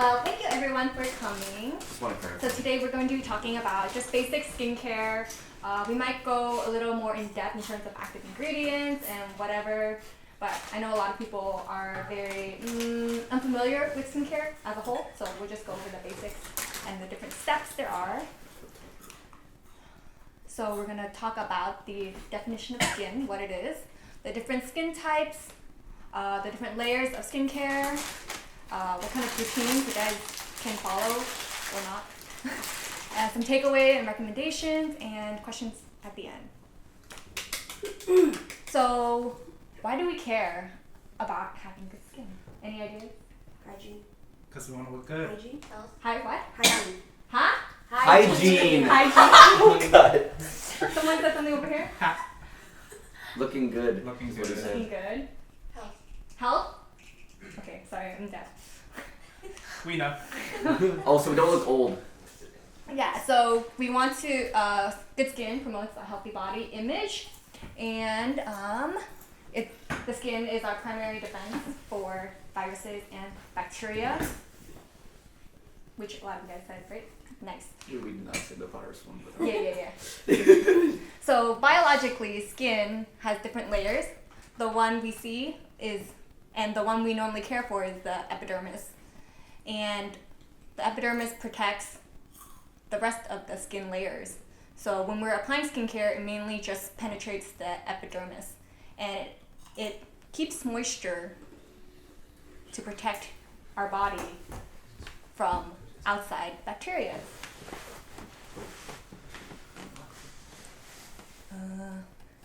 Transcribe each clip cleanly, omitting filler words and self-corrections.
Well, thank you everyone for coming. So today we're going to be talking about just basic skincare. We might go a little more in depth in terms of active ingredients and whatever, but I know a lot of people are very unfamiliar with skincare as a whole, so we'll just go over the basics and the different steps there are. So we're going to talk about the definition of skin, what it is, the different skin types, the different layers of skincare, what kind of routines you guys can follow or not, some takeaway and recommendations, and questions at the end. So, why do we care about having good skin? Any ideas? Hygiene. Because we want to look good. Hygiene. Health. What? Hygiene. Huh? Hygiene. Hygiene. God. Someone said something over here? Looking good. Looking is what he good. said. Looking good. Health. Health? Okay, sorry, I'm deaf. We know. Also, we don't look old. Yeah, so we want to, good skin promotes a healthy body image, and the skin is our primary defense for viruses and bacteria, which a lot of you guys said, right? Nice. We did not say the virus one, but Yeah. So biologically, skin has different layers. The one we see and the one we normally care for is the epidermis. And the epidermis protects the rest of the skin layers. So when we're applying skincare, it mainly just penetrates the epidermis. And it keeps moisture to protect our body from outside bacteria.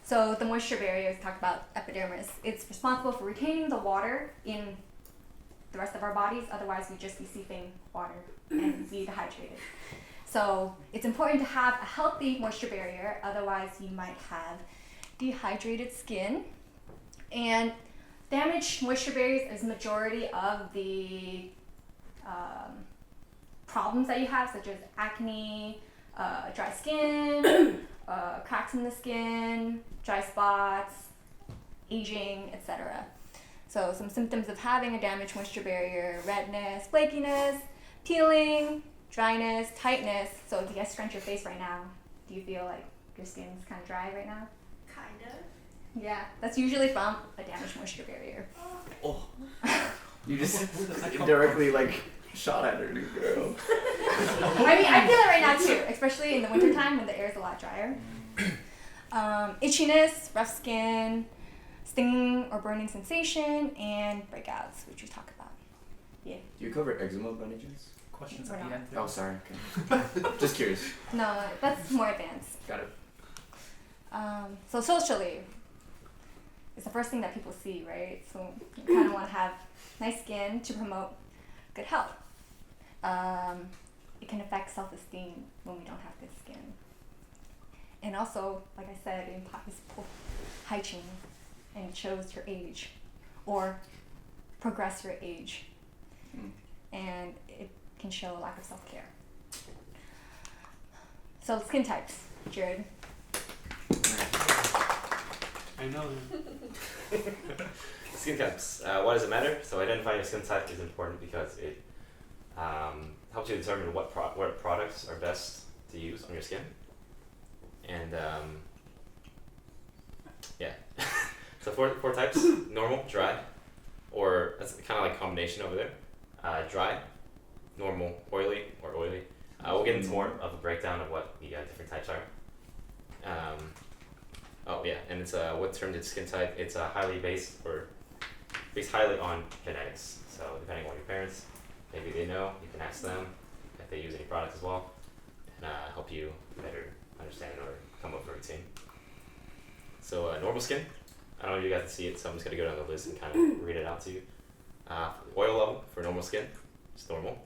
So the moisture barrier, is talked about epidermis. It's responsible for retaining the water in the rest of our bodies, otherwise we'd just be seeping water and be dehydrated. So it's important to have a healthy moisture barrier, otherwise you might have dehydrated skin. And damaged moisture barriers is majority of the problems that you have, such as acne, dry skin, cracks in the skin, dry spots, aging, etc. So some symptoms of having a damaged moisture barrier: redness, flakiness, peeling, dryness, tightness. So if you guys scrunch your face right now, do you feel like your skin's kind of dry right now? Kind of. Yeah, that's usually from a damaged moisture barrier. Oh. You just indirectly shot at her, girl. I mean, I feel it right now too, especially in the wintertime when the air is a lot drier. Itchiness, rough skin, stinging or burning sensation, and breakouts, which we talk about. Yeah. Do you cover eczema by any chance? Questions Or at the not. end. Oh, sorry. Okay. Just curious. No, that's more advanced. Got it. So socially, it's the first thing that people see, right? So you kind of want to have nice skin to promote good health. It can affect self-esteem when we don't have good skin. And also, like I said, it implies hygiene, and it shows your age or progress your age. And it can show a lack of self-care. So skin types, Jared. I know. Skin types. Why does it matter? So identifying a skin type is important because it helps you determine what products are best to use on your skin. And yeah. So four types: normal, dry, or that's kind of like a combination over there. Dry, normal, oily, or oily. We'll get into more of a breakdown of what the different types are. And it's what termed its skin type. It's highly based highly on genetics. So depending on your parents, maybe they know. You can ask them if they use any products as well, and help you better understand or come up with a routine. So normal skin. I don't know if you guys can see it, so I'm just gonna go down the list and kind of read it out to you. Oil level for normal skin, it's normal.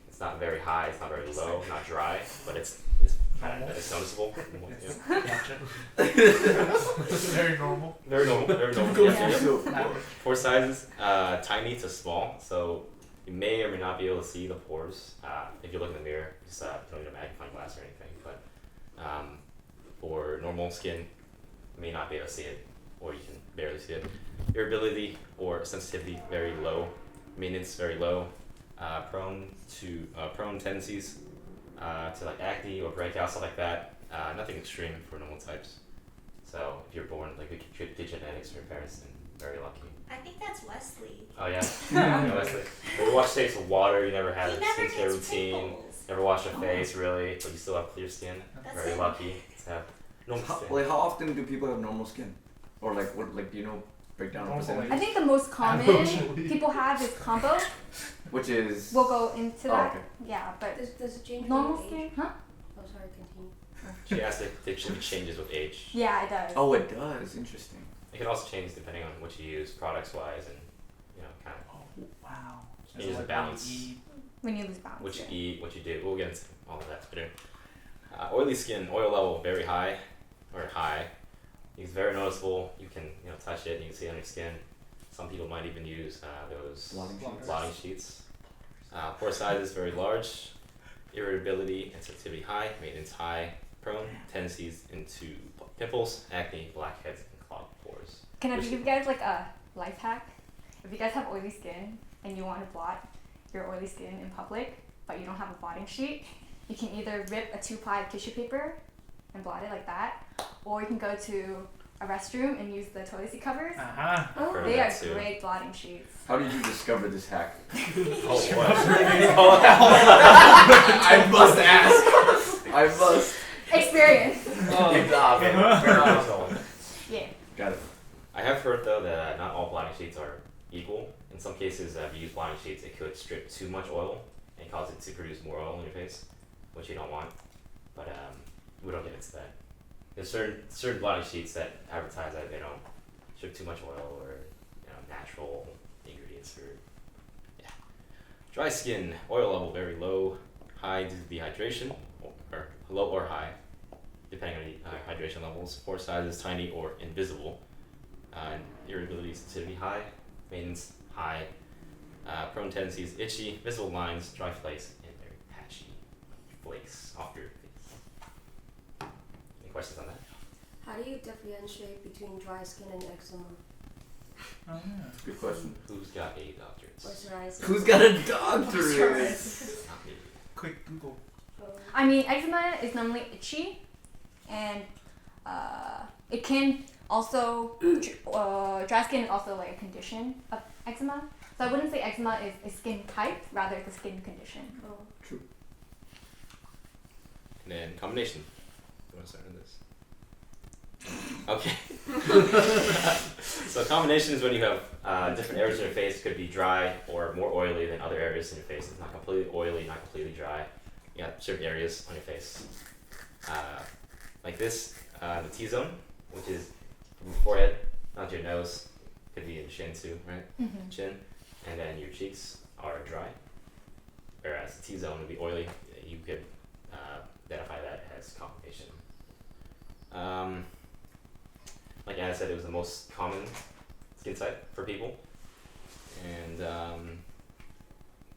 It's not very high, it's not very low, not dry, but it's noticeable. Gotcha. Very normal. Very normal. Yeah. Pore sizes, tiny to small, so you may or may not be able to see the pores. If you look in the mirror, just don't need a magnifying glass or anything, but for normal skin, you may not be able to see it, or you can barely see it. Irritability or sensitivity, very low. Maintenance, very low. prone tendencies to like acne or breakouts, stuff like that. Nothing extreme for normal types. So if you're born like with good genetics from your parents, then very lucky. I think that's Wesley. Oh yeah, yeah, Wesley. But you watch tapes of water. You never had He a never skincare gets routine. pimples. Never washed your face really, but you still have clear skin. That's Very it. lucky to have normal How, skin. like how often do people have normal skin? Or like what? Like do you know breakdown of Normal, percentages? I think the most common Emotionally. people have is combo. Which is. We'll go into Oh, that. okay. Yeah, but Does it change normal with skin, age? huh? Oh, sorry, continue. She asked if it changes with age. Yeah, it does. Oh, it does. Interesting. It can also change depending on what you use, products wise, and kind of Oh, wow. It is a like balance. when you eat. When you lose balance. what you yeah. eat, what you do. We'll get into all of that later. Oily skin, oil level very high, or high. It's very noticeable. You can touch it and you can see it on your skin. Some people might even use those blotting sheets. Pore size is very large. Irritability and sensitivity high. Maintenance high. Prone tendencies into pimples, acne, blackheads, and clogged pores. Can I give you guys like a life hack? If you guys have oily skin and you want to blot your oily skin in public, but you don't have a blotting sheet, you can either rip a 2-ply tissue paper and blot it like that, or you can go to a restroom and use the toilet seat covers. Uh-huh. Oh, Heard of They that are too. great blotting sheets. How did you discover this hack? Oh, what? I must ask. I must. Experience. Yeah. Got it. I have heard though that not all blotting sheets are equal. In some cases, if you use blotting sheets, it could strip too much oil and cause it to produce more oil on your face, which you don't want. But we don't get into that. There's certain blotting sheets that advertise that they don't strip too much oil or natural ingredients or dry skin, oil level very low, high due to dehydration, or low or high, depending on the hydration levels. Pore size is tiny or invisible. Irritability sensitivity high, maintenance high, prone tendencies itchy, visible lines, dry flakes, and very patchy flakes off your face. Any questions on that? How do you differentiate between dry skin and eczema? Oh, yeah. Good question. Who's got a doctorate? Moisturizer. Who's got a doctorate? Moisturizer. Not me. Quick Google. Oh. I mean, eczema is normally itchy, and it can also dry skin is also like a condition of eczema. So I wouldn't say eczema is a skin type, rather it's a skin condition. Oh. True. And then combination. You want to start on this? Okay. So combination is when you have different areas in your face. Could be dry or more oily than other areas in your face. It's not completely oily, not completely dry. You have certain areas on your face. Like this, the T-zone, which is from your forehead, not your nose. Could be in chin too, right? Mm-hmm. Chin. And then your cheeks are dry. Whereas the T-zone would be oily. You could identify that as combination. Like Anna said, it was the most common skin type for people. And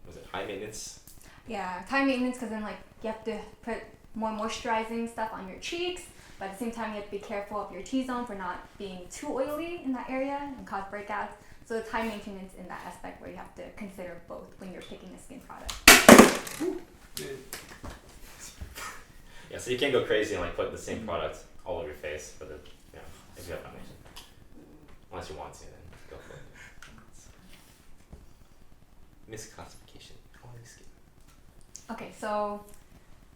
was it high maintenance? Yeah, time maintenance because then like you have to put more moisturizing stuff on your cheeks, but at the same time you have to be careful of your T-zone for not being too oily in that area and cause breakouts. So it's high maintenance in that aspect where you have to consider both when you're picking a skin product. Yeah, so you can't go crazy and like put the same product all over your face for the if you have foundation. Unless you want to, then go for it. Misclassification. Oily skin. Okay, so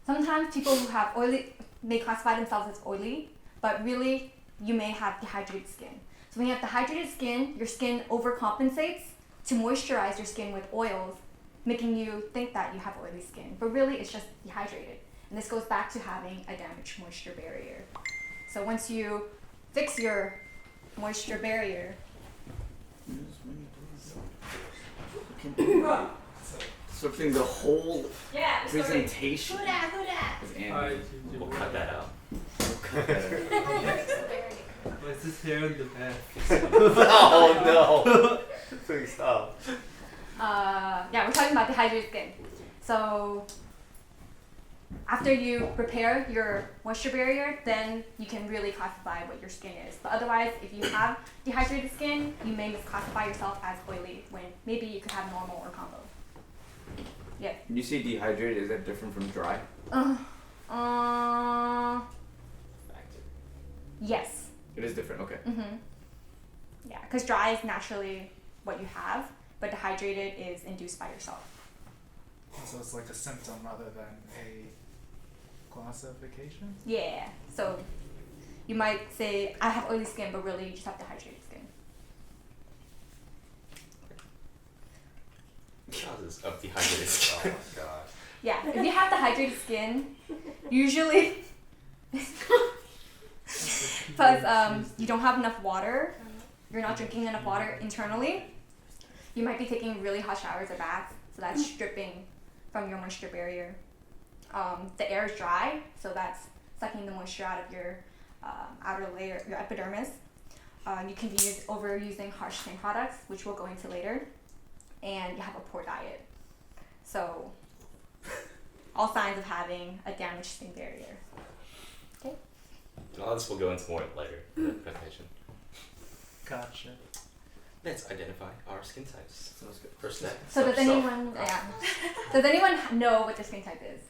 sometimes people who have oily may classify themselves as oily, but really you may have dehydrated skin. So when you have dehydrated skin, your skin overcompensates to moisturize your skin with oils, making you think that you have oily skin, but really it's just dehydrated. And this goes back to having a damaged moisture barrier. So once you fix your moisture barrier, Switching the whole yeah, presentation. Who dat? Who dat? With Andy. We'll cut that out. Why is this hair in the back? Oh no! Please stop. yeah, we're talking about dehydrated skin. So after you prepare your moisture barrier, then you can really classify what your skin is. But otherwise, if you have dehydrated skin, you may misclassify yourself as oily when maybe you could have normal or combo. Yeah. When you say dehydrated, is that different from dry? Factor. Yes. It is different. Okay. Yeah, because dry is naturally what you have, but dehydrated is induced by yourself. So it's like a symptom rather than a classification? Yeah. So you might say, I have oily skin, but really you just have dehydrated skin. Causes of dehydrated skin. Oh my god. Yeah, if you have dehydrated skin, usually because you don't have enough water, you're not drinking enough water internally, you might be taking really hot showers or baths, so that's stripping from your moisture barrier. The air is dry, so that's sucking the moisture out of your outer layer, your epidermis. You can be overusing harsh skin products, which we'll go into later, and you have a poor diet. So, all signs of having a damaged skin barrier. Okay. And all this will go into more later in the presentation. Gotcha. Let's identify our skin types. Sounds good. First step. So does anyone, does anyone know what their skin type is?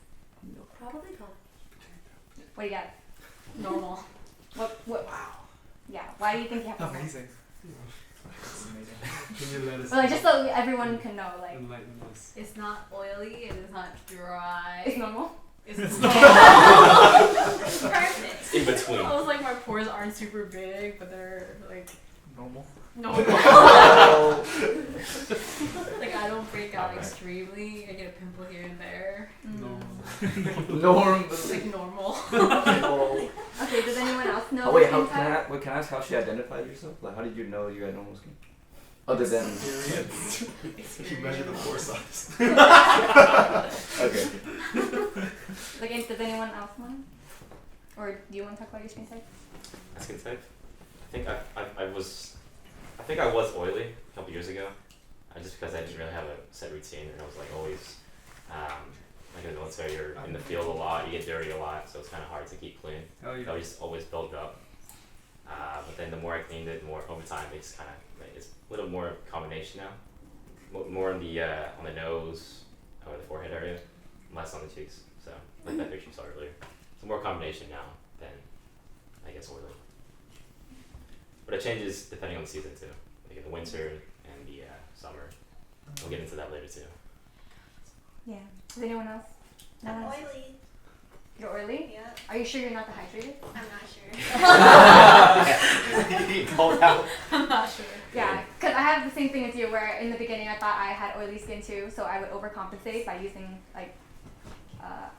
Probably not. What do you got? Normal. What? Wow. Yeah. Why do you think you have? Amazing. That's amazing. Can you let us Well, just so everyone can know, like, enlighten us? It's not oily, it is not dry. it's normal. It's perfect. In between. I was like, my pores aren't super big, but they're like Normal. normal. Like I don't break out Alright. extremely. I get a pimple here and there. No. Normal. It's like normal. Okay. Does anyone else know? Oh wait, their how skin can type? can I ask how she identified herself? Like, how did you know you had normal skin? Other than You measure the pore size. okay. Like, does anyone else want? Or do you want to talk about your skin type? My skin type? I think I think I was oily a couple years ago. Just because I didn't really have a set routine, and I was like always like in the military, you're in the field a lot, you get dirty a lot, so it's kind of hard to keep clean. Oh, So I just always built up. But then the more I cleaned it, more over time, it's kind of it's a little more combination now. More on the nose or the forehead area, less on the cheeks. So like that picture you saw earlier, it's more combination now than I guess oily. But it changes depending on the season too. Like in the winter and the summer. We'll get into that later too. Yeah. Does anyone else? No I'm one else? oily. You're oily? Yeah. Are you sure you're not dehydrated? I'm not sure. Called out. I'm not sure. Yeah, because I have the same thing as you, where in the beginning I thought I had oily skin too, so I would overcompensate by using like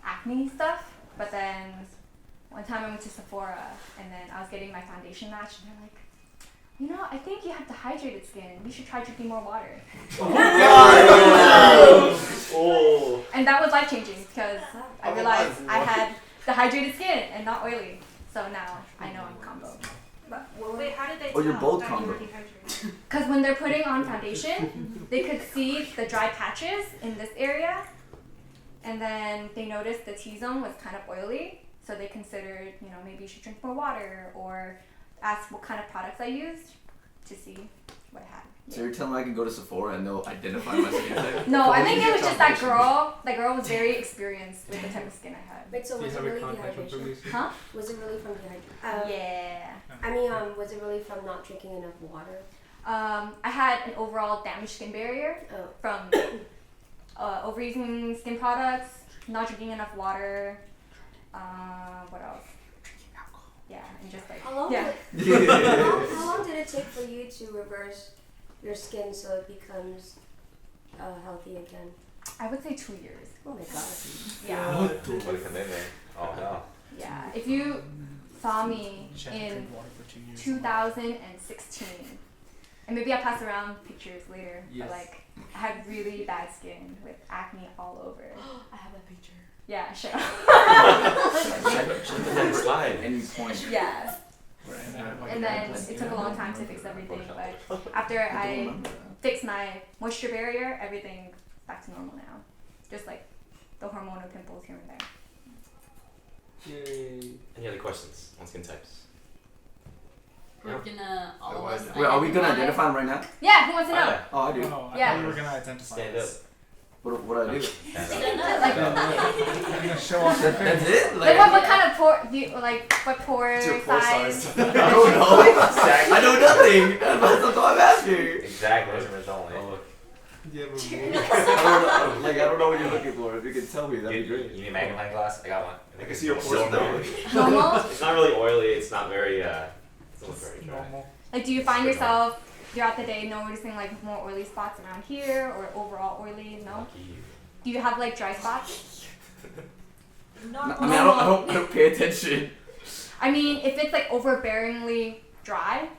acne stuff. But then one time I went to Sephora and then I was getting my foundation matched, and they're like, you know, I think you have dehydrated skin. You should try drinking more water. Oh. And that was life changing because I realized I had dehydrated skin and not oily. So now I know I'm combo. But what Wait, how did they Oh, you're tell both that combo. you were dehydrated? Because when they're putting on foundation, they could see the dry patches in this area, and then they noticed the T-zone was kind of oily, so they considered, you know, maybe you should drink more water or ask what kind of products I used to see what I had. So you're telling me I can go to Sephora and they'll identify my skin type? No, I Before think we it get was just that foundation? girl. That girl was very experienced with the type of skin I had. Wait, so Do you was it have a really contact dehydration? information? Huh? Was it really from dehydration? Yeah. I mean, was it really from not drinking enough water? I had an overall damaged skin barrier Oh. from overusing skin products, not drinking enough water. What else? Yeah, and just like How long, yeah. how long did it take for you to reverse your skin so it becomes healthy again? I would say 2 years. Oh my god. Yeah. What a commitment. Oh no. Yeah. If you saw me Check in drink water for 2 years. 2016, and maybe I'll pass around pictures later, Yes. but like I had really bad skin with acne all over. I have that picture. Yeah, sure. Let it slide. Any point. Yeah. Right. And then it took a long time to fix everything, but after I don't I remember that. fixed my moisture barrier, everything's back to normal now. Just like the hormonal pimples here and there. Yay. Any other questions on skin types? We're gonna all of us. Wait, are we gonna identify them right now? Yeah, who wants to know? Yeah. Oh, I do. Oh, I Yeah. thought you were gonna identify Stand this. What I do? Like, I'm gonna show off your That's face. it? like what kind of pore? Do you, like what pore It's your pore size? size. I don't know. I know nothing. That's what I'm asking. Exactly. Measurements only. Do you have a I don't know what you're looking for. If you could tell me, that'd be You great. need a magnifying glass? I got one. I can see your pores silver. now. Normal? It's not really oily. It's not very. It's not very dry. Normal. Like, do you find yourself throughout the day noticing like more oily spots around here, or overall oily? No. Lucky you. Do you have like dry spots? Normal. I mean, I don't pay attention. I mean, if it's like overbearingly dry,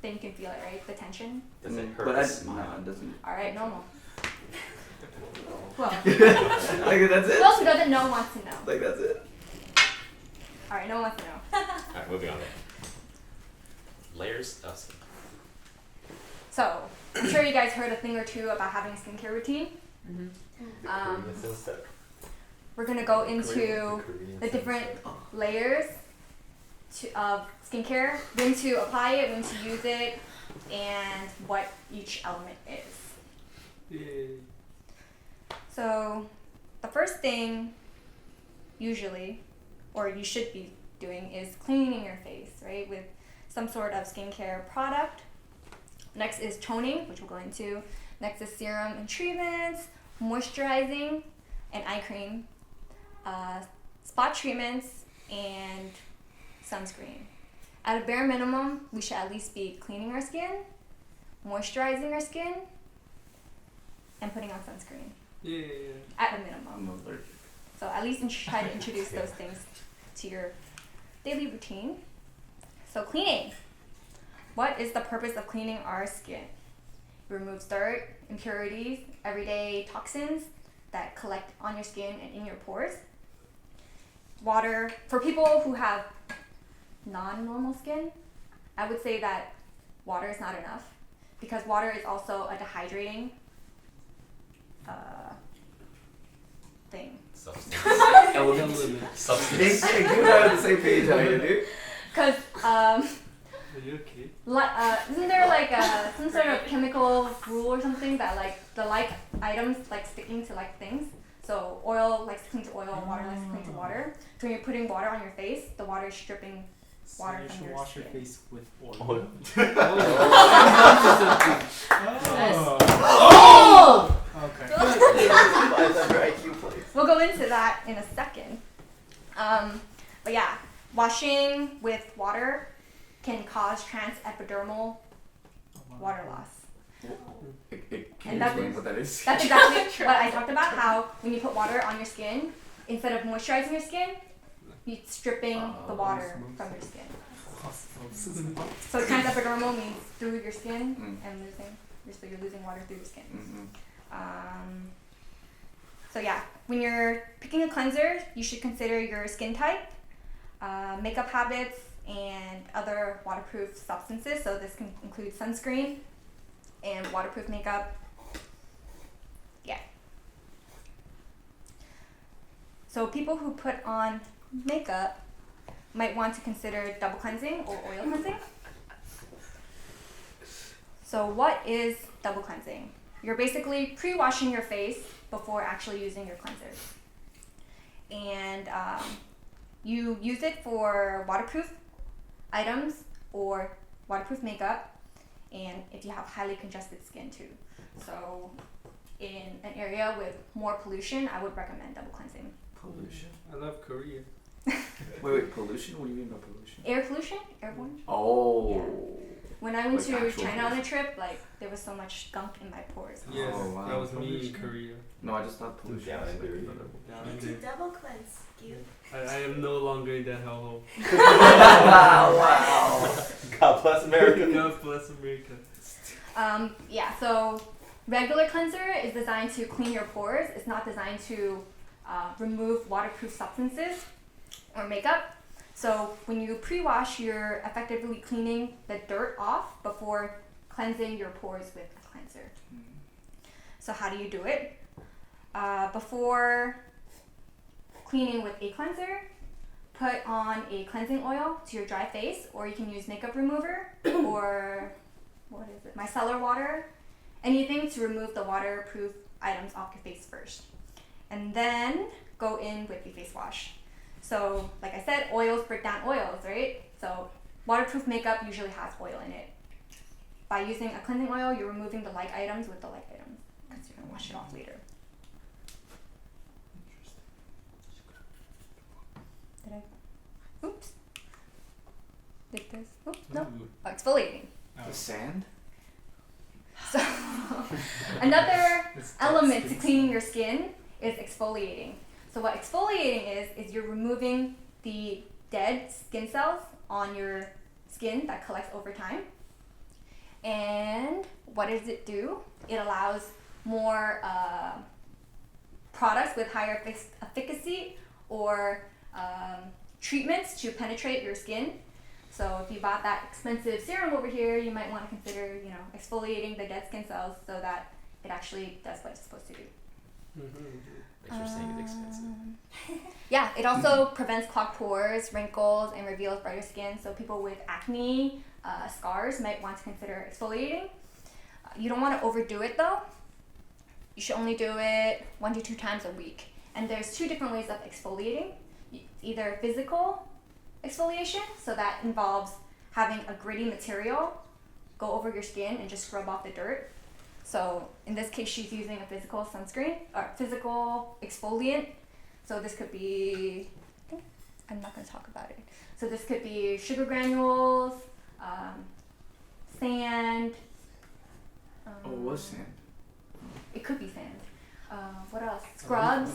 then you can feel it, right? The tension. Does it hurt But to no, smile? it doesn't. All right, normal. Well, Like that's who it. else who doesn't know wants to know. Like that's it. All right, no one wants to know. Alright, moving on. Layers of skin. So, I'm sure you guys heard a thing or two about having a skincare routine. We're gonna go into the different layers of skincare, when to apply it, when to use it, and what each element is. Yay. So, the first thing, usually, or you should be doing, is cleaning your face, right, with some sort of skincare product. Next is toning, which we'll go into. Next is serum and treatments, moisturizing, and eye cream, spot treatments, and sunscreen. At a bare minimum, we should at least be cleaning our skin, moisturizing our skin, and putting on sunscreen. Yeah. At a minimum. I'm allergic. So at least try to introduce those things to your daily routine. So cleaning. What is the purpose of cleaning our skin? It removes dirt, impurities, everyday toxins that collect on your skin and in your pores. Water, for people who have non-normal skin, I would say that water is not enough, because water is also a dehydrating thing. Substance. Element. Substance. Hey, you and I are on the same page, how you do? Because Are you okay? isn't there like some sort of chemical rule or something that like the like items like sticking to like things? So oil likes to cling to oil, water likes to cling to water. So when you're putting water on your face, the water is stripping water So you from should your wash your skin. face with oil. Oh. Oh. Okay. That's under IQ place. We'll go into that in a second. But yeah, washing with water can cause transepidermal water loss. Can And you that's- explain what that is? That's exactly what I talked about, how when you put water on your skin, instead of moisturizing your skin, you're stripping the water from your skin. So transepidermal means through your skin and so you're losing water through your skin. Mm-hmm. So yeah, when you're picking a cleanser, you should consider your skin type, makeup habits, and other waterproof substances. So this can include sunscreen and waterproof makeup. Yeah. So people who put on makeup might want to consider double cleansing or oil cleansing. So what is double cleansing? You're basically pre-washing your face before actually using your cleanser. And you use it for waterproof items or waterproof makeup, and if you have highly congested skin too. So in an area with more pollution, I would recommend double cleansing. Pollution. I love Korea. Wait, pollution? What do you mean by pollution? Air pollution? Airborne? Oh. When I went Like to actual China on a pollution. trip, like there was so much skunk in my pores. Yes, Oh, wow. that was me in Pollution. Korea. No, I just thought pollution. down was and like dirty. another- Down It's there. a double cleanse. Cute. I am no longer in that hellhole. Wow. God bless America. God bless America. Yeah, so regular cleanser is designed to clean your pores. It's not designed to remove waterproof substances or makeup. So when you pre-wash, you're effectively cleaning the dirt off before cleansing your pores with a cleanser. So how do you do it? Before cleaning with a cleanser, put on a cleansing oil to your dry face, or you can use makeup remover or what is it? Micellar water, anything to remove the waterproof items off your face first. And then go in with the face wash. So, like I said, oils break down oils, right? So, waterproof makeup usually has oil in it. By using a cleansing oil, you're removing the light items with the light items because you're going to wash it off later. Did I? Oops. Did this? Oops, no. Oh, exfoliating. The sand? So, another It's element to skin cleaning cell. your skin is exfoliating. So what exfoliating is you're removing the dead skin cells on your skin that collects over time. And what does it do? It allows more products with higher efficacy or treatments to penetrate your skin. So if you bought that expensive serum over here, you might want to consider, exfoliating the dead skin cells so that it actually does what it's supposed to do. Thanks for saying it's expensive. Yeah, it also prevents clogged pores, wrinkles, and reveals brighter skin. So people with acne, scars might want to consider exfoliating. You don't want to overdo it though. You should only do it 1 to 2 times a week. And there's 2 different ways of exfoliating. Either physical exfoliation, so that involves having a gritty material go over your skin and just scrub off the dirt. So in this case, she's using a physical sunscreen or physical exfoliant. So this could be, I'm not going to talk about it. So this could be sugar granules, sand. What's sand? It could be sand. What else? Scrubs,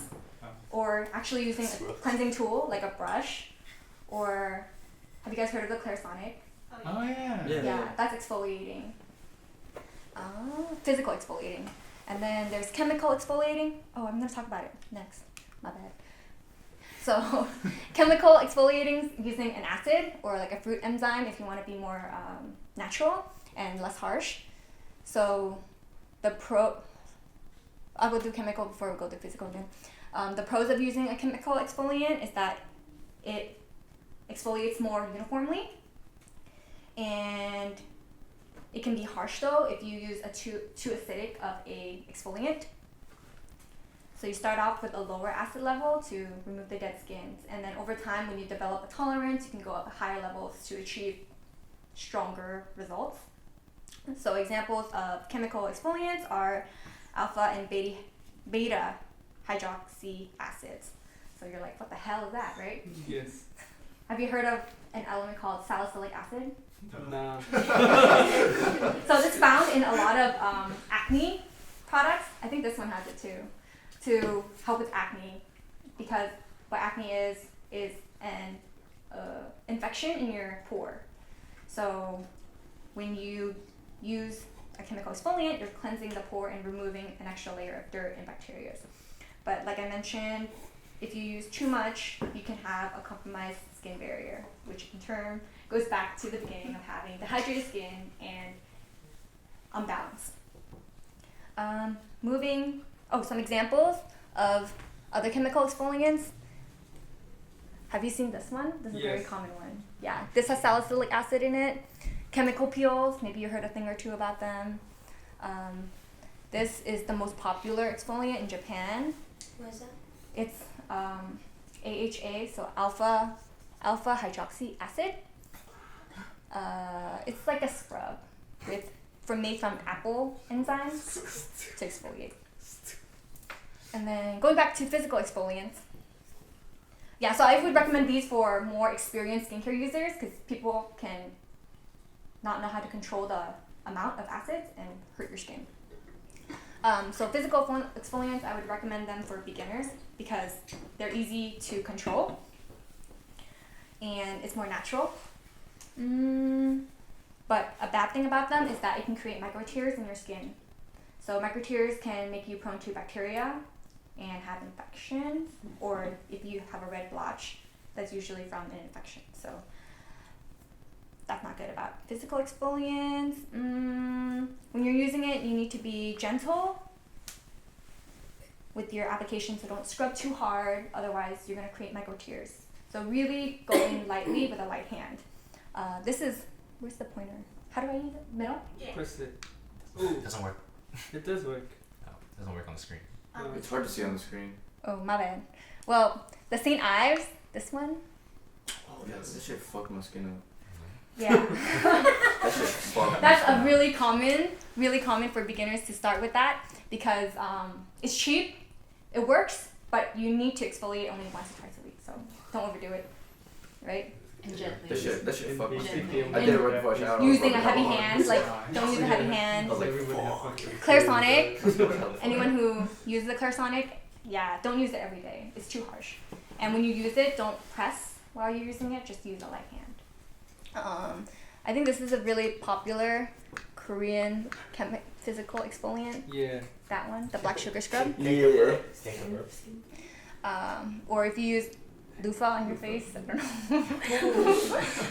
or actually using a cleansing tool like a brush, or have you guys heard of the Clairsonic? Oh yeah. Yeah, that's exfoliating. Physical exfoliating. And then there's chemical exfoliating. Oh, I'm going to talk about it next. My bad. So, chemical exfoliating using an acid or like a fruit enzyme if you want to be more natural and less harsh. So, I will do chemical before we go to physical again. The pros of using a chemical exfoliant is that it exfoliates more uniformly, and it can be harsh though if you use a too acidic of a exfoliant. So you start off with a lower acid level to remove the dead skins, and then over time when you develop a tolerance, you can go up higher levels to achieve stronger results. So examples of chemical exfoliants are alpha and beta hydroxy acids. So you're like, what the hell is that, right? Yes. Have you heard of an element called salicylic acid? Nah. So it's found in a lot of acne products. I think this one has it too, to help with acne, because what acne is an infection in your pore. So when you use a chemical exfoliant, you're cleansing the pore and removing an extra layer of dirt and bacteria. But like I mentioned, if you use too much, you can have a compromised skin barrier, which in turn goes back to the beginning of having dehydrated skin and unbalance. Some examples of other chemical exfoliants. Have you seen this one? This is a very Yes. common one. Yeah, this has salicylic acid in it. Chemical peels, maybe you heard a thing or two about them. This is the most popular exfoliant in Japan. What is that? It's AHA, so alpha hydroxy acid. It's like a scrub made from apple enzymes to exfoliate. And then going back to physical exfoliants. Yeah, so I would recommend these for more experienced skincare users because people can not know how to control the amount of acids and hurt your skin. So physical exfoliants, I would recommend them for beginners because they're easy to control and it's more natural. But a bad thing about them is that it can create micro tears in your skin. So micro tears can make you prone to bacteria and have infections, or if you have a red blotch, that's usually from an infection. So that's not good about physical exfoliants. When you're using it, you need to be gentle with your application, so don't scrub too hard, otherwise you're going to create micro tears. So really go in lightly with a light hand. Where's the pointer? How do I use it? Middle? Yeah. Press it. Oh, It doesn't work. it does work. Doesn't work on the screen. It's hard to see on the screen. Oh, my bad. Well, the St. Ives, this one. Oh yeah, this shit fucked my skin up. Yeah. That shit fucked my That's skin a up. really common for beginners to start with that because it's cheap, it works, but you need to exfoliate only once or twice a week. So don't overdo it, right? And gently. That shit fucked my skin Gently. up. I did it right before I showered. Using a I was heavy like, hand, like don't use a heavy I hand. was like, Everybody have fuck. fucking Clairsonic, anyone who uses the Clairsonic, yeah, don't use it every day. It's too harsh. And when you use it, don't press while you're using it. Just use a light hand. I think this is a really popular Korean physical exfoliant. Yeah. That one, the black sugar scrub. Yeah. Or if you use loofah on your face, I don't know.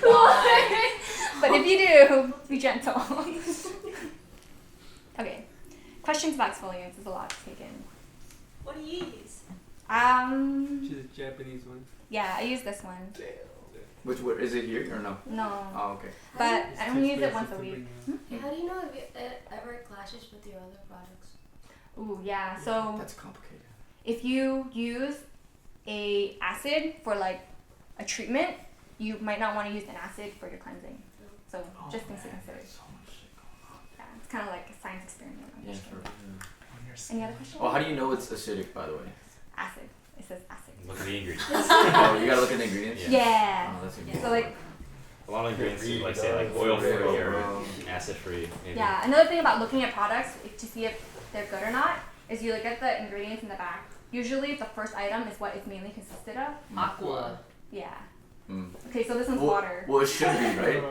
Why? But if you do, be gentle. Okay. Questions about exfoliants is a lot to take in. What do you use? She's a Japanese one. Yeah, I use this one. Which one is it here or no? No, Oh okay. but It's I too only use it expensive once a to week. bring Yeah, how do you know if it ever clashes with your other products? Ooh, yeah. So That's complicated. if you use a acid for like a treatment, you might not want to use an acid for your cleansing. So just things to consider. So much shit going on. Yeah, it's kind of like a science experiment. on your Yeah, skin. for Any other questions? Oh, how do you know it's acidic, by the way? Acid. It says acid. Look at the ingredients. Oh, you gotta look at the ingredients. Yeah. Oh, that's So like, A lot of ingredients, like say like oil free or Bro. acid free. Maybe. yeah. Another thing about looking at products to see if they're good or not is you look at the ingredients in the back. Usually, the first item is what it's mainly consisted of. Aqua. Yeah. Mm. Okay, so this one's Well, water. well, it should be, right?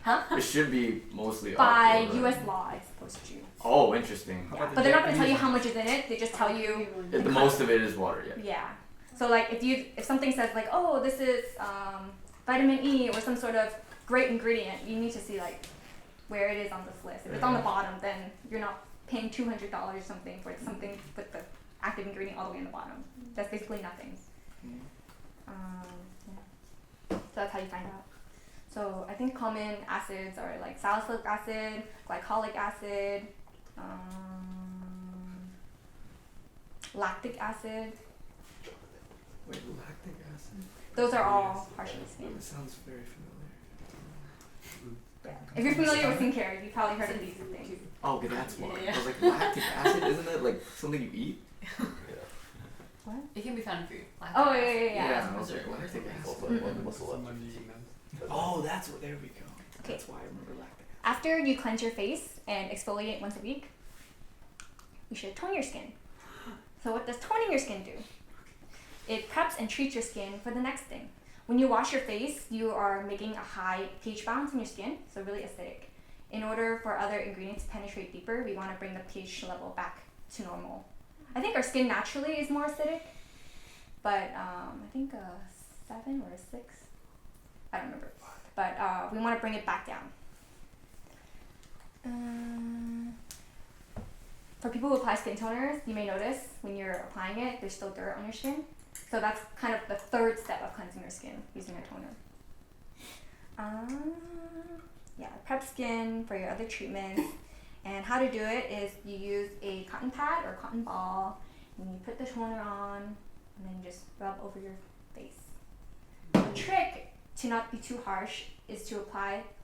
Huh? It should be mostly By aqua, right? U.S. law, it's supposed to. Oh, interesting. How about But the they're not going to tell you Japanese how much is in it. They just tell you. Yeah, the most of it is water, yeah. Yeah. So like if something says like, oh, this is vitamin E or some sort of great ingredient, you need to see like where it is on this list. If it's on the bottom, then you're not paying $200 or something for something with the active ingredient all the way in the bottom. That's basically nothing. Yeah. So that's how you find out. So I think common acids are like salicylic acid, glycolic acid, lactic acid. Wait, lactic acid? Those are all harsh on the skin. That sounds very familiar. Yeah. If you're familiar with skincare, you've probably heard of these things. Oh, okay, that's why. Yeah. I was like, lactic acid, isn't that like something you eat? What? It can be found in food. Oh yeah. I was like, lactic acid. Someone using that. Oh, that's what, there we go. Okay. That's why I remember lactic acid. After you cleanse your face and exfoliate once a week, you should tone your skin. So what does toning your skin do? It preps and treats your skin for the next thing. When you wash your face, you are making a high pH balance in your skin, so really acidic. In order for other ingredients to penetrate deeper, we want to bring the pH level back to normal. I think our skin naturally is more acidic, but I think a 7 or a 6. I don't remember. But we want to bring it back down. For people who apply skin toners, you may notice when you're applying it, there's still dirt on your skin. So that's kind of the third step of cleansing your skin, using a toner. Yeah, prep skin for your other treatments. And how to do it is you use a cotton pad or cotton ball, and you put the toner on, and then you just rub over your face. The trick to not be too harsh is to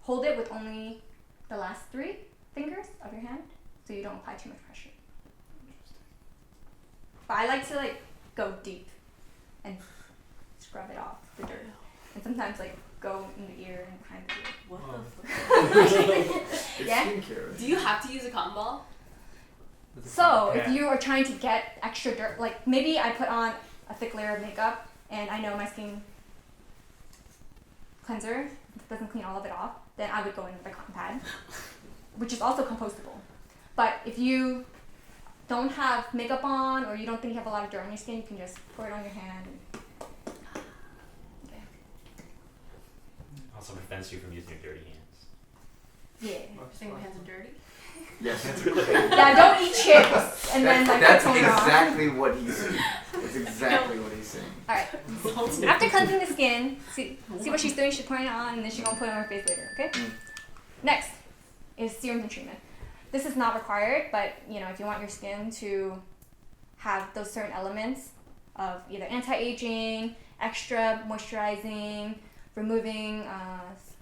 hold it with only the last 3 fingers of your hand, so you don't apply too much pressure. But I like to go deep and scrub it off, the dirt. And sometimes go in the ear and behind the ear. What Oh. the fuck? It's Yeah? skincare, right? Do you have to use a cotton ball? So if Yeah. you are trying to get extra dirt, maybe I put on a thick layer of makeup and I know my skin cleanser doesn't clean all of it off, then I would go in with a cotton pad, which is also compostable. But if you don't have makeup on or you don't think you have a lot of dirt on your skin, you can just pour it on your hand. Also prevents you from using your dirty hands. Yeah. You're saying my hands are dirty? Yes. Yeah, don't eat chips and then That's put toner on. exactly what he's saying. That's exactly what he's saying. Alright. After cleansing the skin, see what she's doing, she's pouring it on and then she's gonna put it on her face later, okay? Next is serums and treatment. This is not required, but if you want your skin to have those certain elements of either anti-aging, extra moisturizing, removing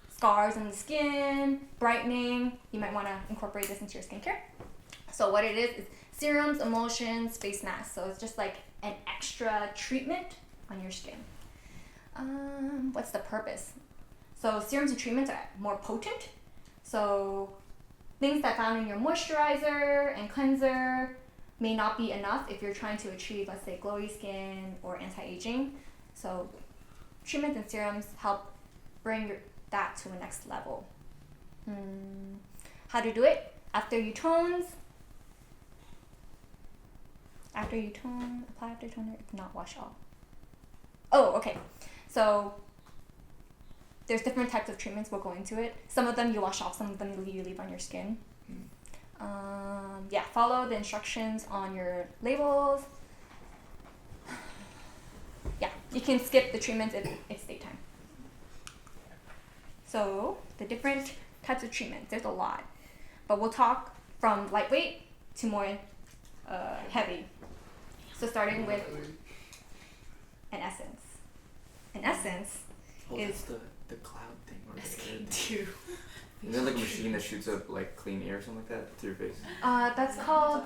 scars on the skin, brightening. You might want to incorporate this into your skincare. So what it is serums, emulsions, face masks. So it's just like an extra treatment on your skin. What's the purpose? So serums and treatments are more potent. So things that found in your moisturizer and cleanser may not be enough if you're trying to achieve, let's say, glowy skin or anti-aging. So treatments and serums help bring that to a next level. How to do it? After you tone, apply after toner, if not, wash off. Oh, okay. So there's different types of treatments. We'll go into it. Some of them you wash off, some of them you leave on your skin. Yeah, follow the instructions on your labels. Yeah, you can skip the treatments if it's daytime. So the different types of treatments, there's a lot. But we'll talk from lightweight to more heavy. So starting with an essence. An essence is the cloud thing or SK2. Is there like a machine that shoots up like clean air or something like that to your face? that's called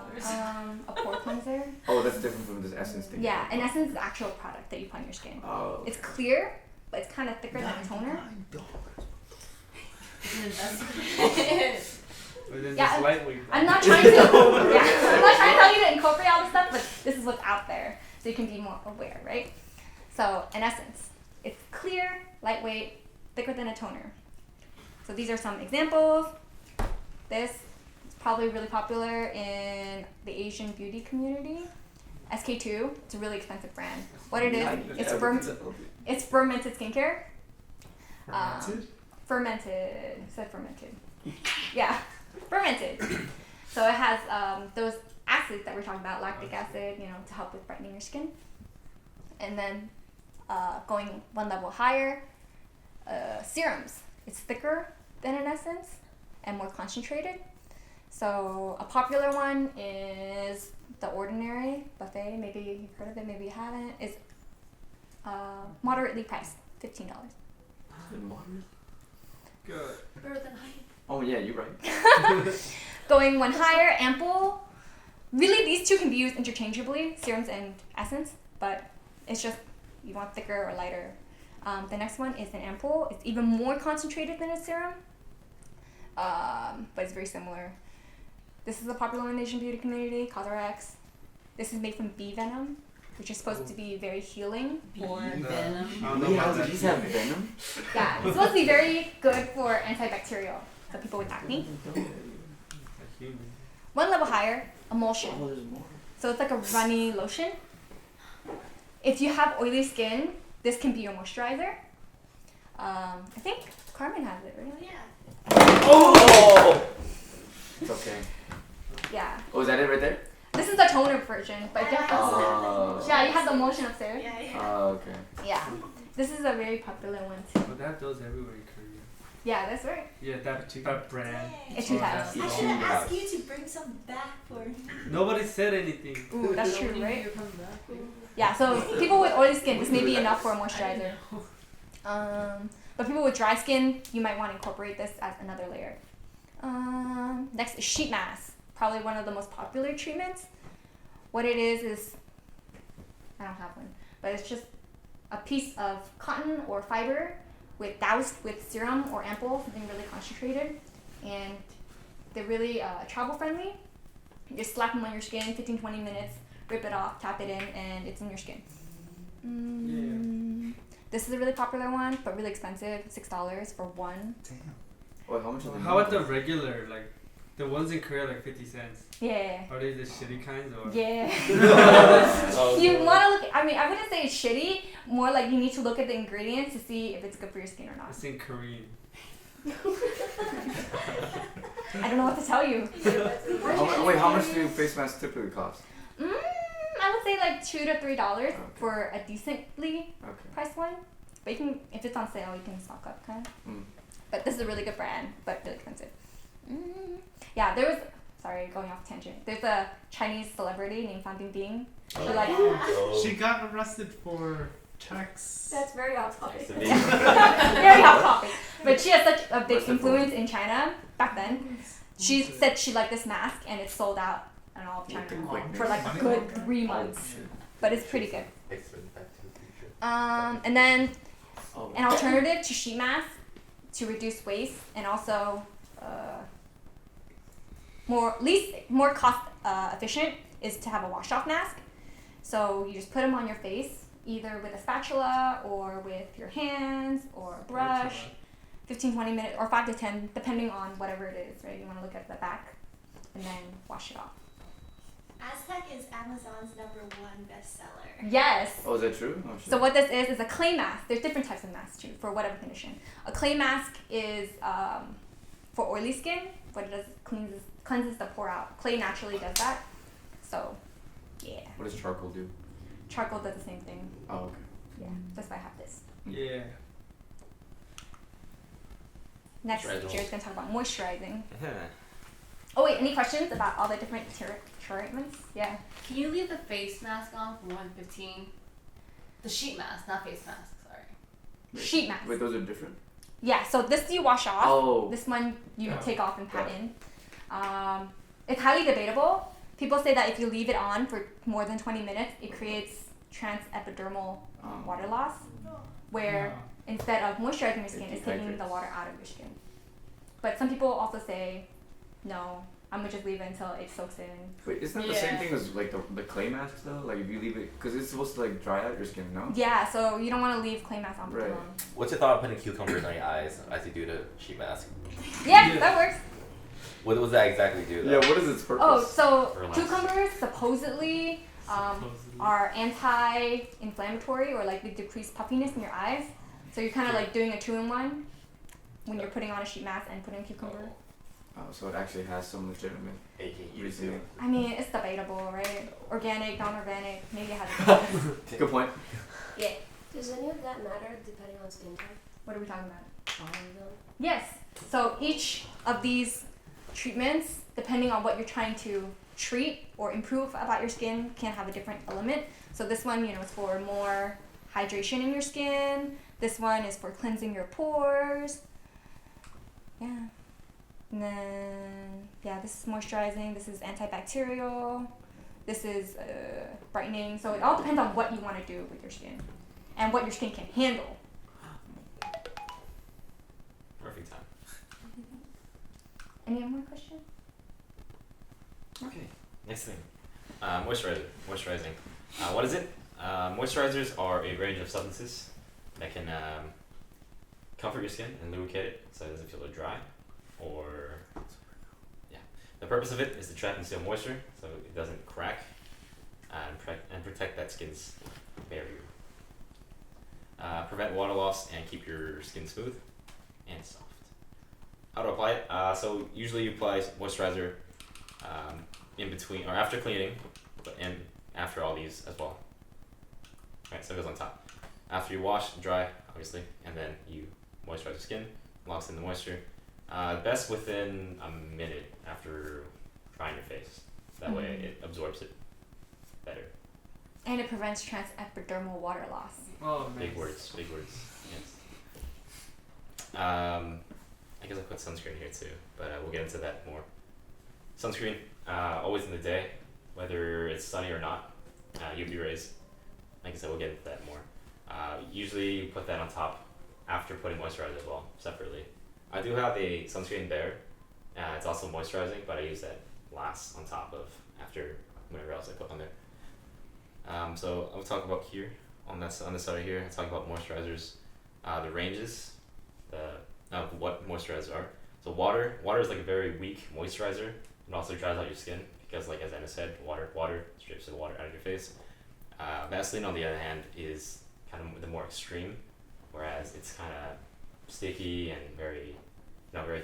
a pore cleanser. Oh, that's different from this essence thing. Yeah, an essence is the actual product that you put on your skin. Oh. It's clear, but it's kind of thicker than a toner. It's an investment. But then Yeah, just lightweight. I'm not trying to I'm not trying to tell you to incorporate all this stuff, but this is what's out there, so you can be more aware, right? So an essence, it's clear, lightweight, thicker than a toner. So these are some examples. This is probably really popular in the Asian beauty community. SK2, it's a really expensive brand. What it is, it's fermented skincare. Fermented. Said fermented. Yeah, fermented. So it has those acids that we're talking about, lactic acid, to help with brightening your skin. And then going one level higher, serums. It's thicker than an essence and more concentrated. So a popular one is the Ordinary Buffet. Maybe you've heard of it, maybe you haven't. It's moderately priced, $15. Good. Better than honey. Oh yeah, you're right. Going one higher, ampoule. Really, these two can be used interchangeably, serums and essence, but it's just you want thicker or lighter. The next one is an ampoule. It's even more concentrated than a serum, but it's very similar. This is a popular one in the Asian beauty community, Cosrx. This is made from bee venom, which is supposed to be very healing for... Venom. I don't know about that. Bees have venom? Yeah, it's supposed to be very good for antibacterial, so people with acne. A human. One level higher, emulsion. Oh, there's more. So it's like a runny lotion. If you have oily skin, this can be your moisturizer. I think Carmen has it, right? Yeah. Oh! It's okay. Yeah. Oh, is that it right there? This is the toner version, but you have Oh. yeah, you have the emulsion upstairs. Yeah. Oh, okay. Yeah. This is a very popular one too. But they have those everywhere in Korea. Yeah, that's right. Yeah, that brand. It's Oh, 2000. that's I should the- have asked you to bring some back for me. Nobody said anything. Ooh, that's true, Nobody right? knew you were coming back. Yeah, so people with oily skin, this may be enough for a moisturizer. But people with dry skin, you might want to incorporate this as another layer. Next is sheet mask. Probably one of the most popular treatments. What it is I don't have one, but it's just a piece of cotton or fiber doused with serum or ampoule, something really concentrated, and they're really travel friendly. You just slap them on your skin, 15-20 minutes, rip it off, tap it in, and it's in your skin. This is a really popular one, but really expensive, $6 for one. Damn. Wait, how much is it? How about the regular, like the ones in Korea, like 50 cents? Yeah. Are they the shitty kinds or? Yeah. Oh, You want to look, I wouldn't say it's shitty, more like you need to look at the ingredients to see if it's good for your skin or not. It's in Korean. I don't know what to tell you. Wait, how much do face masks typically cost? I would say like $2 to $3 for a decently Okay. priced one. But you can, if it's on sale, you can stock up kind of. Mm. But this is a really good brand, but really expensive. Yeah, there was, sorry, going off tangent. There's a Chinese celebrity named Fan Bingbing. She like Oh. She got arrested for checks. That's very off topic. Nice to meet very hot topic. But she has such a big What's the influence in China back then. She said she liked this mask and it's sold out in all of China for like a good 3 months. But it's pretty good. Excellent. Back to the future. And then Oh. an alternative to sheet mask to reduce waste and also more cost efficient is to have a wash off mask. So you just put them on your face either with a spatula or with your hands or a brush. 15-20 minutes or 5 to 10 depending on whatever it is, right? You want to look at the back and then wash it off. Aztec is Amazon's #1 bestseller. Yes. Oh, is that true? Oh, shit. So what this is a clay mask. There's different types of masks too for whatever condition. A clay mask is for oily skin. What it does cleanses the pore out. Clay naturally does that. So, yeah. What does charcoal do? Charcoal does the same thing. Oh, okay. Yeah. That's why I have this. Yeah. Next, Moisturizer. Jared's gonna talk about moisturizing. Yeah. Oh wait, any questions about all the different treatments? Yeah. Can you leave the face mask on for 1:15? The sheet mask, not face mask. Sorry. Sheet mask. Wait, those are different? Yeah. So this you wash off. Oh. This one you Yeah. take off and pat Yeah. in. It's highly debatable. People say that if you leave it on for more than 20 minutes, it creates transepidermal water loss, where instead of moisturizing your skin, it's taking the dehydrates. water out of your skin. But some people also say, no, I'm gonna just leave it until it soaks in. Wait, isn't that the same Yeah. thing as like the clay masks though? Like if you leave it, because it's supposed to like dry out your skin, no? Yeah, so you don't want to leave clay mask on for too Right. long. What's your thought on putting cucumbers on your eyes as you do the sheet mask? Yeah, Yeah. that works. What does that exactly do? Yeah, Though? what is its purpose? Oh, so Relax. cucumbers supposedly Supposedly. are anti-inflammatory or like they decrease puffiness in your eyes. So you're kind of like doing a 2-in-1 when you're putting on a sheet mask and putting a cucumber. Oh, so it actually has some legitimate AKA reasoning. I mean, it's debatable, right? Organic, non-organic, maybe it has a difference. Good point. Yeah. Does any of that matter depending on skin type? What are we talking about? All of them. Yes. So each of these treatments, depending on what you're trying to treat or improve about your skin, can have a different element. So this one, is for more hydration in your skin. This one is for cleansing your pores. Yeah. And then, this is moisturizing. This is antibacterial. This is brightening. So it all depends on what you want to do with your skin and what your skin can handle. Perfect time. Any more questions? Okay. Next thing. Moisturizing. What is it? Moisturizers are a range of substances that can comfort your skin and lubricate it so it doesn't feel dry. The purpose of it is to trap and seal moisture so it doesn't crack and protect that skin's barrier. Prevent water loss and keep your skin smooth and soft. How to apply it? So usually you apply moisturizer in between or after cleaning, and after all these as well. Right, so it goes on top. After you wash, dry, obviously, and then you moisturize your skin, locks in the moisture. Best within a minute after drying your face. That way it absorbs it better. And it prevents transepidermal water loss. Oh, nice. Big words. Yes. I guess I put sunscreen here too, but we'll get into that more. Sunscreen, always in the day, whether it's sunny or not. UV rays. Like I said, we'll get into that more. Usually you put that on top after putting moisturizer as well, separately. I do have a sunscreen there. It's also moisturizing, but I use that last on top of after whatever else I put on there. So I'll talk about here on this side here. I'll talk about moisturizers, the ranges, of what moisturizers are. So water is like a very weak moisturizer. It also dries out your skin because, like as Anna said, water strips the water out of your face. Vaseline, on the other hand, is kind of the more extreme, whereas it's kind of sticky and very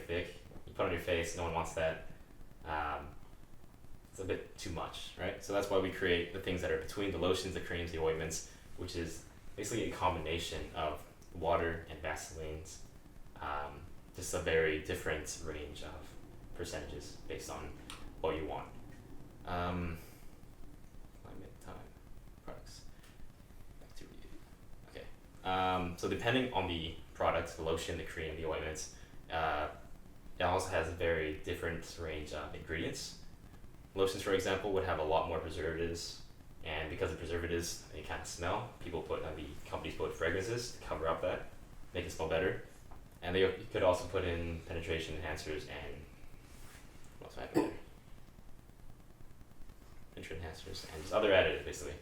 thick. You put it on your face, no one wants that. It's a bit too much, right? So that's why we create the things that are between the lotions, the creams, the ointments, which is basically a combination of water and Vaselines. Just a very different range of percentages based on what you want. Climate time. So depending on the product, the lotion, the cream, the ointments, it also has a very different range of ingredients. Lotions, for example, would have a lot more preservatives, and because of preservatives, they kind of smell. The companies put fragrances to cover up that, make it smell better, and you could also put in penetration enhancers and what else happened there? Penetration enhancers and just other additives, basically.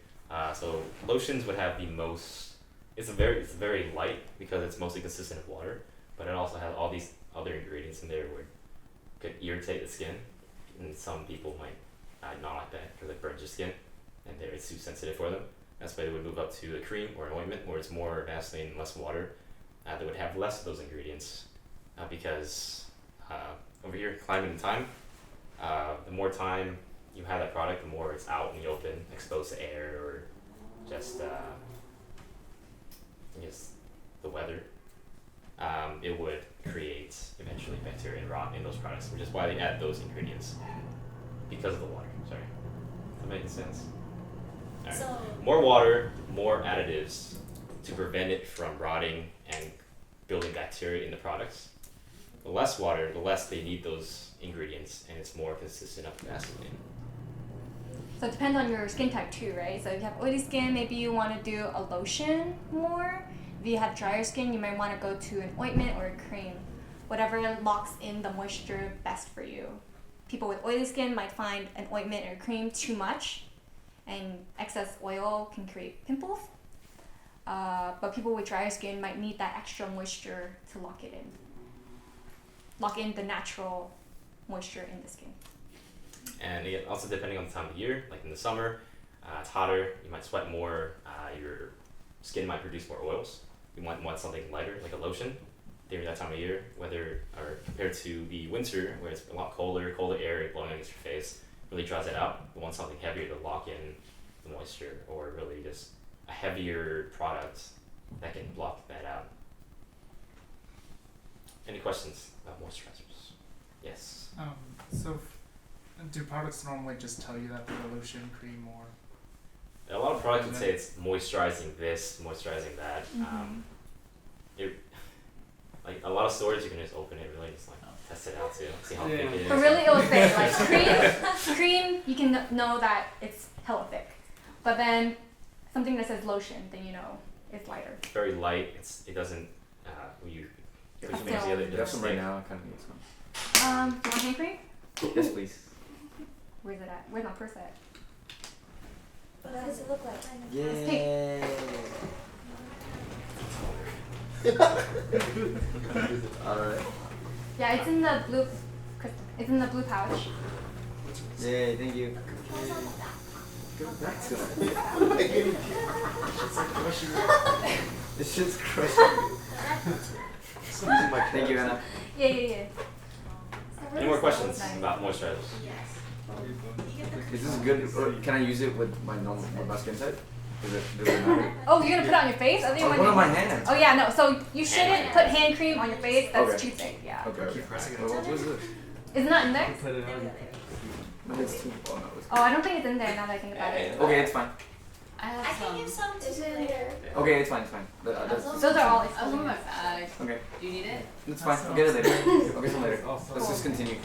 So lotions would have the most. It's very light because it's mostly consistent of water, but it also has all these other ingredients in there where it could irritate the skin, and some people might not like that because it burns your skin, and it's too sensitive for them. That's why they would move up to a cream or an ointment where it's more Vaseline, less water. They would have less of those ingredients because over here, climate and time, the more time you have that product, the more it's out in the open, exposed to air or just the weather, it would create eventually bacteria and rot in those products, which is why they add those ingredients because of the water. Sorry, does that make sense? All right. So More water, more additives to prevent it from rotting and building bacteria in the products. The less water, the less they need those ingredients, and it's more consistent of Vaseline. So it depends on your skin type too, right? So if you have oily skin, maybe you want to do a lotion more. If you have drier skin, you might want to go to an ointment or a cream. Whatever locks in the moisture best for you. People with oily skin might find an ointment or cream too much, and excess oil can create pimples. But people with drier skin might need that extra moisture to lock it in. Lock in the natural moisture in the skin. And again, also depending on the time of year, like in the summer, it's hotter, you might sweat more, your skin might produce more oils. You might want something lighter, like a lotion, during that time of year, compared to the winter, where it's a lot colder air blowing against your face, really draws it out. You want something heavier to lock in the moisture, or really just a heavier product that can block that out. Any questions about moisturizers? Yes. Do products normally just tell you that they're a lotion, cream, or? A lot of products would say it's moisturizing this, moisturizing that. Like a lot of stores, you can just open it, really just like test it out too, see how thick it is. But really, it will say like cream, you can know that it's hella thick. But then something that says lotion, then you know it's lighter. Very light. It doesn't. You Still- maybe the other You have some right now. I kind of need some. Do you want hand cream? Yes, please. Where's it at? Where's my purse at? What does it look like? Yay! Alright. Yeah, it's in the blue. It's in the blue pouch. Yay, thank you. Go back to that. It's just crushing. Thank you, Anna. Yeah. Any more questions about moisturizers? yes. Is this good? Or can I use it with my skin type? Does it matter? Oh, you're gonna put it on your face? I think What on my hands? Oh yeah, no. So you shouldn't put hand cream on your face. That's Okay. too thick. Yeah. Okay. Keep pressing it. What is this? Is it not in there? Put it on. No, it's too. Oh, no, it's Oh, I don't think it's in there now that I think about it. okay, it's fine. I have I some. can give some Is to it in later. there? Okay, it's fine. It's fine. Those are all I was in my exfoliants. bag. Okay, Do you need it? it's fine. I'll get it later. I'll get some later. Oh, so- Let's just continue.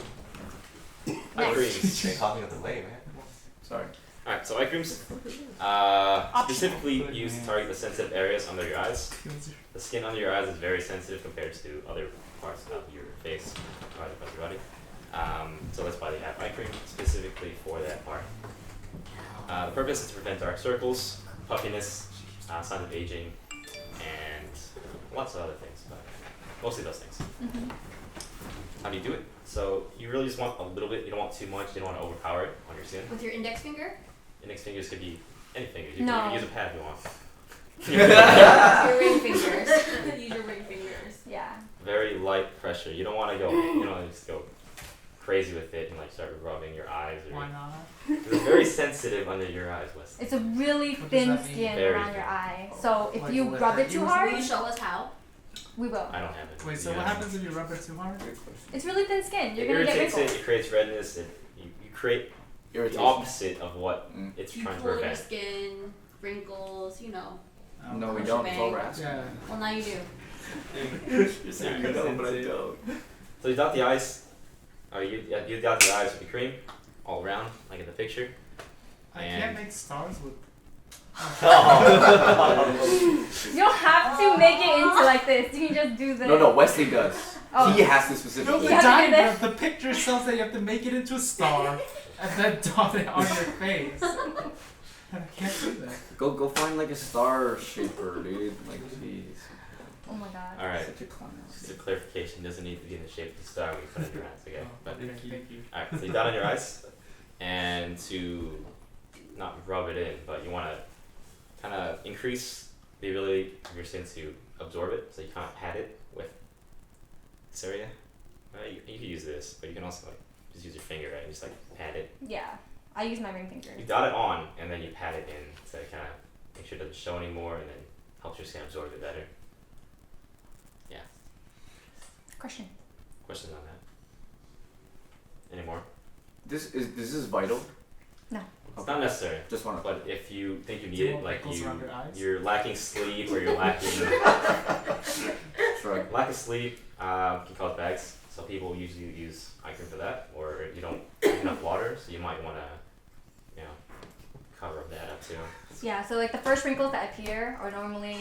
Eye creams. Straight hopping up the way, man. Sorry. Alright, so eye creams specifically used to target the sensitive areas under your eyes. The skin under your eyes is very sensitive compared to other parts of your face or other parts of your body. So that's why they have eye cream specifically for that part. The purpose is to prevent dark circles, puffiness, signs of aging, and lots of other things, but mostly those things. How do you do it? So you really just want a little bit, you don't want too much, you don't want to overpower it on your skin. With your index finger? Index fingers could be any fingers. You No. can use a pad if you want. Your ring fingers. Use your ring fingers. Yeah. Very light pressure. You don't want to go, you know, just go crazy with it and like start rubbing your eyes. Or Why not? It's very sensitive under your eyes, Wes. It's a really What does thin that mean? skin Very around thin. your eye. So if Like, you will it rub hurt it too you? Will hard, you show us how? we will. I don't have it. Wait, so Yeah. what happens if you rub it too hard? Good question. It's really thin skin. You're It gonna get irritates wrinkles. it, it creates redness, you create the Irritation. opposite of what Mm. it's You trying to pull your prevent. skin, wrinkles, you know. No, we How don't. much It's you all we're make? asking. Yeah. Well, now you do. You're saying you know, but I don't. So you dot the eyes. You dot the eyes with the cream all around, like in the picture. I And- can't make stars with. You don't have to make it into like this. You can just do this. No, Wesley does. Oh. He has to No, specifically. the You have to do diagram, the picture says that you have to make it into a star and then dot it on your face. And I can't do that. Go find like a star shaper, dude. Like, jeez. Oh my god. All right. Such a clown. Just a clarification, doesn't need to be in the shape of the star when you put it in your eyes, okay? Oh, But okay, thank you. alright, so you dot on your eyes, and to not rub it in, but you want to kind of increase the ability of your skin to absorb it, so you kind of pat it with this area. You could use this, but you can also like just use your finger, right, and just like pat it. Yeah. I use my ring finger. You dot it on, and then you pat it in to kind of make sure it doesn't show anymore, and then helps your skin absorb it better. Yeah. Question. Questions on that? Any more? This is vital. It's not necessary. Just wanna. But if you think you Do need you it, want like pickles around your eyes? you're lacking sleep or you're lacking Shrug. lack of sleep can cause bags. So people usually use eye cream for that, or you don't drink enough water, so you might want to, cover that up too. Yeah, so like the first wrinkles that appear are normally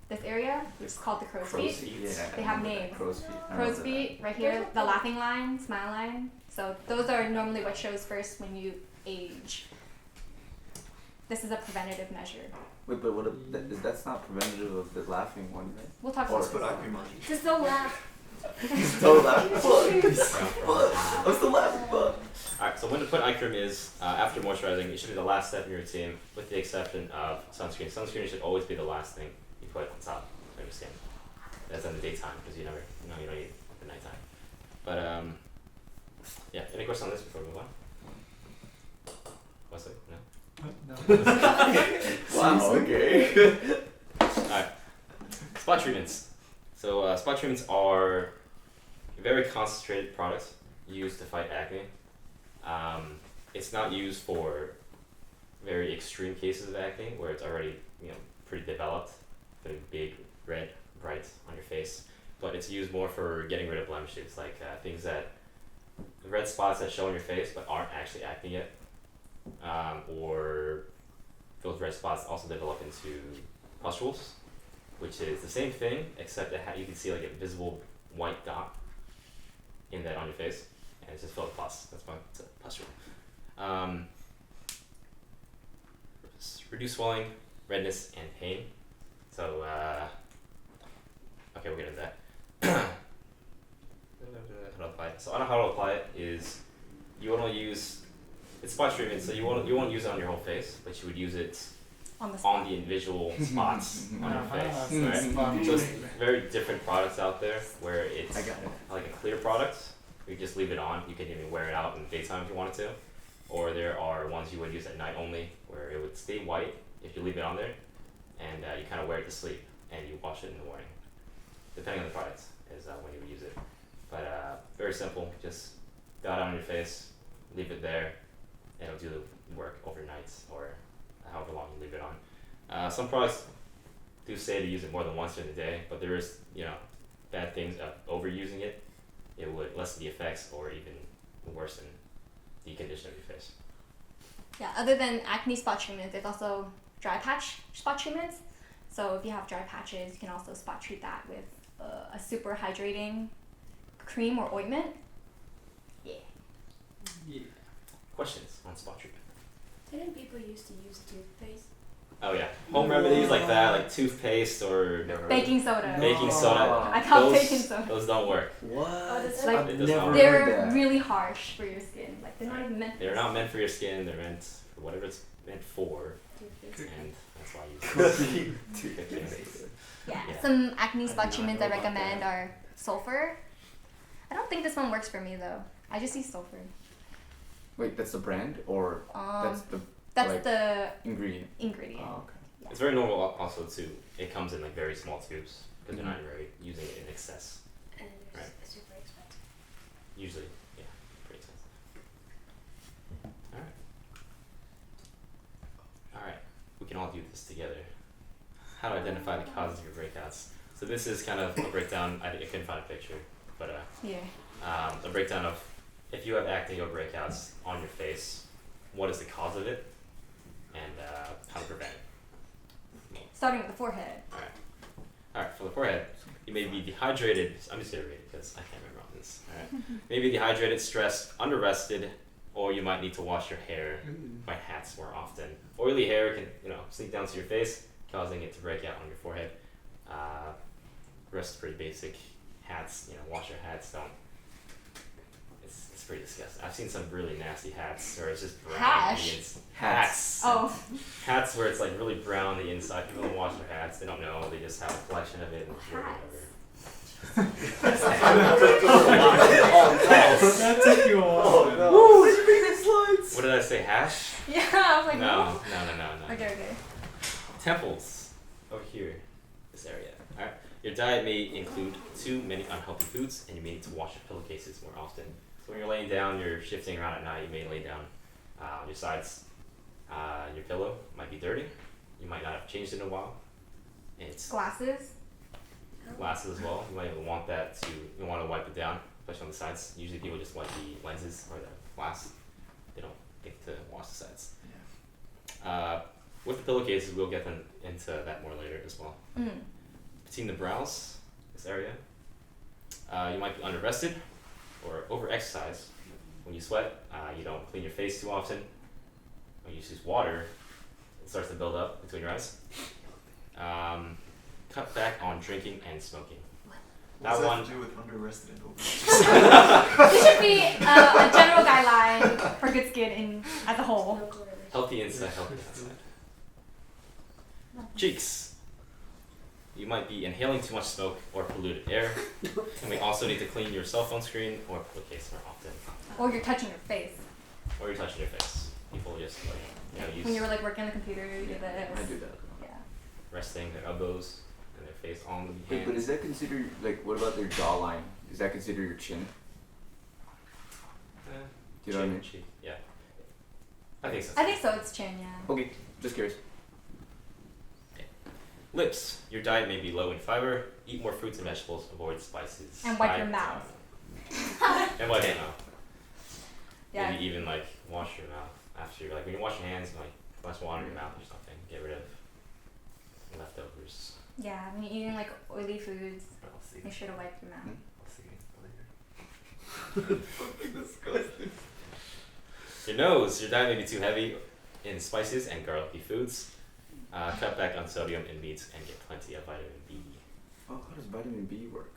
this area, which is called the crow's Crow's feet. feet. Yeah. They have names. Crow's feet. I Crow's remember feet, right here, the laughing line, smile line. So those are normally what shows first when you age. This is a preventative measure. that. Wait, but what? That's not preventative of the laughing one, right? We'll talk Or- about Put this. Just don't laugh. Still laughing. I'm still laughing. Fuck. Alright, so when to put eye cream is after moisturizing. It should be the last step in your routine, with the exception of sunscreen. Sunscreen should always be the last thing you put on top of your skin. That's in the daytime because you don't need it at the nighttime. But yeah. Any questions on this before we move on? Wesley, no. No. Wow. Okay. Alright. Spot treatments. So spot treatments are very concentrated products used to fight acne. It's not used for very extreme cases of acne where it's already pretty developed, very big, red, bright on your face. But it's used more for getting rid of blemishes, like things that red spots that show on your face but aren't actually acne yet, or those red spots also develop into pustules, which is the same thing except that you can see like a visible white dot in that on your face, and it's just filled with pus. That's why it's a pustule. Reduce swelling, redness, and pain. So okay, we'll get into that. How to apply it. So I know how to apply it is you want to use it's spot treatment, so you won't use it on your whole face, but you would use it On the spot. on the individual spots on your face. So it's Right? spot So it's treatment. very different products out there where it's I got it. like a clear product. You just leave it on. You can even wear it out in the daytime if you wanted to. Or there are ones you would use at night only, where it would stay white if you leave it on there, and you kind of wear it to sleep, and you wash it in the morning. Depending on the product is when you would use it. But very simple. Just dot it on your face, leave it there, and it'll do the work overnight or however long you leave it on. Some products do say to use it more than once during the day, but there is bad things of overusing it. It would lessen the effects or even worsen the condition of your face. Yeah, other than acne spot treatments, there's also dry patch spot treatments. So if you have dry patches, you can also spot treat that with a super hydrating cream or ointment. Yeah. Yeah. Questions on spot treatment? Didn't people used to use toothpaste? Oh yeah, home remedies like that, like toothpaste or Baking soda. baking soda. I call those, baking soda. Those don't work. What? that's Like, I've It does never not work. They're heard that. really harsh for your skin. Like they're not even meant for They're your not meant for your skin. They're meant for whatever it's meant for, toothpaste. and that's why you Toothpaste. Yeah. Yeah. Some acne I spot did not treatments know I about recommend that. are sulfur. I don't think this one works for me though. I just use sulfur. Wait, that's the brand or that's the That's like- the ingredient? ingredient. Oh, okay. It's very normal also too. It comes in like very small tubes because they're not very using it in excess. And it's Right. super expensive. Usually, yeah, pretty expensive. Alright. Alright, we can all do this together. identify the causes of your breakouts. So this is kind of a breakdown. I couldn't find a picture, but Yeah. a breakdown of if you have acne or breakouts on your face, what is the cause of it, and how to prevent it. Starting with the forehead. Alright, for the forehead, you may be dehydrated. I'm just gonna read it because I can't remember all this. Alright. Maybe dehydrated, stressed, under-rested, or you might need to wash your hair by hats more often. Oily hair can, sneak down to your face, causing it to break out on your forehead. Rest is pretty basic. Hats, wash your hats. Don't. It's pretty disgusting. I've seen some really nasty hats where it's just brown. Hash? Hats. Oh. Hats where it's like really brown on the inside. People don't wash their hats. They don't know. They just have a collection of it and throw it whatever. That took you a while. Oh no. Why did you make these slides? What did I say? Hash? Yeah, I was like, No. what? Okay. Temples. Over here. This area. Alright. Your diet may include too many unhealthy foods, and you may need to wash your pillowcases more often. So when you're laying down, you're shifting around at night, you may lay down on your sides. Your pillow might be dirty. You might not have changed it in a while. It's Glasses. glasses as well. You might even want you want to wipe it down, especially on the sides. Usually people just wipe the lenses or the glass. They don't think to wash the sides. With the pillowcases, we'll get into that more later as well. Between the brows, this area, you might be underrested or overexercised. When you sweat, you don't clean your face too often. When you use water, it starts to build up between your eyes. Cut back on drinking and smoking. What's That one. to do with under-rested and over? This should be a general guideline for good skin as a whole. Healthy inside, healthy outside. Cheeks. You might be inhaling too much smoke or polluted air. And we also need to clean your cell phone screen or pillowcase more often. Or you're touching your face. Or you're touching your face. People just use When you were like working on the computer, you did this. I do that. Yeah. resting their elbows and their face on the Wait, hands. but is that considered, like, what about their jawline? Is that considered your chin? Do you know what I mean? Cheek, yeah. I think so. I think so. It's chin, yeah. Okay, just curious. Lips. Your diet may be low in fiber. Eat more fruits and vegetables. Avoid spices. And wipe your mouth. And wipe your mouth. Yeah. Maybe even like wash your mouth after you're like when you wash your hands, like less water in your mouth or something. Get rid of leftovers. Yeah. When you're eating like oily foods, I'll see. make sure to wipe your mouth. I'll see later. Your nose. Your diet may be too heavy in spices and garlicky foods. Cut back on sodium in meats and get plenty of vitamin B. Oh, how does vitamin B work?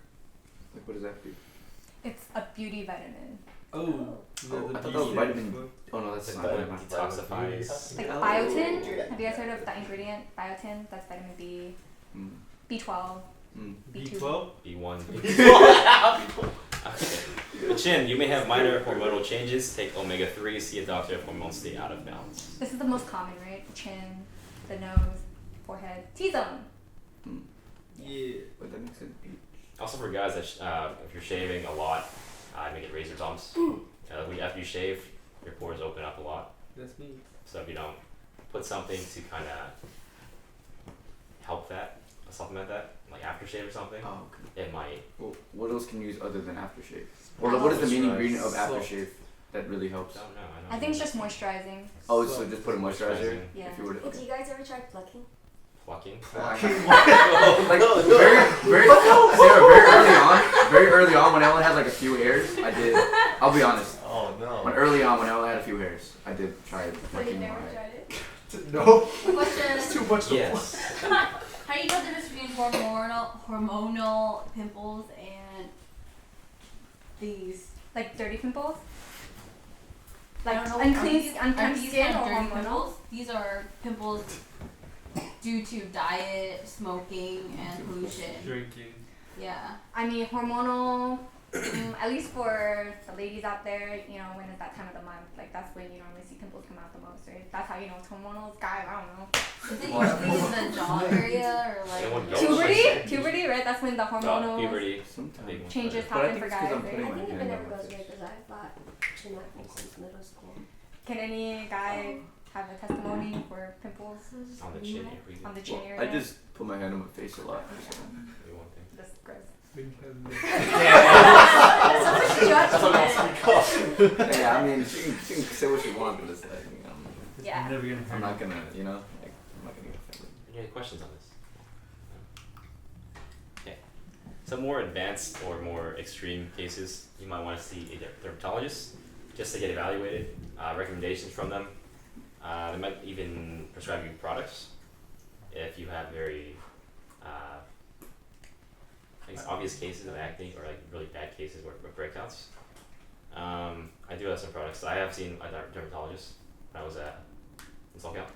Like, what does that do? It's a beauty vitamin. Oh, I thought that was vitamin. Oh no, that's It's not like vitamin. detoxifies. Like Oh. biotin. Have you guys heard of that ingredient? Biotin. That's vitamin B. Mm. B12. Mm. B2. B12? B1. Okay. The chin. You may have minor hormonal changes. Take omega-3. See a doctor if hormones stay out of balance. This is the most common, right? The chin, the nose, forehead, T-zone. Mm. Yeah. But that makes sense. Also for guys that if you're shaving a lot, you may get razor bumps. After you shave, your pores open up a lot. That's me. So if you don't put something to kind of help that, supplement that, like aftershave or something, Oh, okay. it might. Well, what else can you use other than aftershave? Or what is the main ingredient of Soft. aftershave that really helps? I don't know. I think it's just moisturizing. Oh, so just put a moisturizer. Moisturizing. Yeah. If you were to. Hey, do you guys ever try plucking? Plucking. Like very early on when Ellen had like a few hairs, I did. I'll be honest. Oh no. When early on when Ellen had a few hairs, I did try But you plucking never my. tried it? No. Question. It's too much to Yes. How do you tell the difference between hormonal pimples and these? Like dirty pimples. I Like don't know. unclean Are these skin not or dirty hormonal. pimples? These are pimples due to diet, smoking, and pollution. Drinking. Yeah. I mean hormonal. At least for the ladies out there, when it's that time of the month, like that's when you normally see pimples come out the most, right? That's how you know it's hormonal. Guys, I don't know. Is it usually in the jaw area or It would like? go Puberty, like- puberty, right? That's when the hormonal puberty. Sometimes. changes But I happen think for it's 'cause guys, I'm putting right? I my think it hand never on my goes face. away because I've thought genetic since middle school. Can any guy have a testimony for pimples On the chin area. on the chin Well, area. I just put my hand on my face a lot. So. Maybe one thing. That's gross. So much judgment. Yeah, I mean, she can say what she wants, but it's like, Yeah. Never gonna I'm hurt. not gonna, like, I'm not gonna get offended. Any other questions on this? Okay. Some more advanced or more extreme cases, you might want to see a dermatologist just to get evaluated. Recommendations from them. They might even prescribe you products if you have very I guess obvious cases of acne or like really bad cases or breakouts. I do have some products. I have seen a dermatologist when I was in Saltcout.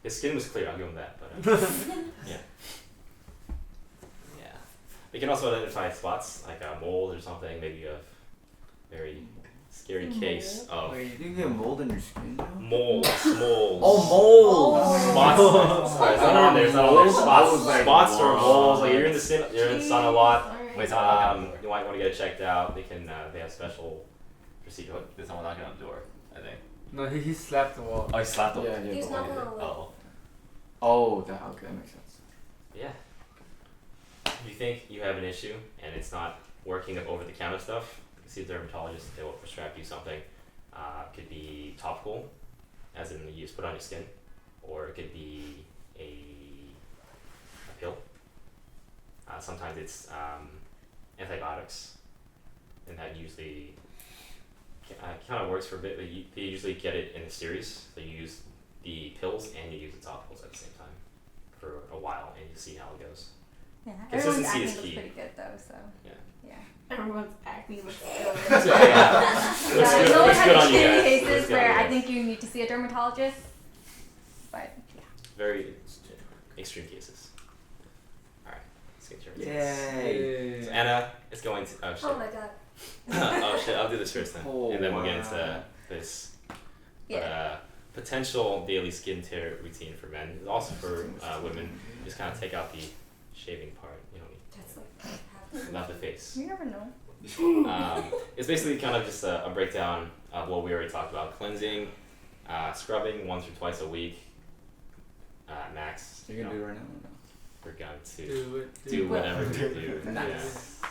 His skin was clear, I'll give him that, but yeah. Yeah. They can also identify spots like mold or something. Maybe you have very scary case of Wait, you think you have mold in your skin now? moles. Oh, mold! Spots. Sorry, it's not on there. It's not on there. Moles? Spots. I was like, Spots or wow. moles. Like you're in the sun a lot. Wait, You might want to get it checked out. They can. They have special procedure. There's someone knocking on the door, I think. No, he slapped the wall. Oh, he slapped him. Yeah, He's yeah. not gonna wait. Oh. Oh, that makes sense. Yeah. If you think you have an issue and it's not working of over-the-counter stuff, you can see a dermatologist. They will prescribe you something. Could be topical, as in you just put on your skin, or it could be a pill. Sometimes it's antibiotics, and that usually kind of works for a bit, but they usually get it in a series. So you use the pills and you use the topicals at the same time for a while, and you see how it goes. Yeah. Everyone's Consistency acne is looks key. pretty good though, so. Yeah. Yeah. Everyone's acne looks Yeah. good. Looks Yeah, good. no one Looks has good on you extreme guys. cases Looks good where on you I guys. think you need to see a dermatologist, but Very extreme cases. Alright, let's get your Yay! So Anna is going to. Oh shit. Oh my god. Oh shit, I'll do this first then. Oh, and then we'll get wow. into this. yeah. Potential daily skincare routine for men. Also for women, just kind of take out the shaving part, That's like not the face. You never know. It's basically kind of just a breakdown of what we already talked about. Cleansing, scrubbing once or twice a week, max. You can do it right now or We're going to Do do whatever we do. Nice. Yeah.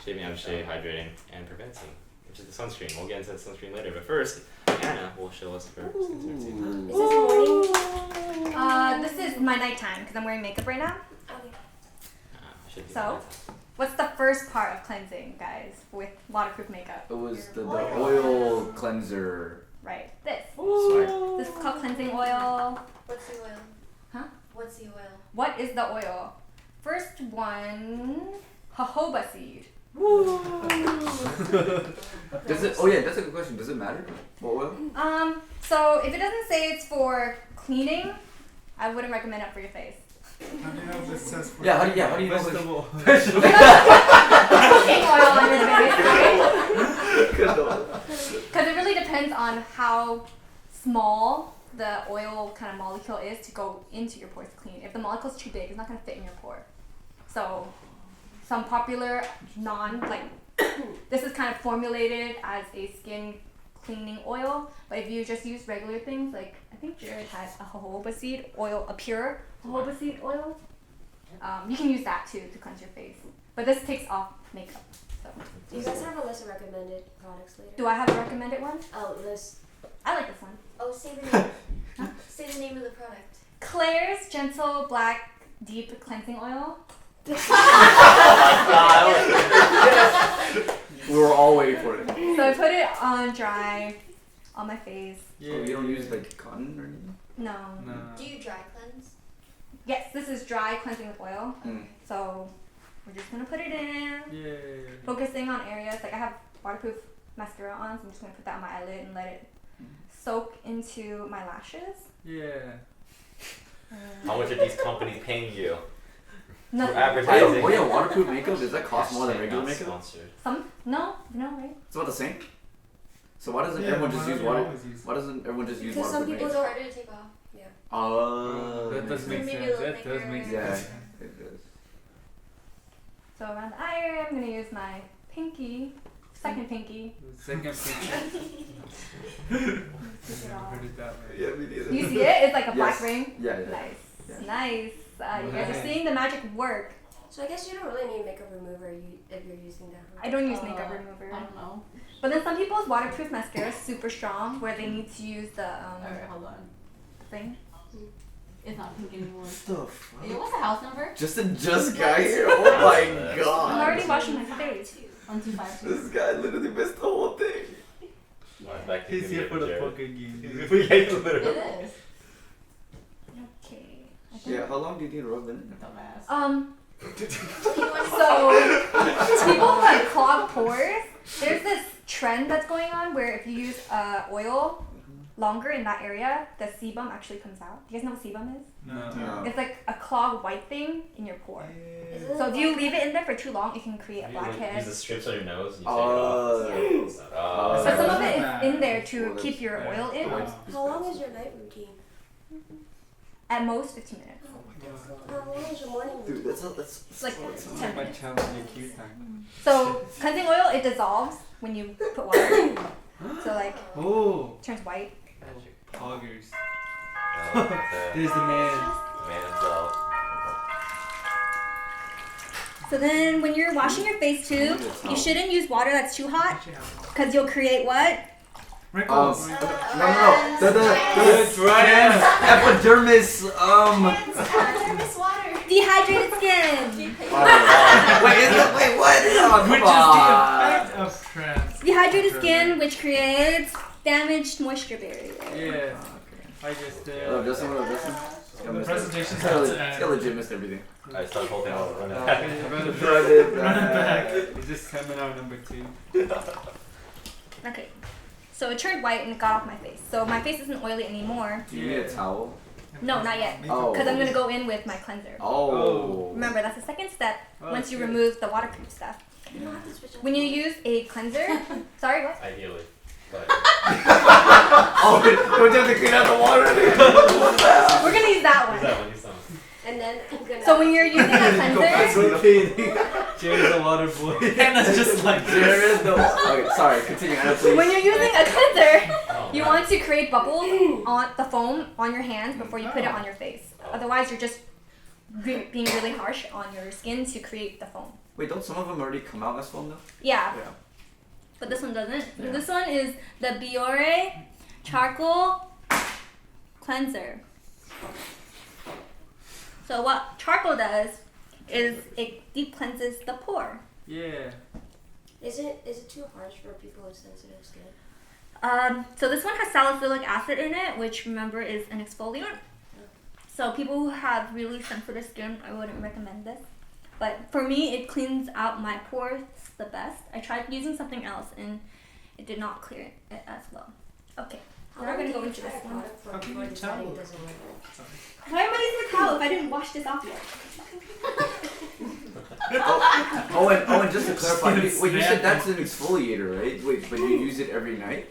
Shaving out of shave, hydrating, and preventing, which is the sunscreen. We'll get into the sunscreen later, but first, Anna will show us her skincare routine. Is this morning? This is my nighttime because I'm wearing makeup right now. Okay. Should be So? fine. What's the first part of cleansing, guys, with waterproof makeup? It was the Oil. oil cleanser. Right. This. Swag. This is called cleansing oil. What's the oil? Huh? What's the oil? What is the oil? First one, jojoba seed. Does it? Oh yeah, that's a good question. Does it matter? What oil? So if it doesn't say it's for cleaning, I wouldn't recommend it for your face. How do you know if it says for Yeah. How do you know? Vegetable. Cooking oil on your face, right? Because it really depends on how small the oil kind of molecule is to go into your pores to clean. If the molecule's too big, it's not going to fit in your pore. So some popular this is kind of formulated as a skin cleaning oil, but if you just use regular things, like I think Jared has a jojoba seed oil, a pure jojoba seed oil, you can use that too to cleanse your face. But this takes off makeup. So Do you guys have a list of recommended products later? do I have a recommended one? Oh, list. I like this one. Oh, say the name. Say the name of the product. Claire's Gentle Black Deep Cleansing Oil. We were all waiting for it. So I put it on dry on my face. Oh, you don't use like cotton or anything? No. No. Do you dry cleanse? Yes, this is dry cleansing with oil. Mm. So we're just gonna put it in, Yeah. focusing on areas like I have waterproof mascara on, so I'm just gonna put that on my eyelid and let it soak into my lashes. Yeah. How much are these companies paying you? For Nothing. advertising? Oh yeah, waterproof makeup. Does that cost more than regular Not makeup? sponsored. No, right? It's about the same. So why doesn't Yeah, everyone why just do use you water? always use- Why doesn't everyone just use Because some waterproof people It's makeup? harder to take off. Oh, That does make Maybe a sense. little That does thicker. make Yeah, sense. it does. So around the eye area, I'm gonna use my pinky Second pinky. Second pinky. Never heard it that way. Yeah, me neither. You see it? It's like a black Yes. ring. Yeah, yeah. Nice. Yeah. Nice. You guys are Nice. seeing the magic work. So I guess you don't really need makeup remover if you're using that. I don't use makeup remover. I don't know. But then some people's waterproof mascara is super strong where they need to use the Alright, hold on. thing. It's not pink anymore. What the fuck? Yo, what's the house number? Just got here. Oh my I'm god. already washing my face. 1252. This guy literally missed the whole thing. Back to He's here for the Jared. poker game. Yeah, literally. It is. Okay. I think- Yeah, how long do you need to rub in? Dumbass. So people who have clogged pores, there's this trend that's going on where if you use oil longer in that area, the sebum actually comes out. Do you guys know what sebum is? No. It's like a clogged white thing in your pore. Isn't So it if you like- leave it in there for too long, it can create a You, like, blackhead. use the strips on your nose and you Oh. take it off. Oh. But some of That's it is bad. in there to Well, keep your that's oil in. bad. How long is your night routine? At most 15 minutes. How long is your morning routine? Dude, that's It's like It's 10 my minutes. challenging cue time. So cleansing oil, it dissolves when you put water. So like Oh, turns white. poggers. Oh, There's the man. man himself. So then when you're washing your face too, you shouldn't use water that's too hot because you'll create what? Wrinkles. no. The epidermis, Thermos water. Dehydrated skin. wait, what? Oh, Which is come the on. effect of trans. Dehydrated skin, which creates damaged moisture barrier. Yeah. I just Hello, Justin, what up, Justin? The presentation's Got about to end. legit missed everything. I start holding out. Run it Run back. it Run back. it Run it back. It's just coming out number 2. Okay. So it turned white and it got off my face. So my face isn't oily anymore. Do you need a towel? No, not yet. Oh. Because I'm going to go in with my cleanser. Oh. Remember, that's the second step Oh, once you shit. remove the waterproof stuff. You don't have to switch up When you the- use a cleanser, sorry, what? Ideally. But Oh, we're going to clean out the water. What the hell? We're going to use that use one. that one, use that one. And then I'm gonna. So when you're using a cleanser, Jared's a water boy. Hannah's just like Jared, the. Okay, sorry, continue, Anna, please. when you're using a cleanser, Oh, you man. want to create bubbles on the foam on your hands before you put it on your face. Otherwise, you're just being really harsh on your skin to create the foam. Wait, don't some of them already come out as foam though? Yeah, Yeah. but this one doesn't. Yeah. This one is the Biore Charcoal Cleanser. So what charcoal does is it deep cleanses the pore. Yeah. Is it too harsh for people with sensitive skin? So this one has salicylic acid in it, which remember is an exfoliant. So people who have really sensitive skin, I wouldn't recommend this. But for me, it cleans out my pores the best. I tried using something else and it did not clear it as well. Okay, How now we're long gonna do go you into try this a one. product for How can before you deciding tell? it doesn't work? Why am I using a towel if I didn't wash this off yet? Oh, and just to clarify, Skin wait, you said snapping. that's an exfoliator, right? Wait, but you use it every night?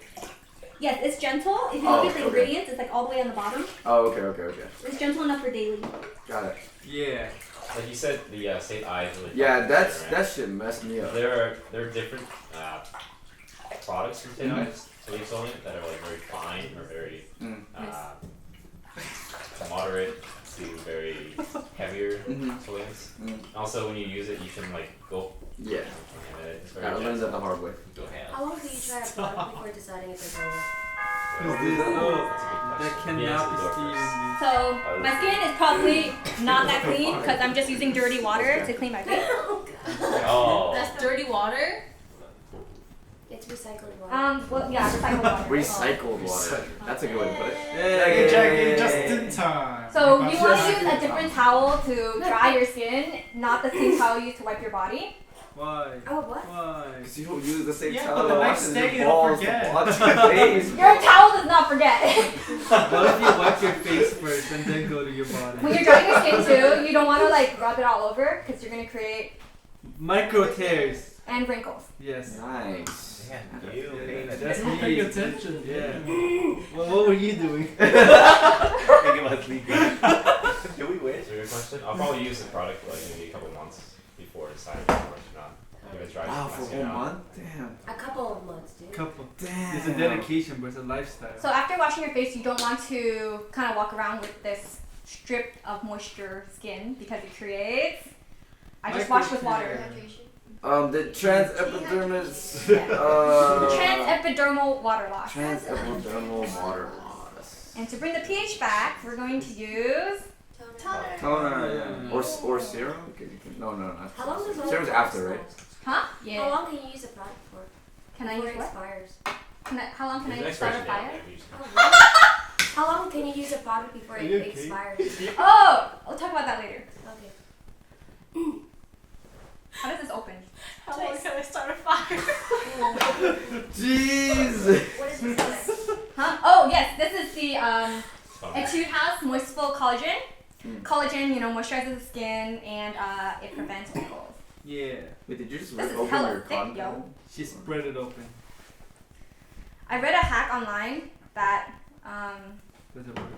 Yes, it's gentle. If you Oh, look at the okay. ingredients, it's like all the way on the bottom. Oh, okay. It's gentle enough for daily. Got it. Yeah. Like you said, the St. Ives really. Yeah, popular, that's right? that shit messed me up. There are different products from St. Mhm. Ives, so they sell it that are like very fine or very Mm. moderate to very heavier Mhm. exfoliants. Mm. Also, when you use it, you can like go. Yeah. It's very I learned gentle. that the hard way. Go ahead. How long do you try a product before deciding it doesn't work? Who's this? Oh, That's a good that question. cannot be Yes, Steven. So my skin is probably not that clean because I'm just using dirty water to clean my face. Oh. That's dirty water? It's recycled water. Well, yeah, recycled water. Recycled water. That's a good way to put it. Hey, Jackie, just in time. So you want to use a different towel to dry your skin, not the same towel you use to wipe your body. Why? Oh, what? Why? Because you don't use the same Yeah, towel but the to next wash day your you don't balls forget. to wash your face. Your towel does not forget. What if you wipe your face first and then go to your When body? you're drying your skin too, you don't want to like rub it all over because you're gonna create Micro tears. and wrinkles. Yes. Nice. Man, you Yeah, paying that's Don't me. pay attention. Yeah. What were you doing? Thinking about sleeping. Do we wish? Your question? I'll probably use the product for like maybe a couple months before deciding if it works or not. Give it a try. Wow, for a Test whole it out. month? Damn. A couple of months, dude. Couple. Damn. It's a dedication, but it's a lifestyle. So after washing your face, you don't want to kind of walk around with this strip of moisture skin because it creates. I just washed with water. Hydration. The trans epidermis. Transepidermal water loss. Trans epidermal water loss. And to bring the pH back, we're going to use. Toner. Toner, yeah. Or serum? No, not. How long does all Serum's this after, right? last? Huh? How Yeah. long can you use a product for? Can I Before use it what? expires? How long can There's I an start a expiration date on fire? there, you just- Oh, what? How long can you use a product before Are it you okay? expires? Oh, we'll talk about that later. Okay. How does this open? How long can I start a fire? Jeez. What is this? Huh? Oh yes, this is the Toner. Etude House Moistful Collagen. Mm. Collagen, moisturizes the skin and it prevents wrinkles. Yeah. Wait, did you just This rip is open hella your thick, condom? yo. She spread it open. I read a hack online that Does it work?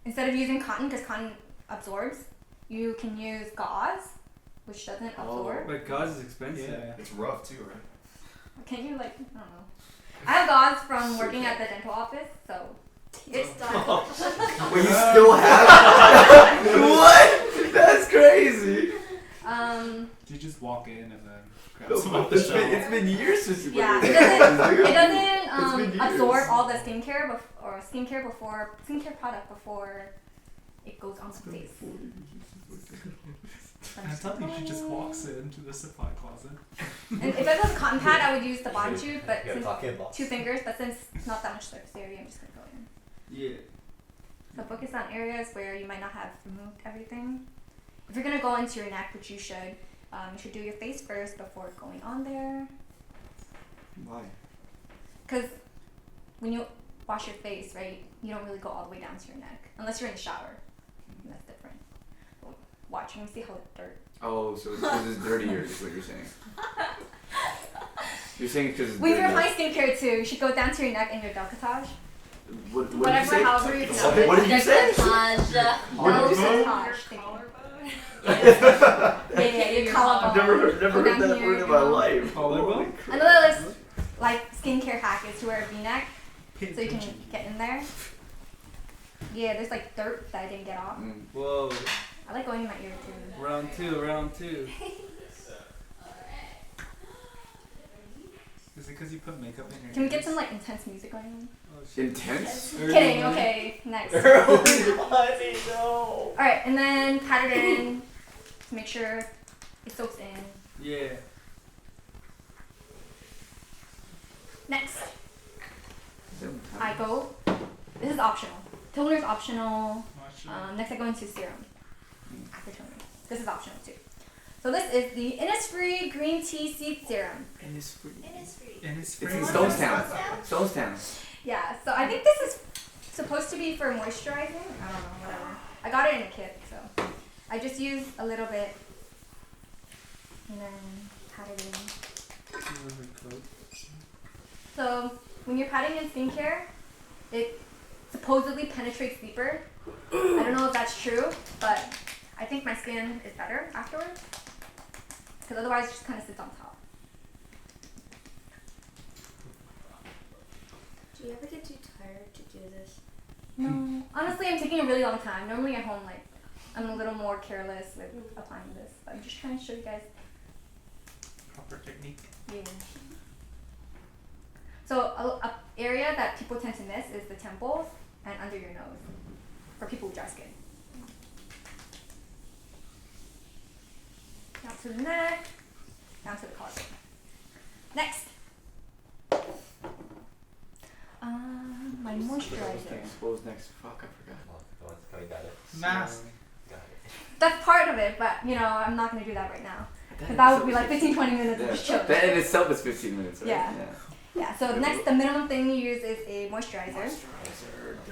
instead of using cotton, because cotton absorbs, you can use gauze, which doesn't absorb. But gauze is expensive. Yeah. It's rough too, right? Can you I don't know. I have gauze from working at the dental office, so it's done. Wait, you still have it? What? That's crazy. Do you just walk in and then grab No, some off the it's shelf? been years since you Yeah, put it It's doesn't been years. absorb all the skincare skincare product before it goes on the face. I'm telling you, she just walks into the supply closet. And if it was a cotton pad, I would use the bottom tube, but You gotta since talk in lots. 2 fingers, but since it's not that much surface area, I'm just gonna go in. Yeah. So focus on areas where you might not have removed everything. If you're gonna go into your neck, which you should do your face first before going on there. Why? Because when you wash your face, right, you don't really go all the way down to your neck unless you're in the shower. And that's different. But watch, you can see how dirt. Oh, so it's because it's dirtier is what you're saying. You're saying because it's When you're dirtier. applying skincare too, you should go down to your neck and your decolletage. What did you Whatever, say? however you pronounce it. What did you say? What did you say? Decolletage, thank you. Collarbone? Yeah, your collarbone. I've never Go heard down that here, word in my life. Collarbone? Holy crap. Another skincare hack is to wear a V-neck Pay so you can attention. get in there. Yeah, there's dirt that I didn't get off. Mm. Whoa. I like going in my ear too. Round two. Is it because you put makeup in your Can we get ears? some intense music going on? Oh, shit. Intense? Kidding. Okay, next. Money, no. All right, and then pat it in to make sure it soaks in. Yeah. Next, Them I times. go. This is optional. Toner is optional. Watch it. Next, I go into serum after toner. This is optional too. So this is the Innisfree Green Tea Seed Serum. And it's free. It is free. And it's It's free. in Stonestown. Stonestown. Yeah. So I think this is supposed to be for moisturizing. I don't know. Whatever. I got it in a kit, so I just use a little bit and then pat it in. So when you're patting in skincare, it supposedly penetrates deeper. I don't know if that's true, but I think my skin is better afterwards. Because otherwise it just kind of sits on top. Do you ever get too tired to do this? No. Honestly, I'm taking a really long time. Normally at home, I'm a little more careless with applying this. But I'm just trying to show you guys. Proper technique. Yeah. So a area that people tend to miss is the temples and under your nose for people with dry skin. Down to the neck, down to the collarbone. Next. My moisturizer. Exposed next. Fuck, I forgot. Oh, got it. Mask. Got it. That's part of it, but I'm not gonna do that right now. Because that would be like 15-20 minutes of chill. That in itself is 15 minutes, right? Yeah. Yeah, so next, the minimum thing you use is a moisturizer.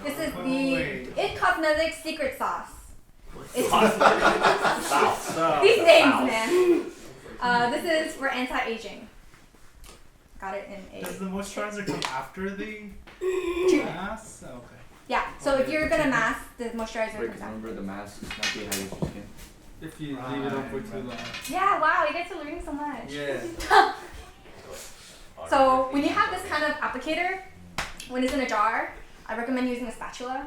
This is the wait. It Cosmetics Secret Sauce. It's Stop. these names, man. This is for anti-aging. Got it in Does a. the moisturizer come after the Treatment. mask? Okay. Yeah, so if you're gonna mask, the moisturizer Wait, comes 'cause remember after. the mask is not dehydrates your skin. If you leave it on for too long. Yeah, wow, you guys are learning so much. Yeah. So when you have this kind of applicator, when it's in a jar, I recommend using a spatula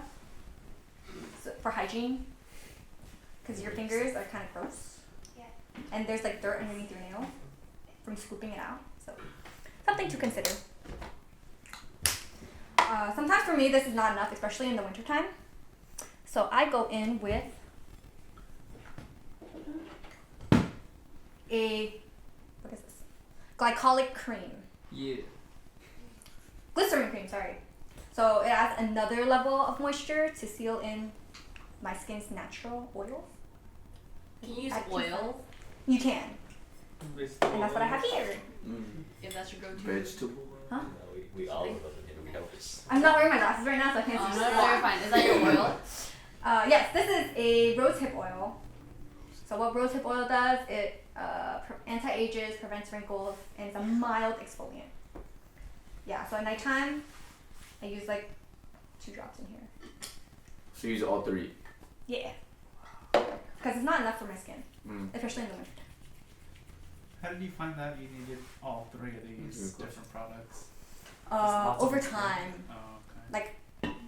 for hygiene, because your fingers are kind of gross. Yeah. And there's like dirt underneath your nail from scooping it out. So something to consider. Sometimes for me this is not enough, especially in the wintertime. So I go in with what is this? Glycolic cream. Yeah. Glycerin cream, sorry. So it adds another level of moisture to seal in my skin's natural oils. Can you use Add oil You can. Vegetable And that's what I have oil. here. if that's your go-to? Vegetable. Huh? We all love it. We have this. I'm not wearing my glasses right now, so I can't Oh, see. no, you're fine. Is that your oil? Yes, this is a rosehip oil. So what rosehip oil does, it anti-ages, prevents wrinkles, and it's a mild exfoliant. Yeah, so at nighttime, I use like 2 drops in here. So you use all 3. Yeah. Because it's not enough for my skin, especially in the winter. How did you find out you needed all 3 of these different products? lots of Over exfoliant. time. Oh, okay. Like,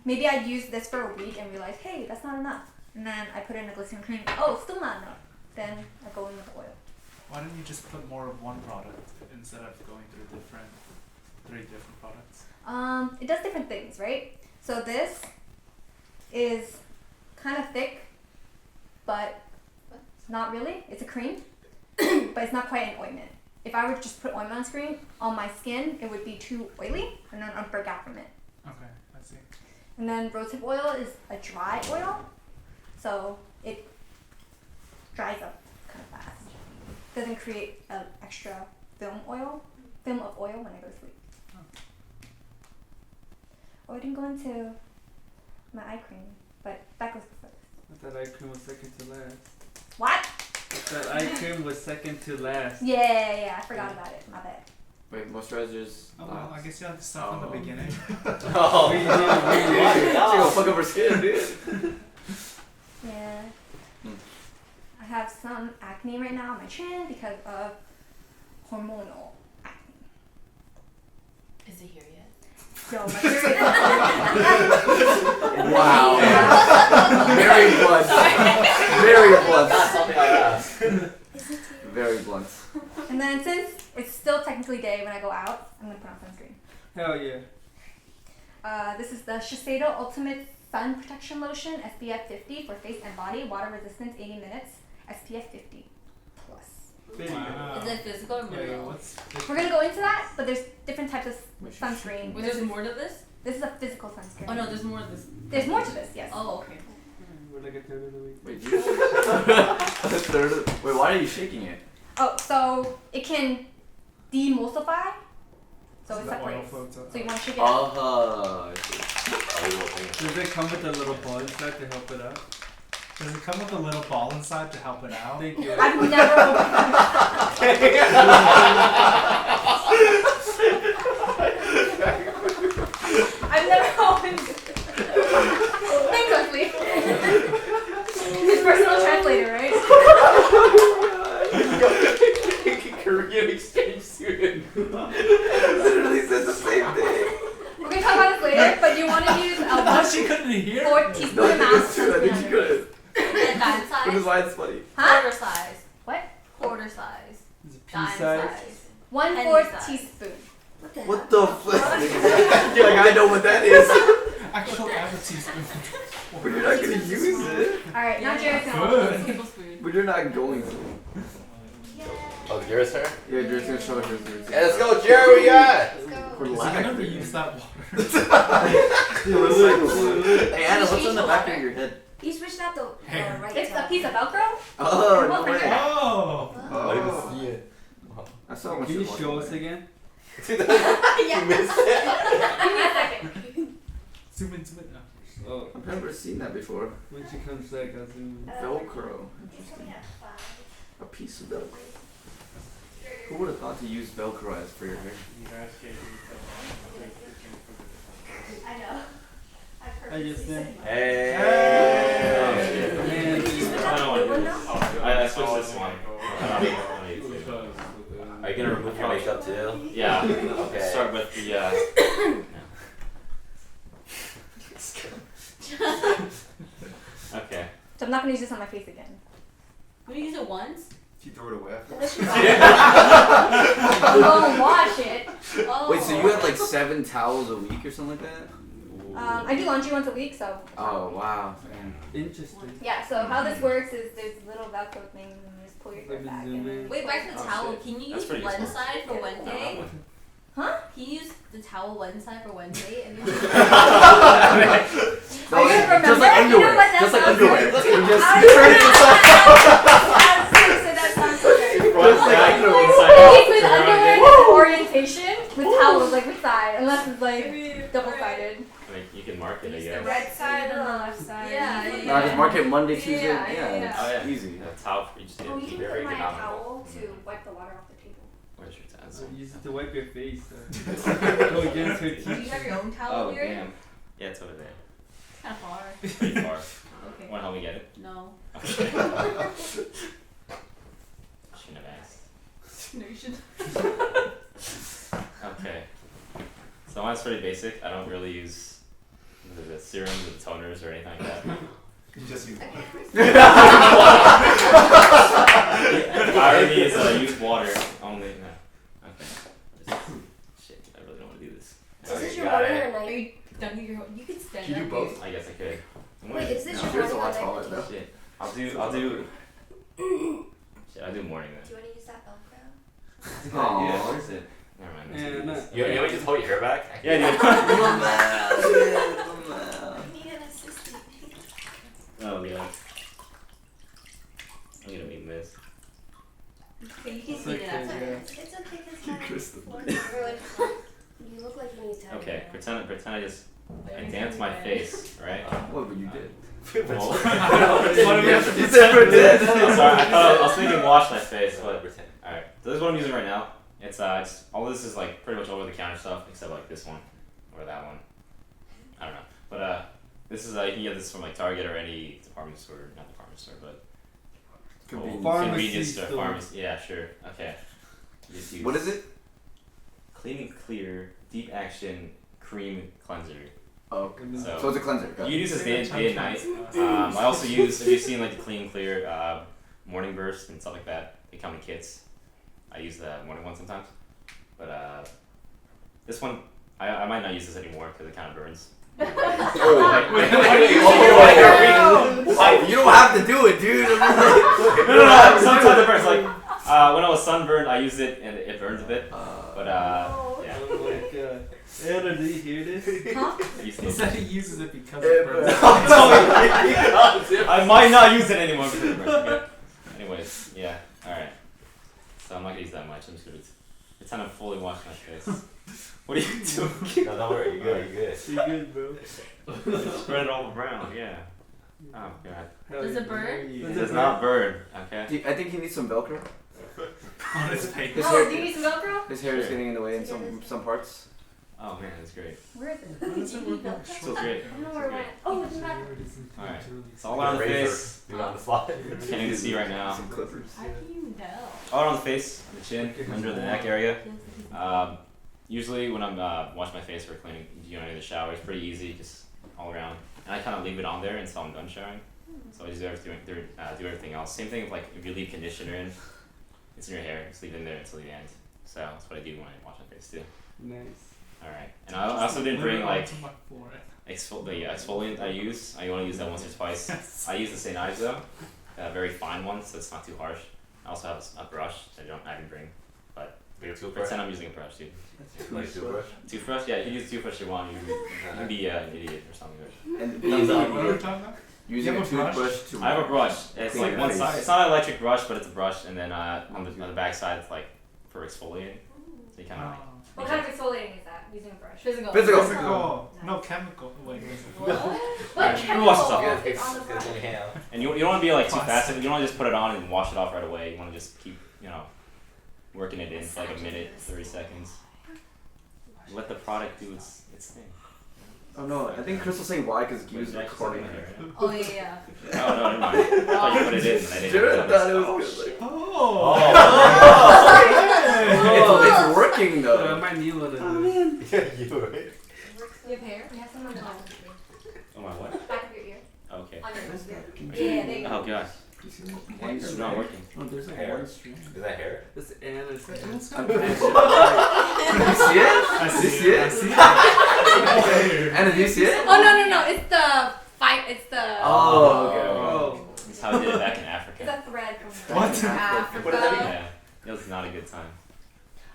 maybe I'd use this for a week and realize, hey, that's not enough. And then I put in a glycerin cream. Oh, still not enough. Then I go in with the oil. Why don't you just put more of one product instead of going through 3 different products? It does different things, right? So this is kind of thick, but not really. It's a cream, but it's not quite an ointment. If I were to just put ointment on my skin, it would be too oily, and then I'd break out from it. Okay, I see. And then rosehip oil is a dry oil, so it dries up kind of fast. Doesn't create an extra film of oil when I go to sleep. Oh, I didn't go into my eye cream, but that goes first. I thought eye cream was second to last. What? I thought eye cream was second to last. Yeah, I forgot about it. My bad. Wait, moisturizers. Oh well, I guess you have to start from the beginning. Oh, We do. She's gonna fuck up her skin, dude. Yeah. I have some acne right now on my chin because of hormonal acne. Is it here yet? Yo, my hair is Wow. Very blunt. Very blunt. not something I asked. Very blunt. And then since it's still technically day when I go out, I'm gonna put on sunscreen. Hell yeah. This is the Shiseido Ultimate Sun Protection Lotion, SPF 50 for face and body, water resistance 80 minutes, SPF 50 plus. Video. Wow. Is it physical or Yeah, real? what's We're gonna go into that, but there's different types of sunscreen. Wait, there's more to this? This is a physical sunscreen. Oh no, there's more to this. There's more to this, yes. Oh, okay. We're like a third of the week. Wait, you. Wait, why are you shaking it? Oh, so it can demulsify, so it the oil separates. floats up? So you want to shake it out. Does it come with a little ball inside to help it out? Does it come with a little ball inside to help it out? Thank you. I've never opened I've never opened Thanks, Leslie. His personal translator, right? Korean exchange student. Literally said the same thing. We're gonna talk about this later, but you want to use a Oh, she couldn't hear? 4 teaspoon No, I amount think of it's true. I think she sunscreen. could. Dime Which is size? why it's funny. Huh? Quarter size. What? Quarter size. Is it pea Dime size? size. 1/4 size. teaspoon. What the What hell? the fuck? You're like, I know what that is. Actually, I have a teaspoon. But you're not gonna use it. Alright, now Jared's gonna Good. open it. Tablespoon. But you're not going to. Oh, yours, sir? Yeah, Drew's gonna show her. Yeah, let's go, Jared. What you got? Is he gonna reuse that water? Hey, Anna, what's on the back of your head? You switched out the Hair. right It's a side. piece of Velcro. Oh, Well, no way. Oh! I didn't see it. I saw what Can you she show was us again? You missed it. Give me a second. Zoom in, zoom in. No. Oh, I've never seen that before. when she comes back, I'll zoom in. Velcro. Interesting. A piece of Velcro. Who would have thought to use Velcro as for your hair? I know. I just did. Hey. You switched out the blue one now? I need to. Are you gonna remove your makeup too? Yeah. Okay. Start with the. Okay. So I'm not gonna use this on my face again. Can we use it once? If you throw it away after. I'm gonna wash it. Oh. Wait, so you have like 7 towels a week or something like that? I do laundry once a week, so. Oh wow. Man. Interesting. Yeah, so how this works is there's a little Velcro thing and you just pull your hair Let me back. zoom And then in. Wait, back to the Oh, towel. shit. Can you That's use pretty one useful. side for one day? Huh? Can you use the towel one side for one day and then No, I don't remember. just like You know underwear. what, that Just like sounds underwear. good. You just I turn it inside. that sounds good. Front side, Like inside out, with turn around underwear, again. with orientation, with towels, like which side, unless it's like double-sided. I mean, you can mark it, I Use the guess. right side and the left side. Yeah, Use yeah. No, just mark it Monday, Tuesday. Yeah, Yeah, yeah, it's Oh, yeah. easy. A towel for each day. Oh, you can Very put my economical. towel to wipe the water off the table. Where's your towel? So use it to wipe your face. Go against her do you teeth. have your own towel Oh, here? damn. Yeah, it's over there. Kind of far. Pretty far. Okay. Wanna help me get it? No. Okay. Shouldn't have asked. No, you should. Okay. So mine's pretty basic. I don't really use the serums or the toners or anything like that. You just use one. I already use water only. No. Okay. Shit, I really don't want to do this. Is this you your got morning it. or Are night? you done with your? You can stand Can you up. do both? I guess I could. Wait, is this No, your yours a morning or lot night taller, routine? though. Shit. I'll do. Shit, I'll do morning then. Do you want to use that Velcro? Aw. Yeah, where is it? Never mind. let's Yeah, do no. this. You want me to just hold your hair back? Yeah, dude. I need an assistant. Oh god. I'm gonna make this. Okay, you can It's see it okay, after. yeah. It's okay because Keep Kristen. You look like you need to have Okay, hair. pretend I just I dance my face, right? What? But you did. Well, What do we have to You said pretend. I'm sorry, I was thinking wash my face, but Pretend. alright. So this is what I'm using right now. It's all this is like pretty much over the counter stuff except like this one or that one. I don't know. But this is you can get this from like Target or any department store, not department store, but Convenience. convenience Pharmacy store. pharmacy. Yeah, sure. Okay. Just use What is it? Clean and Clear Deep Action Cream Cleanser. Oh, So- so it's a cleanser. Got You it. use this day and night. I also use, have you seen like the Clean and Clear Morning Burst and stuff like that? They come in kits. I use the morning one sometimes. But this one, I might not use this anymore because it kind of burns. Oh, you don't have to do it, dude. No, sometimes it burns. Like when I was sunburned, I used it and it burns a bit. But yeah, Oh my god. Anna, do you hear this? Huh? I used He it. said he uses it because it burns. I might not use it anymore because it burns. Okay. Anyways, yeah, alright. So I'm not gonna use that much. I'm just gonna pretend I'm fully washing my face. What are you doing? No, don't worry. You're good. You're good. You good, bro? Spread it all around, yeah. Oh god. Hell Does yeah, it burn? bro. It does not burn, okay? I think he needs some Velcro. On his face. His Oh, hair, do you need some Velcro? his hair is getting in the way in some parts. Oh man, that's great. Where is it? How does it work on Still great. I don't know where it went. Oh, it's not. Alright. It's all around the face. Do it on the fly. Can't even see right now. Some clippers. How can you tell? All around the face, the chin, under the neck area. Usually when I'm washing my face or cleaning, in the shower, it's pretty easy, just all around. And I kind of leave it on there until I'm done showering. So I just do everything else. Same thing with like if you leave conditioner in, it's in your hair. Just leave it in there until the end. So that's what I do when I wash my face too. Nice. All right. And I also didn't bring like Onto my forehead. the exfoliant I use. I only use that once or twice. I use the St. Ives though, a very fine one, so it's not too harsh. I also have a brush that I didn't bring, but Like a toothbrush. pretend I'm using a brush, dude. Like a toothbrush. Toothbrush? Yeah, you can use a toothbrush if you want. You can be an idiot or something. And What are we talking about? using You a have a brush? toothbrush to. I have a brush. It's Clean like your one face. side. It's not an electric brush, but it's a brush, and then on the back side, it's like for exfoliating. So you kind of like. What kind of exfoliating is that? Using a brush. Physical. Physical. Physical. No chemical. Wait, wait. What? What You can wash this chemical off. is on the It's brush? in your hand. And you don't want to be like too Plus. fast. You don't want to just put it on and wash it off right away. You want to just keep working it in for like a minute, 30 seconds. Let the product do its thing. Oh no, I think Crystal's saying why because Wait, Gu's did I just recording. suck my hair right now? Oh yeah. Oh no, never mind. I thought you put it in. And I didn't Jared notice. thought it was good. Like, Oh. it's working So I though. might need one of Oh those. man. Yeah, you were right. You have hair? We have some on the back Oh my what? back of your ear. Okay. On your nose. Yeah, Yeah, there you go. Oh gosh. It's not working. Oh, there's like Hair. one strand. Is that hair? This Anna is I'm pretty sure. Like, you see it? I Do you see see it. I it? see it. Anna, do you see it? Oh no! It's the fight. It's the. Oh, okay. Oh. That's how I did it back in Africa. The thread from What? Africa. What does that mean? Yeah. It was not a good time.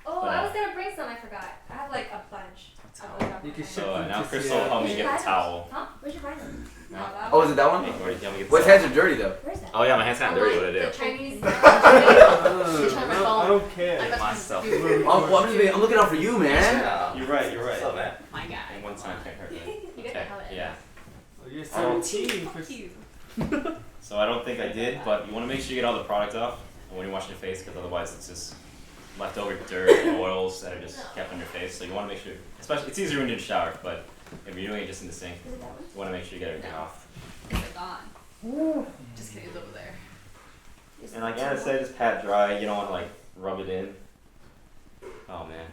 Oh, I was gonna bring some. I forgot. I have like a bunch. of those. You can ship So them now to Crystal Seattle. helped me get the towel. Huh? Where'd you find them? No. Oh, is it that one? Hey, Gordy, do you want me to get the Well, his towel? hands are dirty though. Where's that? Oh yeah, my hands kind of dirty. What do I The do? Chinese. I don't care. I got Myself. I'm looking out for you, man. Yeah. You're right. You're What's right. up, man? My guy. And one time can't hurt, right? You get Okay. that? Yeah. Oh, you're 17. Fuck Chris. you. So I don't think I did, but you want to make sure you get all the product off when you're washing your face, because otherwise it's just leftover dirt and oils that are just kept on your face. So you want to make sure, especially it's easier when you're in the shower, but if you're doing it just in the sink, Is it that one? you want to make sure you get everything off. Is it gone? Just kidding, it's over there. And like Anna said, just pat dry. You don't want to like rub it in. Oh man,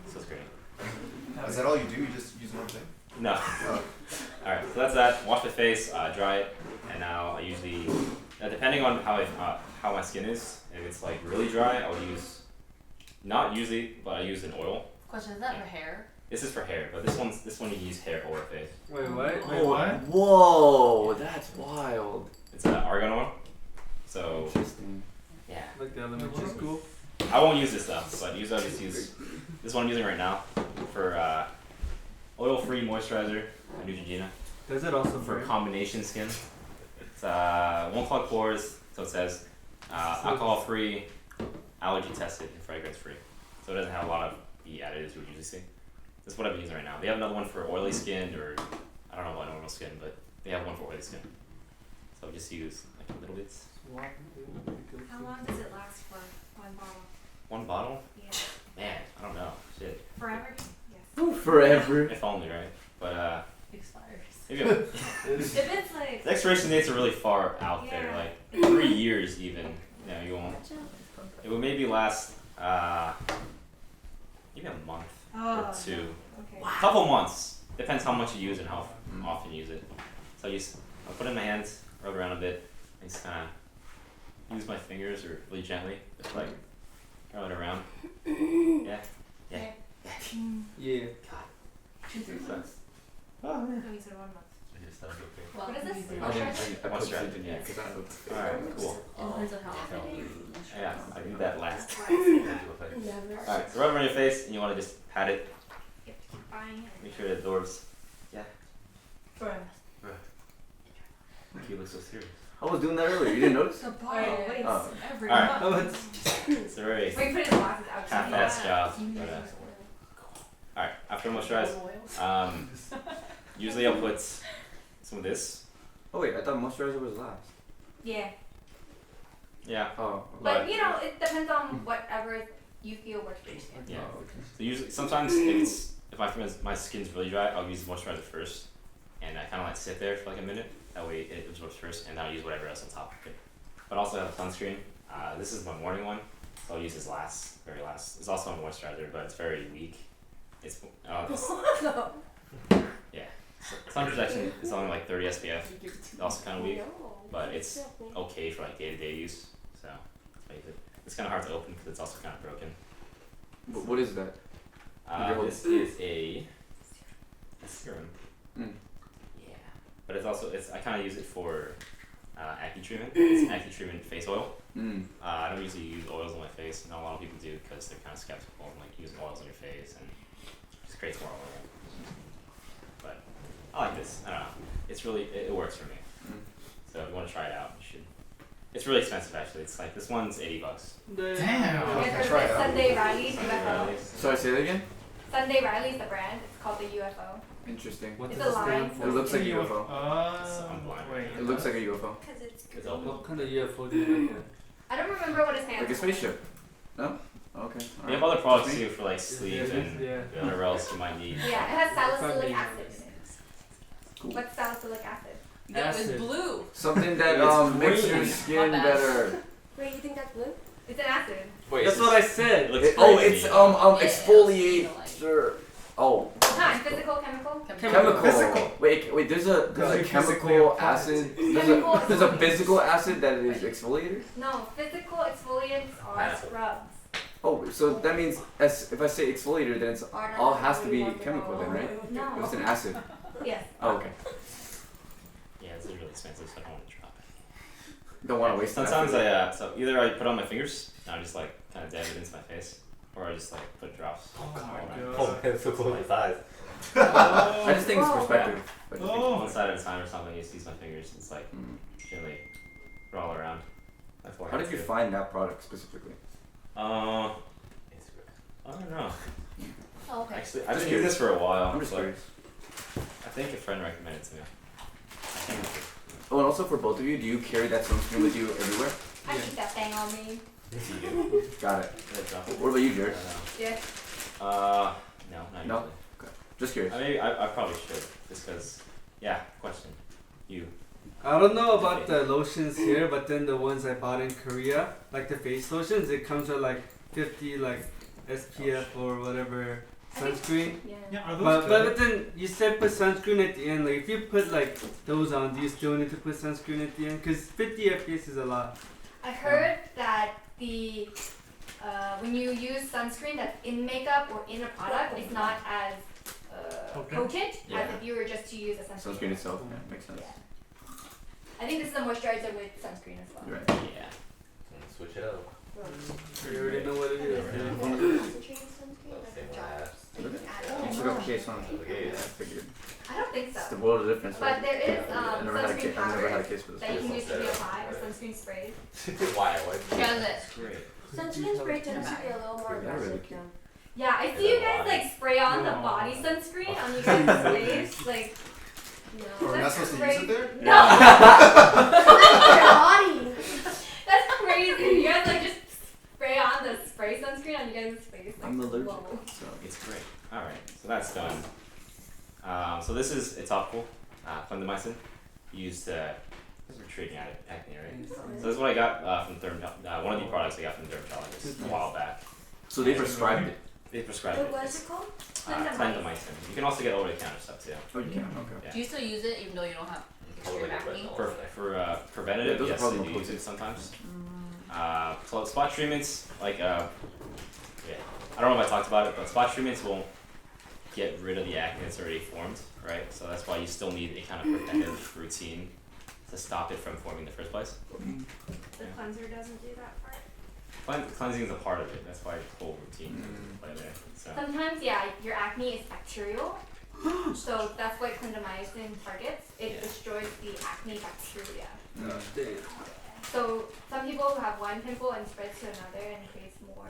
this is great. Is that all you do? You just use one thing? No. Oh. Alright, so that's that. Wash the face, dry it, and now I usually, depending on how my skin is, if it's like really dry, I'll use, not usually, but I use an oil. Question, is that for hair? This is for hair, but this one you can use hair or face. Wait, what? Wait, what? Whoa, that's wild. It's argan oil. So Interesting. yeah, Like the elementary school? I won't use this stuff, but usually I'll just use this one I'm using right now for oil-free moisturizer by Neutrogena. Does it also For burn? combination skin. It's won't clog pores, so it says alcohol-free, allergy-tested, and fragrance-free. So it doesn't have a lot of the additives you would usually see. This is what I've been using right now. They have another one for oily skin, or I don't know about normal skin, but they have one for oily skin. So just use like little bits. How long does it last for one bottle? One bottle? Yeah. Man, I don't know. Shit. Forever? Yes. Forever. If only, right? But Expires. maybe If it's like. the expiration dates are really far out there, Yeah. like 3 years even. No, you won't. It will maybe last maybe a month or two. Okay. A couple months. Depends how much you use and how often you use it. So I'll put it in my hands, rub around a bit, and just kind of use my fingers or really gently, just like curl it around. Yeah. Yeah. Yeah. So, Oh, you said 1 month. I just thought it was Well, What is this? easy. I put What's something that? in here because I don't. alright, cool. It depends on how often you use. Yeah, I do that last. Never. Alright, so rub it on your face and you want to just pat it, You have to keep buying it. make sure it absorbs. Forever. You look so serious. I was doing that earlier. You didn't notice? The bottle weighs Oh. every Alright. month. It's a very Wait, put his glasses out. half-assed job. You But, use alright, after I moisturize, oil. usually I'll put some of this. Oh wait, I thought moisturizer was last. Yeah. Yeah. Oh. But you know, it depends on whatever you feel works for your skin. Yeah. Oh, okay. So usually, sometimes if my skin's really dry, I'll use the moisturizer first, and I kind of like sit there for like a minute. That way it absorbs first, and then I'll use whatever else on top of it. But also I have sunscreen. This is my morning one, so I'll use this very last. It's also a moisturizer, but it's very weak. It's yeah. Sun protection is only like 30 SPF. It's also kind of weak, but it's okay for like day-to-day use. So that's why I use it. It's kind of hard to open because it's also kind of broken. What is that? This is a serum. Mm. Yeah, but I kind of use it for acne treatment. It's an acne treatment face oil. Mm. I don't usually use oils on my face. Not a lot of people do because they're kind of skeptical of like using oils on your face and it just creates more oil. But I like this. I don't know. It's really it works for me. Mm. So if you want to try it out, you should. It's really expensive actually. It's like this one's $80. Damn. You guys Try heard it of out. Sunday Riley's Sunday UFO? Riley's. Sorry, say that again. Sunday Riley's the brand. It's called the UFO. Interesting. What It's does a it stand line. for? It looks like a UFO. I'm blind. Wait. It looks like a UFO. Because it's It's green. open. What kind of UFO do you like? I don't remember what it stands Like a for. spaceship. No? Okay. Okay. They have other products too for like sleep and Yeah. whatever else you might need. Yeah, it has salicylic Probably- acid in it. Cool. What's salicylic acid? That was Acid. blue. Something that It's makes green. your skin My bad. better. Wait, you think that's blue? It's an acid. Wait, That's is what I this- said. It looks Oh, great to it's me. exfoliator. Oh, Huh, physical, chemical? chemical. Physical. Wait. There's a Like physically chemical applied. acid. Chemical There's a exfoliant. physical acid that is exfoliator. No, physical exfoliants are Pineapple. scrubs. Oh, so that means if I say exfoliator, then it's all has to be chemical then, right? If No. it's an acid. Yes. Oh, okay. Yeah, this is really expensive, so I don't want to drop it. Don't want to waste. Sometimes that. so either I put it on my fingers and I just like kind of dab it into my face, or I just like put drops. Oh all my around. Oh man, it's so close to his eyes. I just think it's Oh. perspective. I just think- One side at a time or something. You just use my fingers. It's like gently roll around. My How forehead did you too. find that product specifically? I don't know. Oh, okay. Actually, I've Just been using this for a while. I'm just but curious. I think a friend recommended it to me. I can't remember. Oh, and also for both of you, do you carry that sunscreen with you everywhere? I keep that thing on me. Got it. Did I drop it? What about you, I Jared? don't know. Yeah. No, not No? usually. Just curious. I probably should, just because. Yeah. Question. You. I don't know about the lotions here, but then the ones I bought in Korea, like the face lotions, it comes with like 50 like SPF or whatever sunscreen. Yeah. Yeah, are those But good? but then you said put sunscreen at the end. Like if you put like those on, do you still need to put sunscreen at the end? Cause 50 FPS is a lot. I heard that the when you use sunscreen that's in makeup or in a product, it's not as potent Yeah. as if you were just to use a sunscreen. Sunscreen itself, yeah, makes sense. Yeah. I think this is a moisturizer with sunscreen as well. You're right. Yeah. Switch it up. You already know what it is. Concentrated sunscreen, Well, like same a one I drop. asked. You can add You it. took up a case on. Okay. Yeah, I figured. I don't think It's the so. world of difference, But right? there is I've never had a sunscreen case. I've never had a powder case for this. that you can before. use to reapply or sunscreen sprays. Why? Why? Does it? It's great. Sunscreen spray tends to be a little more Yeah, really aggressive cute. though. Yeah, I see you guys like spray on the body sunscreen on you guys' face. Like, No. Are we not supposed to use it there? no, Your body. that's crazy. You guys like just spray on the spray sunscreen on you guys' face. Like, I'm allergic, whoa. so. It's great. All right, so that's done. So this is a topical, clindamycin, used because we're treating acne, right? So this is what I got from one of the products I got from the dermatologist a while back. So they prescribed it. They prescribed Wait, it. what is it called? Clindamycin. You can also get over-the-counter stuff too. Oh, you can. Okay. Do you still use it even though you don't have extreme acne? For preventative, Yeah, those are yes, probably I do more use potent. it sometimes. So spot treatments, like yeah, I don't know if I talked about it, but spot treatments won't get rid of the acne that's already formed, right? So that's why you still need a kind of preventive routine to stop it from forming in the first place. The cleanser doesn't do that part. Cleansing is a part of it. That's why it's whole routine play there. So Sometimes, yeah, your acne is bacterial. So that's what clindamycin targets. It Yeah. destroys the acne bacteria. Damn. So some people who have one pimple and spreads to another and creates more,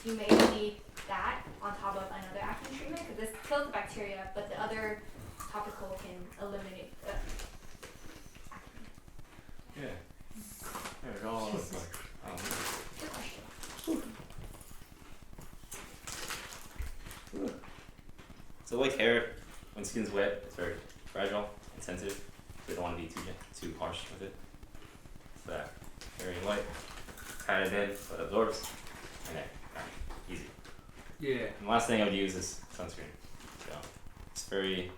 you may need that on top of another acne treatment because this kills the bacteria, but the other topical can eliminate the acne. yeah, there it all is. Good question. So like hair, when skin's wet, it's very fragile and sensitive. We don't want to be too harsh with it. So very light, pat it in so it absorbs, and then easy. Yeah. And the last thing I would use is sunscreen. So it's very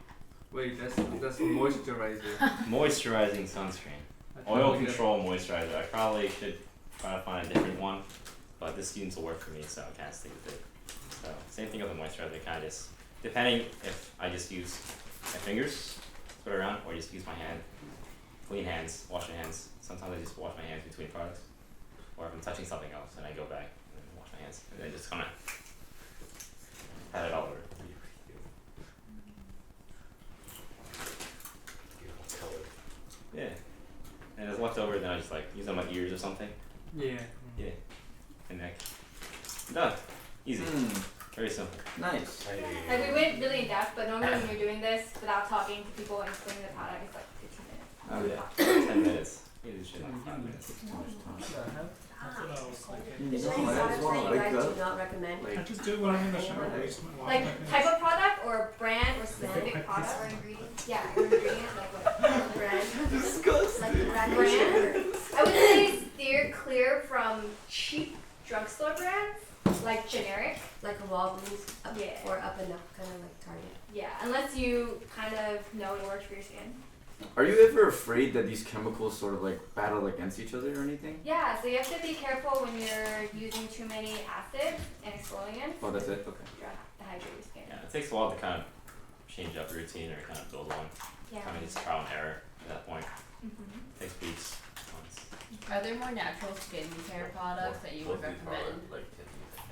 Wait, that's moisturizer. moisturizing sunscreen. I Oil probably control moisturizer. I probably should try to find a different one, but this seems to work for me, so I can't stick with it. So same thing with the moisturizer. Kind of just depending if I just use my fingers, put it around, or just use my hand. Clean hands, wash my hands. Sometimes I just wash my hands between products, or if I'm touching something else, and I go back and then wash my hands, and then just kind of pat it all over. Yeah. And if it's left over, then I just like use it on my ears or something. Yeah. Yeah. And neck. Done. Easy. Very simple. Nice. Like we went really in depth, but normally when you're doing this without talking to people and explaining the product, it's like 15 minutes. Oh yeah. 10 minutes. Maybe it should like 5 minutes. What the hell? That's what I was thinking. Is there any products that you guys do not recommend? I just do it when I'm in the shower. Waste my water. Like type of product or brand or specific product or ingredient? Yeah, or ingredient, like what? Brand? Disgusting. Like the brand? Brand? I would say steer clear from cheap drugstore brands, like generic. Like a Walgreens Yeah. or Up and Up, kind of like Target. Yeah, unless you kind of know it works for your skin. Are you ever afraid that these chemicals sort of like battle against each other or anything? Yeah, so you have to be careful when you're using too many acids and exfoliants Oh, that's it? Okay. to hydrate your skin. Yeah, it takes a while to kind of change up your routine or kind of build one. Yeah. Kind of just trial and error at that point. Mhm. Takes weeks, months. Are there more natural skincare products that you would recommend?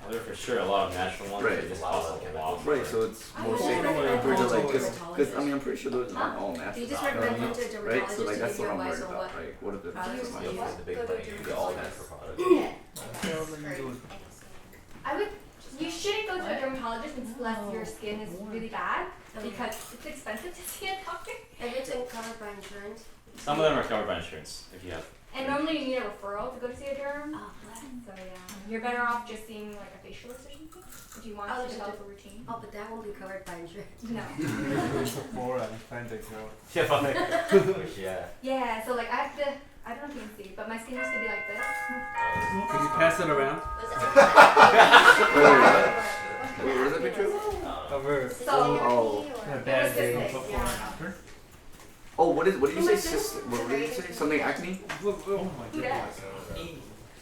Well, there are for sure a lot of natural ones. Right. They just cost a lot. Right, so it's I more would safe recommend compared to like, going to a because I dermatologist. mean, I'm pretty sure those aren't all Do natural. you just you know what I recommend mean? going to a Right, dermatologist so like to that's give what you I'm advice worried on about. what Like, what if the products just to like, use? The big Go to thing, the all dermatologist. natural product. I would. You shouldn't go to a dermatologist unless your skin is really bad because it's expensive to see a doctor. If it's covered by insurance. Some of them are covered by insurance if you have. And normally you need a referral to go to see a derm. Oh, So yeah, you're better off just seeing like a facialist or something if you want Oh, to there's a develop a routine. oh, but that won't be covered by insurance. No. Sephora and find a girl. Yeah, fine. Yeah. Yeah, so like I have to. I don't know if you can see, but my skin used to be like this. Could you pass it around? Wait, what is that picture? Over. So Oh. A It bad was day this before thing, and yeah. after. Oh, what did you say? What did you say? Something acne? Oh my Who dat?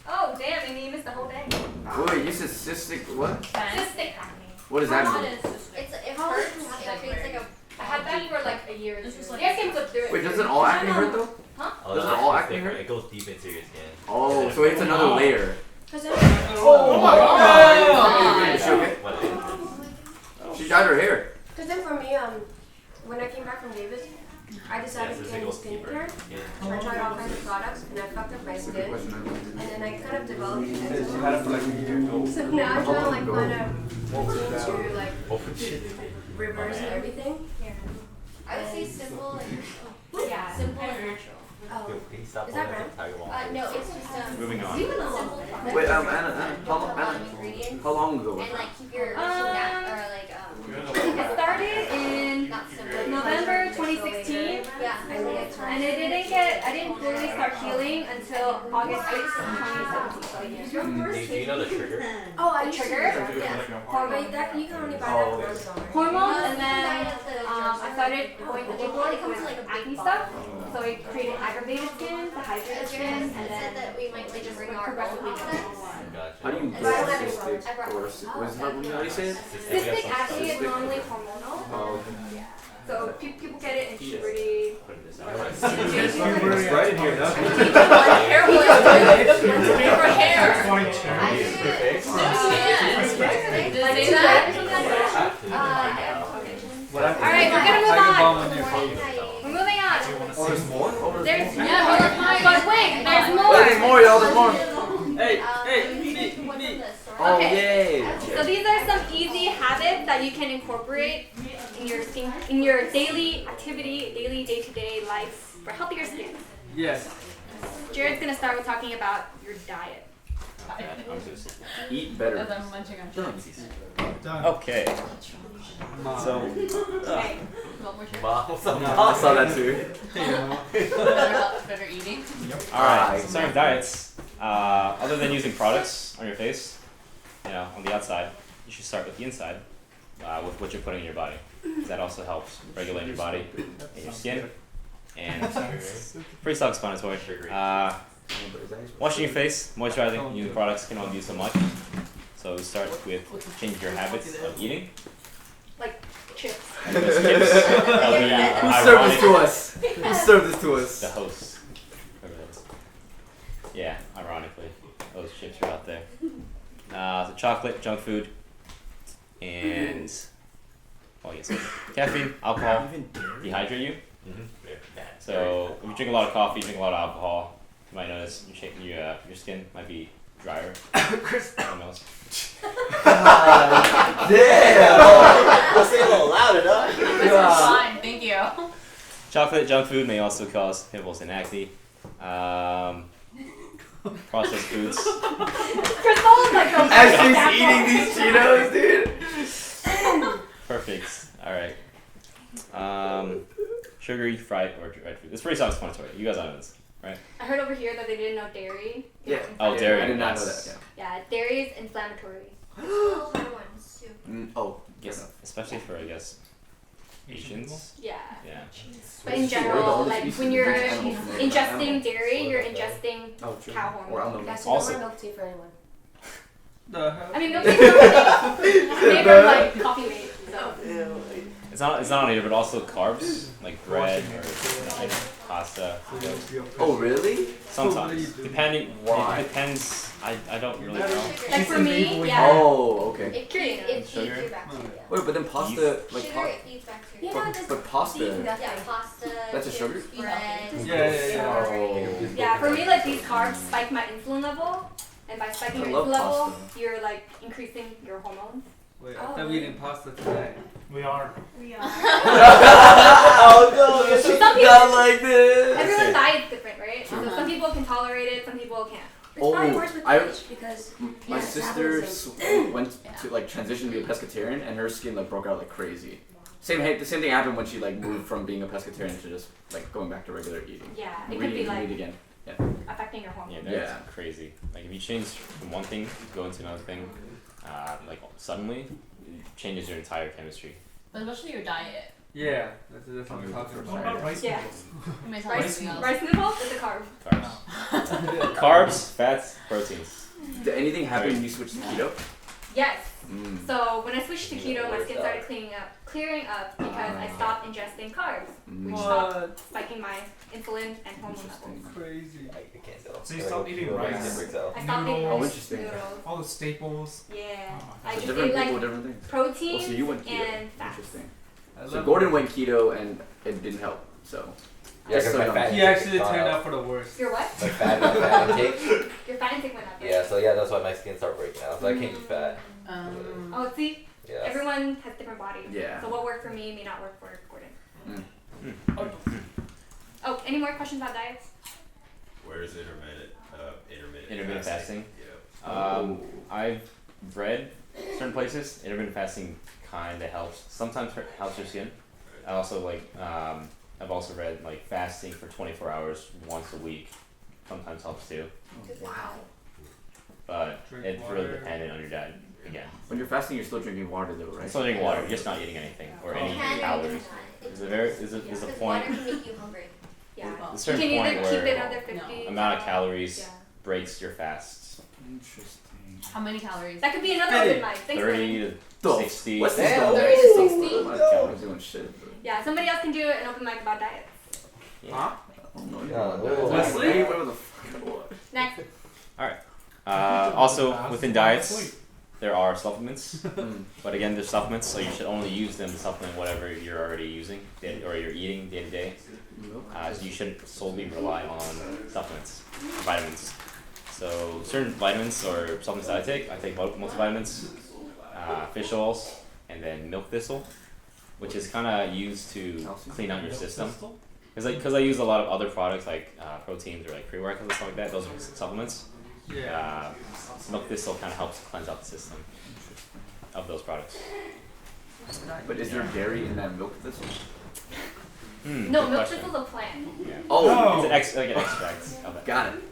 Oh damn! I mean, you missed the whole day. Wait, you said cystic what? Cystic acne. What does that mean? It hurts. It creates like a. I had that for like a year. This is You like- guys can flip through it. Wait, doesn't all acne hurt though? Oh, Does it that's all just acne different. hurt? It goes deep into your skin. Oh, so it's another layer. Because Oh my god! Yeah, what it is. She dyed her hair. then for me, when I came back from Davis, I decided to Yeah, get it into goes deeper. skincare. Yeah. So I tried all kinds of products and I fucked up my That's a good skin. question. And then I kind of developed She eczema. had it for like a year. So now I'm trying to like find a What was routine that? to like Oh shit. reverse everything. I would say simple and Yeah, simple and and natural. Oh. Yo, please stop Is that pulling brown? up Tiger Wall. no, it's just Moving on. simple products. Wait, Anna, ingredients how long ago was and that? like keep your It started in not simple. November 2016, Yeah. and it didn't get. I didn't really start healing until August 6th, 2017. So a year. Do you know the trigger? Oh, I The used to trigger? do that. Hormones. But that you can only buy that Oh, from okay. Amazon. right? Hormones, and then I started going overboard with acne stuff. So it created aggravated skin, dehydrated skin, and said then that we might like just bring went our progressively own down. Gotcha. How do you I get don't have cystic or how do you say it? Cystic acne is normally hormonal. Oh, So people get it in puberty. It's right in here, no? For hair. Point two. I did it. Like Say that? Alright, we're gonna move Tiger Balm on. on your face. We're moving on. oh, there's more? Oh, there's There's more? Yeah, hold on. but wait, there's Oh, more. there's more, y'all, there's more. Oh, Okay. yay. So these are some easy habits that you can incorporate in your skin, in your daily activity, daily day-to-day life for healthier skin. Yes. Jared's gonna start with talking about your diet. Eat As better. I'm munching on chips. Done. Okay. Mom. So Okay. Want more chips? Mom, what's up, No. I saw that too. Better eating. Alright, so starting with diets. Other than using products on your face, on the outside, you should start with the inside, with what you're putting in your body. 'Cause that also helps regulate your body and your skin. And pretty self-explanatory. Washing your face, moisturizing, using products can only do so much. So start with changing your habits of eating. Like chips. Those chips, that'll be Who served this ironic. to us? Who served this to The us? host. Whoever that is. Yeah, ironically, those chips are out there. So chocolate, junk food, and caffeine, alcohol, dehydrate you. So if you drink a lot of coffee, drink a lot of alcohol, you might notice your skin might be drier. Who knows? Damn! Let's say a little loud enough. This is fine, thank you. Chocolate, junk food may also cause pimples and acne. processed foods. Crystal is like the As worst she's eating these Cheetos, dude. Perfect. All right. Sugary, fried, or dried food. It's pretty self-explanatory. You guys know this, right? I heard over here that they didn't know dairy. Yeah. Oh, dairy. I did not know yes. that. Yeah, dairy is inflammatory. All hard ones too. Yeah. Oh. Yes, especially for I guess Asians. Yeah. Yeah. But in Sure, the general, only like species when of you're animal from the ingesting animal. dairy, you're ingesting Oh, true. cow Or hormone. almond. Guys, Also- no more milk tea for anyone. The hell? I mean, milk tea is made from like coffee made. So. It's not only, but also carbs like bread or like pasta. Oh, really? Sometimes, depending. Why? It depends. I don't really know. Like for me, yeah. Oh, okay. It Sugar? eats your bacteria. Wait, but then pasta, like Sugar eats bacteria. Yeah, no, it does. but pasta. Yeah, pasta. That's a sugar? Bread. Yeah. Oh. Yeah, for me, like these carbs spike my insulin level, and by spiking I your love insulin level, pasta. you're like increasing your hormones. Wait, I thought we were eating pasta tonight. We are. We are. Oh no, she's Some people- not like this. Everyone's diet's different, right? So some people can tolerate it, some people can't. It's probably Oh, worse with I- age because My yeah, sister metabolism. went to like transition to be a pescatarian, and her skin like broke out like crazy. The same thing happened when she like moved from being a pescatarian to just like going back to regular eating. Yeah, it could Reading be and like read again. affecting your hormones. Yeah, that's Yeah. crazy. Like if you change from one thing to go into another thing, like suddenly, it changes your entire chemistry. But especially your diet. Yeah, that's what I'm talking What about. about rice Yeah. noodles? I mean, it's not Rice, anything else. rice noodles is a carb. Carbs, carbs, fats, proteins. Did anything happen when you switched to keto? Yes. Mm. So when I switched to keto, my skin started clearing up because I stopped ingesting carbs, which stopped spiking my insulin and hormone levels. Crazy. I can't tell. So you stopped eating rice? I stopped eating Noodles. Oh, interesting. noodles. All the staples. Yeah. Oh, I So just different ate people, like different things. protein Oh, so you went keto. and fats. Interesting. I So love Gordon it. went keto and it didn't help. So Yeah, Just because so my you know. fat He intake actually gone turned up. out for the worst. Your what? My fat intake. Your fat intake went up. right? Yeah, so yeah, that's why my skin started breaking out. So I can't eat fat. Oh, see, Yeah. everyone has different bodies. Yeah. So what worked for me may not work for Gordon. Mm. Oh, any more questions about diets? Where is intermittent? Intermittent fasting. Yeah. I've read certain places intermittent fasting kind of helps. Sometimes helps your skin. I also I've also read like fasting for 24 hours once a week sometimes helps too. Wow. But Drink it's really water. dependent on your diet again. When you're fasting, you're still drinking water though, right? Still drinking water, you're just not eating anything or any Can calories. There's a Because point, water can make you hungry. Yeah. a You certain can either point keep it where under 50. amount of calories Yeah. breaks your fasts. Interesting. How many calories? That could be another Hey, open mic. Thanks, 30 Gordon. to 60. What's this? Damn, 30 to 60? I'm not doing shit. Yeah, somebody else can do an open mic about diets. Huh? Oh no, Yeah, Wesley? whatever the fuck I want. Next. Also, within diets, there are supplements. Mm. But again, they're supplements, so you should only use them to supplement whatever you're already using or you're eating day to day. So you shouldn't solely rely on supplements, vitamins. So certain vitamins or supplements that I take multivitamins, fish oils, and then milk thistle, which is kind of used to clean out your system. Because I use a lot of other products like proteins or like pre-workouts and stuff like that. Those are supplements. Yeah. Milk thistle kind of helps cleanse out the system of those products. But is there dairy in that milk thistle? No, Good milk question. thistle's a plant. Yeah. Oh, It's like an extract of it. got it.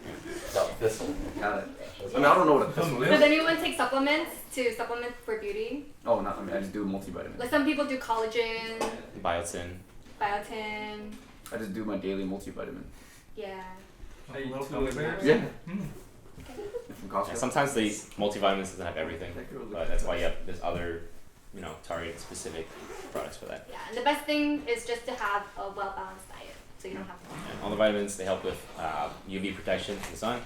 No, thistle. Got it. I mean, I don't know what a thistle Does is. anyone take supplements to supplement for beauty? Oh, not. I mean, I just do multivitamin. Like some people do collagen, Biotin. biotin. I just do my daily multivitamin. Yeah. Like Hey, little two gummy of bears. Yeah. Mm. From Costco. Yeah, sometimes the multivitamins doesn't have everything, but that's why you have this other, target specific products for that. Yeah, and the best thing is just to have a well-balanced diet, so you don't have to. And all the vitamins, they help with UV protection from the sun,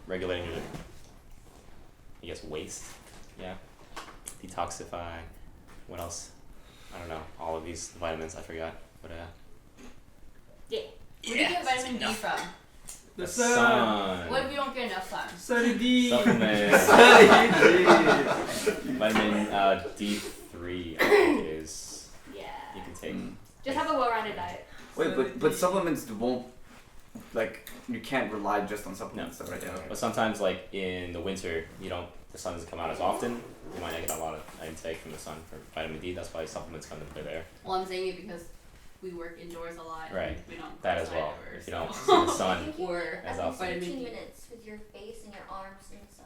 regulating your, waste, detoxify. What else? I don't know. All of these vitamins, I forgot. But Yeah. Where do you get vitamin D from? The sun. What if you don't get enough sun? Sunny D. Supplements. Sunny D. Vitamin D3, I think it is. Yeah. You can take. Just have a well-rounded diet. Wait, but supplements won't like you can't rely just on supplements and stuff right now. But sometimes, like in the winter, the sun doesn't come out as often. You might not get a lot of intake from the sun for vitamin D. That's why supplements come into play there. Well, I'm saying it because we work indoors a lot. Right. We don't. That go as well. outside ever, If you don't so- see the sun, Or as Every often. vitamin 15 D. minutes with your face and your arms in the sun.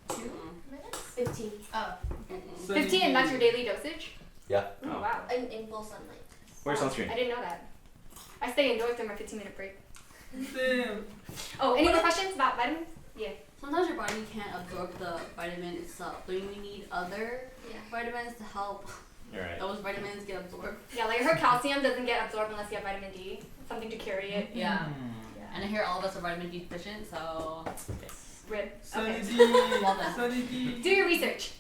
Mm-mm. Minutes? 15 Oh, Mm-mm. 15, and that's your daily dosage? Yeah. Oh, Oh. wow. in full sunlight. Wear sunscreen. I didn't know that. I stay indoors during my 15-minute break. Damn. Oh, any more questions about vitamins? Yeah. Sometimes your body can't absorb the vitamin itself, but you need other Yeah. vitamins to help You're right. those vitamins get absorbed. Yeah, like her calcium doesn't get absorbed unless you have vitamin D. Something to carry it. Yeah. Hmm. And I hear all of us are vitamin D deficient, so Rib. Sunny Okay. D. Well done. Sunny D. Do your research.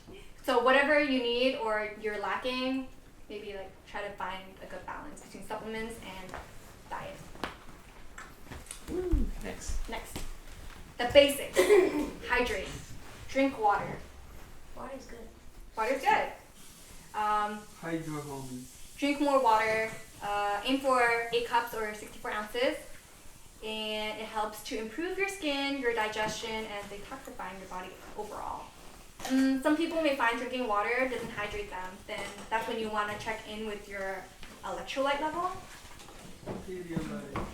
So whatever you need or you're lacking, maybe like try to find a good balance between supplements and diet. Next. Next. The basics. Hydrate. Drink water. Water's good. Water's good. Hydro homie. Drink more water. Aim for 8 cups or 64 ounces. And it helps to improve your skin, your digestion, and detoxifying your body overall. Some people may find drinking water doesn't hydrate them. Then that's when you want to check in with your electrolyte level. Pedialyte.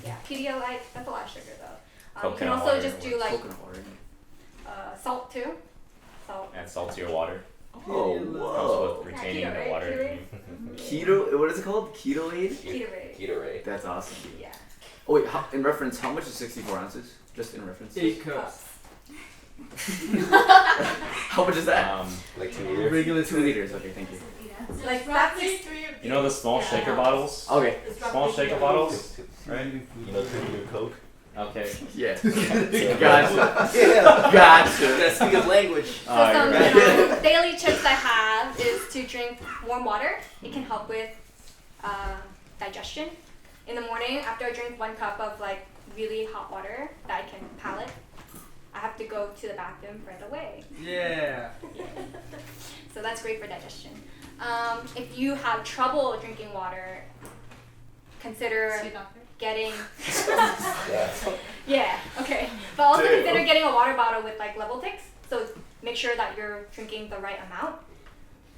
Yeah, Pedialyte, that's a lot of sugar though. You can Coconut also water just or do like Coconut water. salt too. Salt. Add salt to your water. Oh, Helps whoa. with retaining keto, the right? water. Keto, what is it called? Keto aid? Ketorade. Gatorade. That's awesome. Yeah. Oh wait, in reference, how much is 64 ounces? Just in reference. 8 cups. How much is that? Like 2 liters. Regular 2 liters. Okay, thank you. Like that's You know the small shaker bottles? Okay. Small shaker bottles? Right? You know, 2 liter Coke. Okay. Yeah. Yeah. Gotcha. Yeah. Gotcha. Gotta speak his language. So You're some right. daily tips I have is to drink warm water. It can help with digestion. In the morning, after I drink 1 cup of like really hot water that I can palate, I have to go to the bathroom right away. Yeah. So that's great for digestion. If you have trouble drinking water, consider see doctor. getting Yeah. yeah, okay. But also Damn. consider getting a water bottle with like level ticks. So make sure that you're drinking the right amount.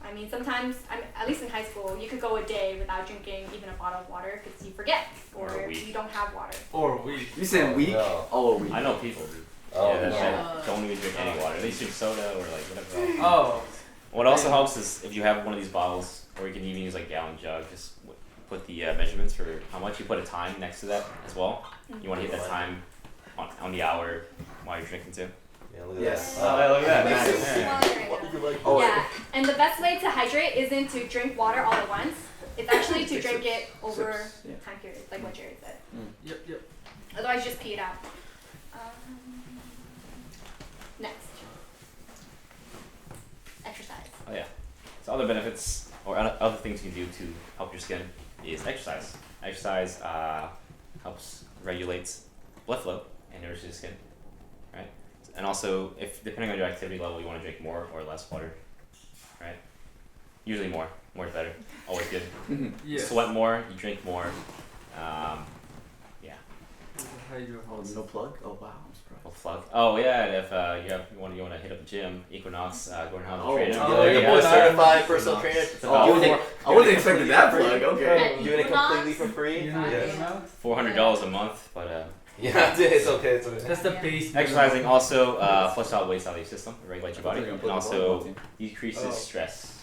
I mean, sometimes, at least in high school, you could go a day without drinking even a bottle of water because you forget Or a or week. you don't have water. Or a week. You said week? No. Oh, a week. I know people. Oh, yeah, no. that don't even drink any water. They drink soda or like whatever else. Oh. What also helps is if you have one of these bottles, or you can even use like a gallon jug, just put the measurements for how much. You put a time next to that as well. You want to hit that time on the hour while you're drinking too. Yeah, look at Yes. that. Oh, look at that. Makes Nice. sense. Yeah. What do you like? Oh, Yeah, and the best way to hydrate isn't to drink water all at once. It's actually to drink it over Sips, yeah. time periods, like what Jared said. Yep, yep. Otherwise, just pee it out. Next. Exercise. Oh yeah. So other benefits or other things you can do to help your skin is exercise. Exercise helps regulate blood flow and nourishes your skin, right? And also, if depending on your activity level, you want to drink more or less water, right? Usually more. More is better. Always good. Yes. Sweat more. You drink more. Yeah. Hydro Oh, homie. no plug? Oh, wow. I'm surprised. Well, fuck. Oh yeah. And if you want to hit up the gym, Equinox, Gordon House Oh, trainer. oh, Yeah, yeah, you're a yeah. certified personal trainer. Oh, I wasn't expecting that plug. Okay. Doing it completely for free. You know what Yeah. now? $400 a month, but Yeah, it's okay. It's okay. That's the base. exercising also flush out waste out of your system, regulate your body, I thought you were and gonna also put the decreases Oh. stress.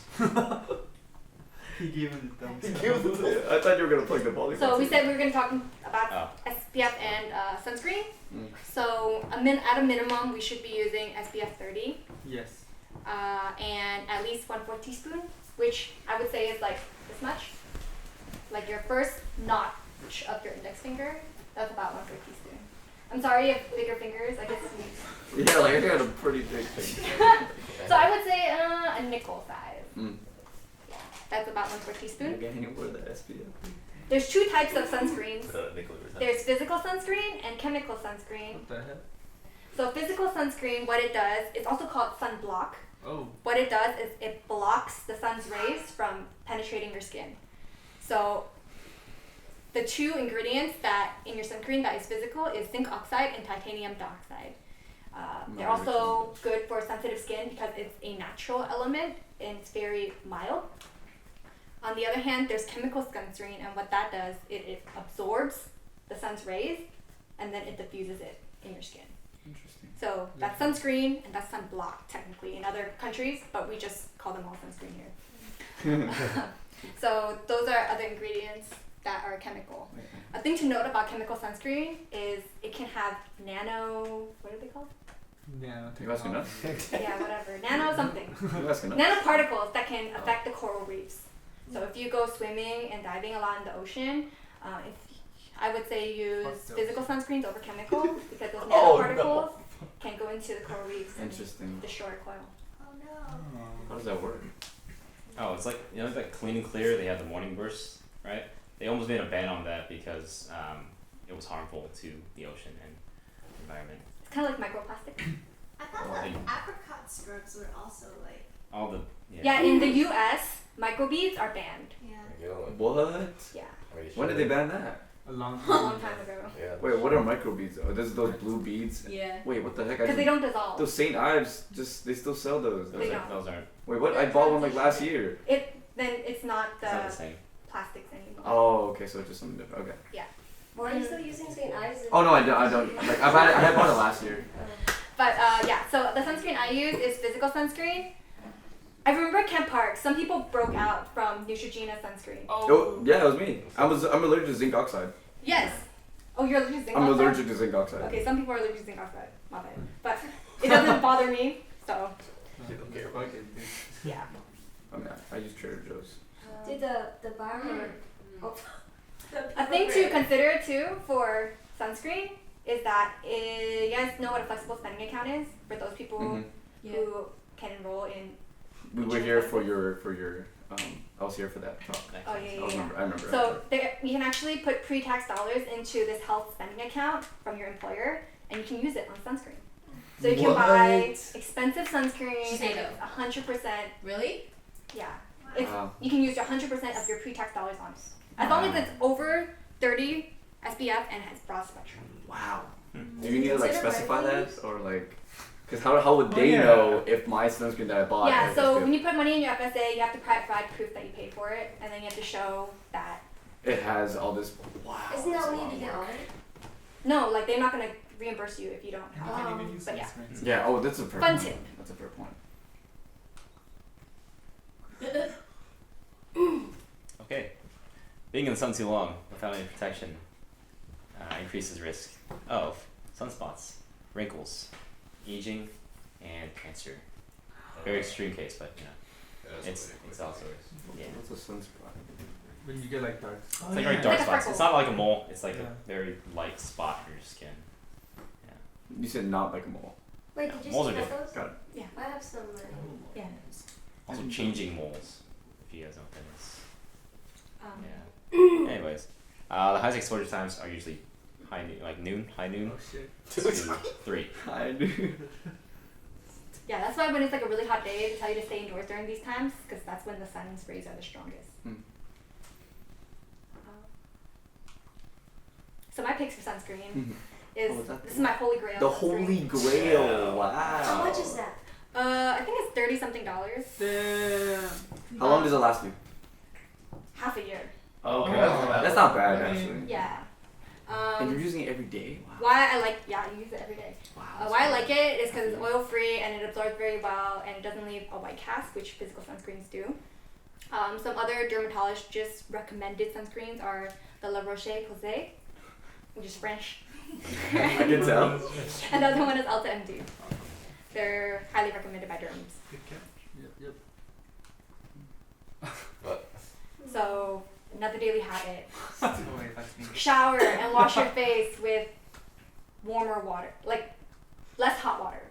He gave him the thumbs up. I thought you were gonna plug the volleyball. So we team. said we were going to talk about Oh. SPF and sunscreen. Mm. So at a minimum, we should be using SPF 30 Yes. and at least 1/4 teaspoon, which I would say is like this much. Like your first notch of your index finger, that's about 1/4 teaspoon. I'm sorry if bigger fingers, I guess. Yeah, like I got a pretty big thing. So I would say a nickel size. Mm. That's about 1/4 teaspoon. You're getting it with the SPF. There's 2 types of sunscreens. Nicholas. There's physical sunscreen and chemical sunscreen. What the heck? So physical sunscreen, what it does, it's also called sunblock. Oh. What it does is it blocks the sun's rays from penetrating your skin. So the two ingredients that in your sunscreen that is physical is zinc oxide and titanium dioxide. They're also good for sensitive skin because it's a natural element and it's very mild. On the other hand, there's chemical sunscreen, and what that does, it absorbs the sun's rays and then it diffuses it in your skin. Interesting. So that's sunscreen and that's sunblock technically in other countries, but we just call them all sunscreen here. So those are other ingredients that are chemical. A thing to note about chemical sunscreen is it can have what are they called? You asking us? Yeah, whatever. Nano something. You asking us? Nanoparticles that can affect the coral reefs. So if you go swimming and diving a lot in the ocean, I would say use physical sunscreens over chemical because those nanoparticles can go into the coral reefs and destroy coral. Oh no. How does that work? Oh, it's like, you know, like Clean and Clear, they have the morning bursts, right? They almost made a ban on that because it was harmful to the ocean and environment. It's kind of like microplastics. I thought that apricot scrubs were also like. All the Yeah, in the U.S., microbeads are banned. Yeah. What? Yeah. When did they ban that? A long A long time ago. Yeah. Wait, what are microbeads? Oh, those blue beads? Yeah. Wait, what the heck? Because they don't dissolve. Those St. Ives, they still sell those. They don't. Those aren't. Wait, what? I bought one like last year. Then it's not It's not the same. plastics anymore. Oh, okay, so it's just something different. Okay. Why are you still using St. Ives? Oh no, I don't. Like I had bought it last year. But yeah, so the sunscreen I use is physical sunscreen. I remember at Kent Park, some people broke out from Neutrogena sunscreen. Oh, yeah, it was me. I'm allergic to zinc oxide. Yes. Oh, you're allergic to zinc I'm oxide? allergic to zinc oxide. Okay, some people are allergic to zinc oxide. My bad. But it doesn't bother me, so yeah. I mean, I use Trader Joe's. Did the barber? A thing to consider too for sunscreen is that you guys know what a flexible spending account is for those people who can enroll in. We were here for your. I was here for that talk. Oh yeah. I remember. So you can actually put pre-tax dollars into this health spending account from your employer, and you can use it on sunscreen. So you can buy expensive sunscreen and it's 100%. Really? Yeah. You can use 100% of your pre-tax dollars on it. As long as it's over 30 SPF and has broad spectrum. Wow. Do you need to like specify that or like? Because how would they know if my sunscreen that I bought? Yeah, so when you put money in your FSA, you have to provide proof that you paid for it, and then you have to show that it has all this. Wow. Isn't that when you get audited? No, like they're not gonna reimburse you if you don't You have. can't even use But yeah. sunscreens. Yeah. Oh, that's a fair Fun point. tip. That's a fair point. Okay. Being in the sun too long without any protection increases risk of sunspots, wrinkles, aging, and cancer. Very extreme case, but you know, it's also What's a sunspot? when you get like dark. it's like very dark Like a spots. freckle. It's not like a mole. It's like Yeah. a very light spot for your skin. You said not like a mole. Wait, did you Moles see are different. those? Got it. Yeah. I have some. Yeah. Also changing moles, if you guys know what that is. Um, Yeah. Anyways, the highest exposure times are usually high noon Oh shit. to 3. I do. Yeah, that's why when it's like a really hot day, they tell you to stay indoors during these times because that's when the sun's rays are the strongest. So my picks for sunscreen is What was that? this is my holy grail. The sunscreen. Holy Grail. Wow. How much is that? I think it's $30-something. Damn. How long does it last you? Half a year. Okay. Oh, That's not bad I mean- actually. Yeah. And you're using it every day? Wow. Why I like you use it every day. Wow. Why I like it is because it's oil free and it absorbs very well and it doesn't leave a white cast, which physical sunscreens do. Some other dermatologist recommended sunscreens are the La Roche-Posay, which is French. I can tell. And the other one is Ulta MD. They're highly recommended by derms. Good catch. Yep. So another daily habit: Oh, wait, that's me. shower and wash your face with warmer water, like less hot water.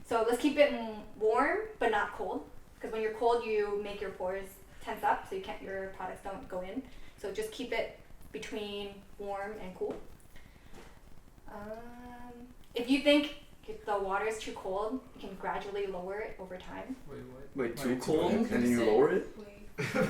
So let's keep it warm but not cold, because when you're cold, you make your pores tense up, so your products don't go in. So just keep it between warm and cool. If you think if the water is too cold, you can gradually lower it over time. Wait, what? Wait, too cold? And then you lower it?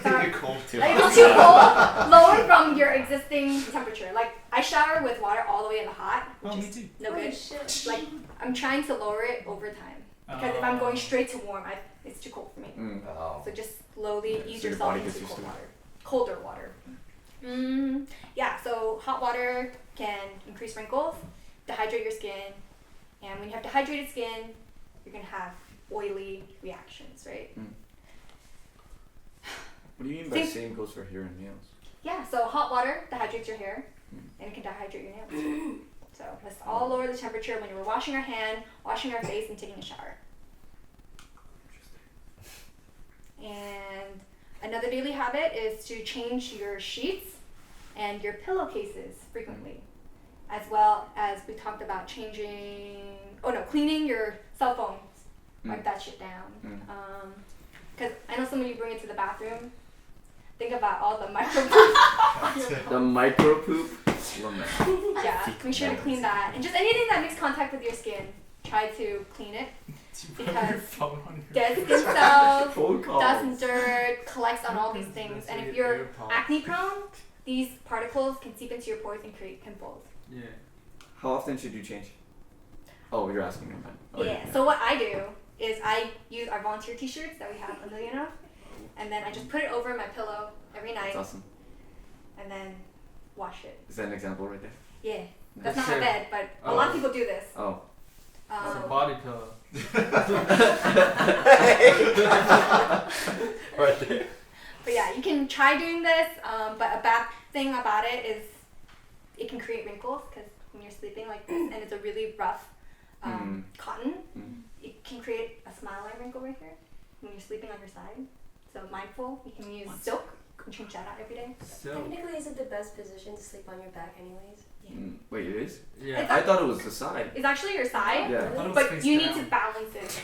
Sorry. Too Like, if hot. it's too cold, lower from your existing resisting temperature. Like I shower with water all the way in the hot, which Oh, me is too. no Holy good. shit. Like I'm trying to lower it over time because if I'm going straight to warm, it's too cold for me. Oh. So just slowly Yeah, ease so your yourself body into gets used cold to it. water, colder water. Yeah, so hot water can increase wrinkles, dehydrate your skin, and when you have dehydrated skin, you're gonna have oily reactions, right? What do you mean by same goes for hair and nails? Yeah, so hot water dehydrates your hair, Mm. and it can dehydrate your nails. So let's all lower the temperature when we're washing our hand, washing our face, and taking a shower. And another daily habit is to change your sheets and your pillowcases frequently, as well as we talked about cleaning your cell phones, wipe that shit down. Because I know some of you bring it to the bathroom. Think about all the micro The micro poop. Love that. Yeah, make sure to clean that, and just anything that makes contact with your skin, try to clean it. Because dead skin cells, Phone calls. dust and dirt collects on all these things, and if you're acne prone, these particles can seep into your pores and create pimples. Yeah. How often should you change? Oh, you're asking me. Oh, Yeah. So what I do is I use our volunteer T-shirts that we have a million of, and then I just put it over my pillow every night, That's awesome. and then wash it. Is that an example right there? Yeah. That's not my bed, but a lot of people do this. Oh. It's a body pillow. Right there. But yeah, you can try doing this, but a bad thing about it is it can create wrinkles because when you're sleeping like this and it's a really rough cotton, it can create a smile line wrinkle right here when you're sleeping on your side. So mindful, you can use silk and change that out every day. Technically, is it the best position to sleep on your back anyways? Wait, it is? Yeah. I thought it was the side. It's actually your side, Yeah. but you need to balance it.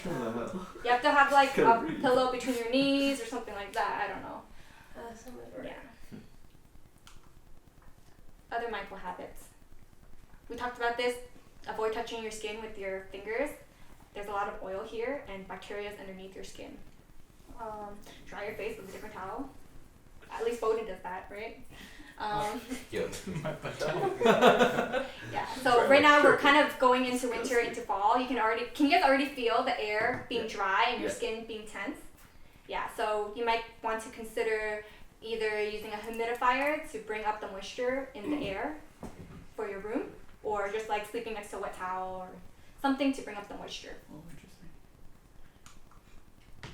You have to have like a Couldn't breathe. pillow between your knees or something like that. I don't know. Yeah. Other mindful habits. We talked about this. Avoid touching your skin with your fingers. There's a lot of oil here and bacteria is underneath your skin. Dry your face with a different towel. At least Bowden does that, right? Yo. Yeah. So right now we're kind of going into winter, into fall. Can you guys already feel the air being dry and your skin being tense? Yeah. So you might want to consider either using a humidifier to bring up the moisture in the air for your room, or just like sleeping next to a wet towel or something to bring up the moisture. Oh, interesting.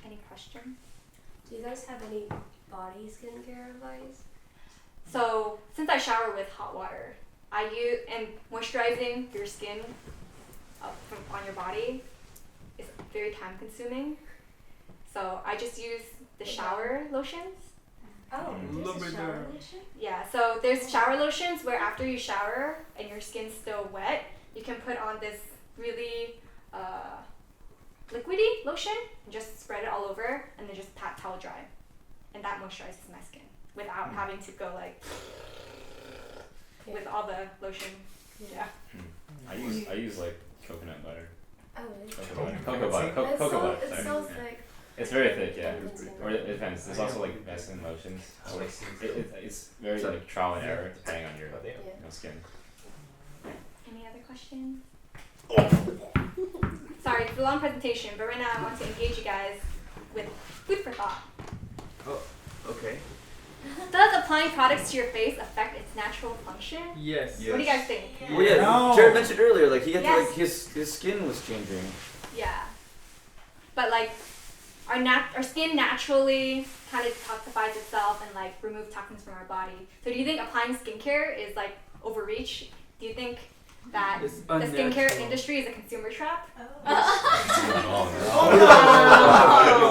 Any questions? Do you guys have any body skincare advice? So since I shower with hot water, I use and moisturizing your skin on your body is very time consuming. So I just use the shower lotions. Oh, there's a shower lotion? Yeah, so there's shower lotions where after you shower and your skin's still wet, you can put on this really liquidy lotion and just spread it all over and then just pat towel dry. And that moisturizes my skin without having to go like with all the lotion. Yeah. I use like coconut butter. Oh, really? Cocoa butter. Cocoa butter. It's so thick. It's very thick, yeah. Or it depends. There's also like Vaseline lotions. So it's very like trial and error depending on your skin. Any other questions? Sorry, it's a long presentation, but right now I want to engage you guys with food for thought. Oh, okay. Does applying products to your face affect its natural function? Yes. What do you guys think? Well, yeah, No. Jared mentioned earlier, like he had to, Yes. like his skin was changing. Yeah. But like our skin naturally kind of detoxifies itself and like removes toxins from our body. So do you think applying skincare is like overreach? Do you think that It's the skincare unnatural. industry is a consumer trap? Oh,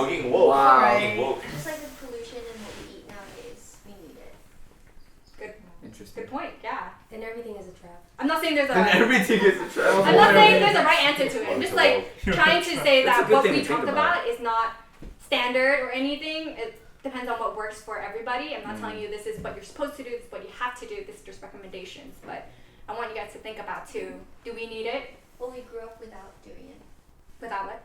getting woke. Wow. Getting woke. Just like the pollution and what we eat nowadays, we need it. Good. Interesting. Good point. Yeah. Then everything is a trap. I'm not saying there's And a. everything is a travel. I'm not saying there's a right answer to it. I'm just like trying to say That's a that good what thing we to think talked about. about is not standard or anything. It depends on what works for everybody. I'm not telling you this is what you're supposed to do, this is what you have to do, this is just recommendations. But I want you guys to think about too. Do we need it? Well, we grew up without doing it. Without it?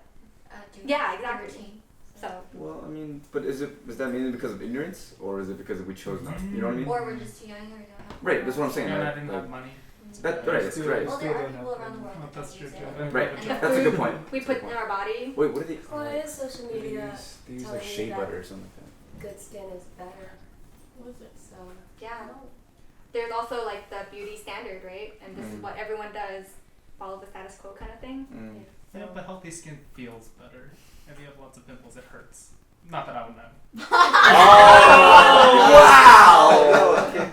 Doing Yeah, the exactly. routine. So Well, I mean, but is that mainly because of ignorance, or is it because we chose not? You know what I mean? Or we're just too young or don't have. Right. That's what I'm saying. And I Right. didn't Like, have money. that right. That's correct. Well, there Still are don't people have around the world Well, that that's don't true use too. it. And Right. and the That's a good food point. we put in our body. Wait, what are they? Well, it is social media They use telling like you shea that butter or something like that. good skin is better. What is it? So Yeah. There's also like the beauty standard, right? And this is what everyone does. Follow the status quo kind of thing. Mm. Yeah, but healthy skin feels better. If you have lots of pimples, it hurts. Not that I would know.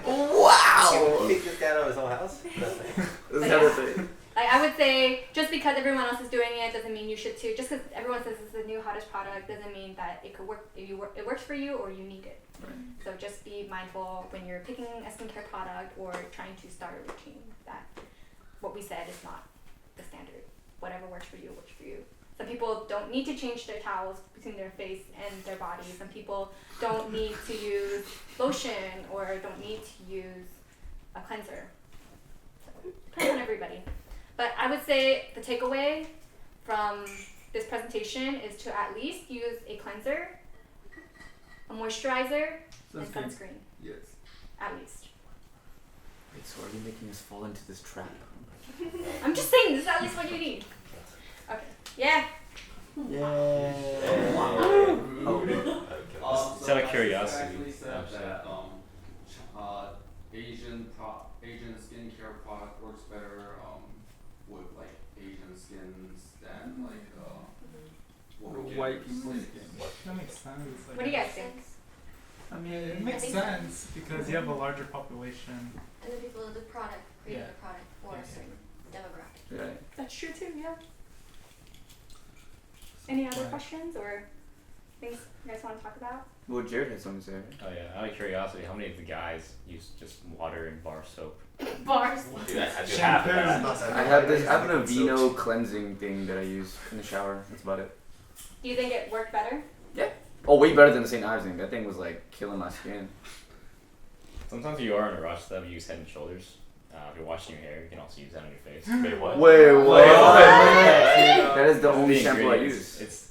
Wow! Kick this guy out of his own house? This is everything. Like I would say, just because everyone else is doing it doesn't mean you should too. Just because everyone says it's the new hottest product doesn't mean that it could work. If it works for you or you need it. Right. So just be mindful when you're picking a skincare product or trying to start a routine that what we said is not the standard. Whatever works for you works for you. Some people don't need to change their towels between their face and their body. Some people don't need to use lotion or don't need to use a cleanser. So depends on everybody. But I would say the takeaway from this presentation is to at least use a cleanser, a moisturizer, and sunscreen. Yes. At least. Wait, so are you making us fall into this trap? I'm just saying this is at least what you need. Okay. Yeah. Just out of curiosity. Actually said Oh, that Asian skincare product works better with like Asian skins than like what we get White with people's skin. That makes sense. What do you guys think? I mean, it makes think sense because you have a larger population. And the people, the product, creating Yeah. a product for a certain demographic. Yeah. That's true too, yeah. Any other Right. questions or things you guys want to talk about? Well, Jared had something to say. Right? Oh yeah, out of curiosity, how many of the guys use just water and bar soap? Bars. Dude, I do half of that. I have an Aveeno cleansing thing that I use in the shower. That's about it. Do you think it worked better? Oh, way better than the St. Ives thing. That thing was like killing my skin. Sometimes you are in a rush though, you use Head and Shoulders. If you're washing your hair, you can also use that on your face. Wait, what? Wait, what? That is the only The shampoo I ingredients, use.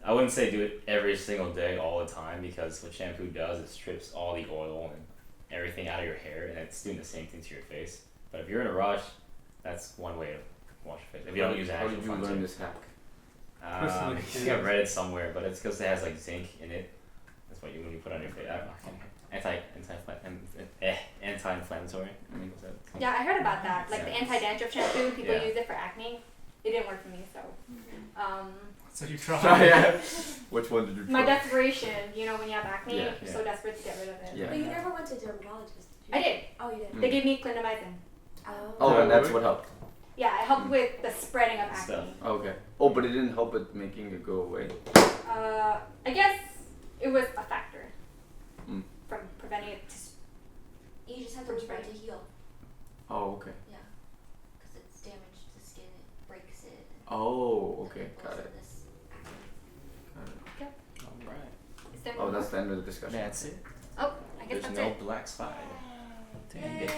I wouldn't say do it every single day all the time because what shampoo does is strips all the oil and everything out of your hair and it's doing the same thing to your face. But if you're in a rush, that's one way to wash your face. If you don't use an How actual did you cleanser. learn this hack? Personally I think I've read it somewhere, but it's because it has like zinc in it. That's what you when you put on your face. I don't know. Anti-inflammatory. I think that's it. Yeah, I heard about that. Like the Yeah. anti-dandruff shampoo, people Yeah. use it for acne. It didn't work for me, so. So you try. Yeah. Which one did you My try? desperation, you know, when you have acne, Yeah, you're so desperate to get rid of it. Yeah. But you never went to a dermatologist, did you? I did. Oh, you did. Mm. They gave me clindamycin. Oh, and that's what helped. Yeah, it helped with the spreading of acne. Stuff. Okay. Oh, but it didn't help with making it go away. I guess it was a factor Mm. from preventing it to You just have to wait for it to heal. Oh, okay. Yeah. Because it's damaged the skin, it breaks it. Oh, and okay. it Got goes it. in this acne. Alright. Is there Oh, that's the end of the discussion. That's it. Oh, I guess There's that's no it. black spot. Dang it.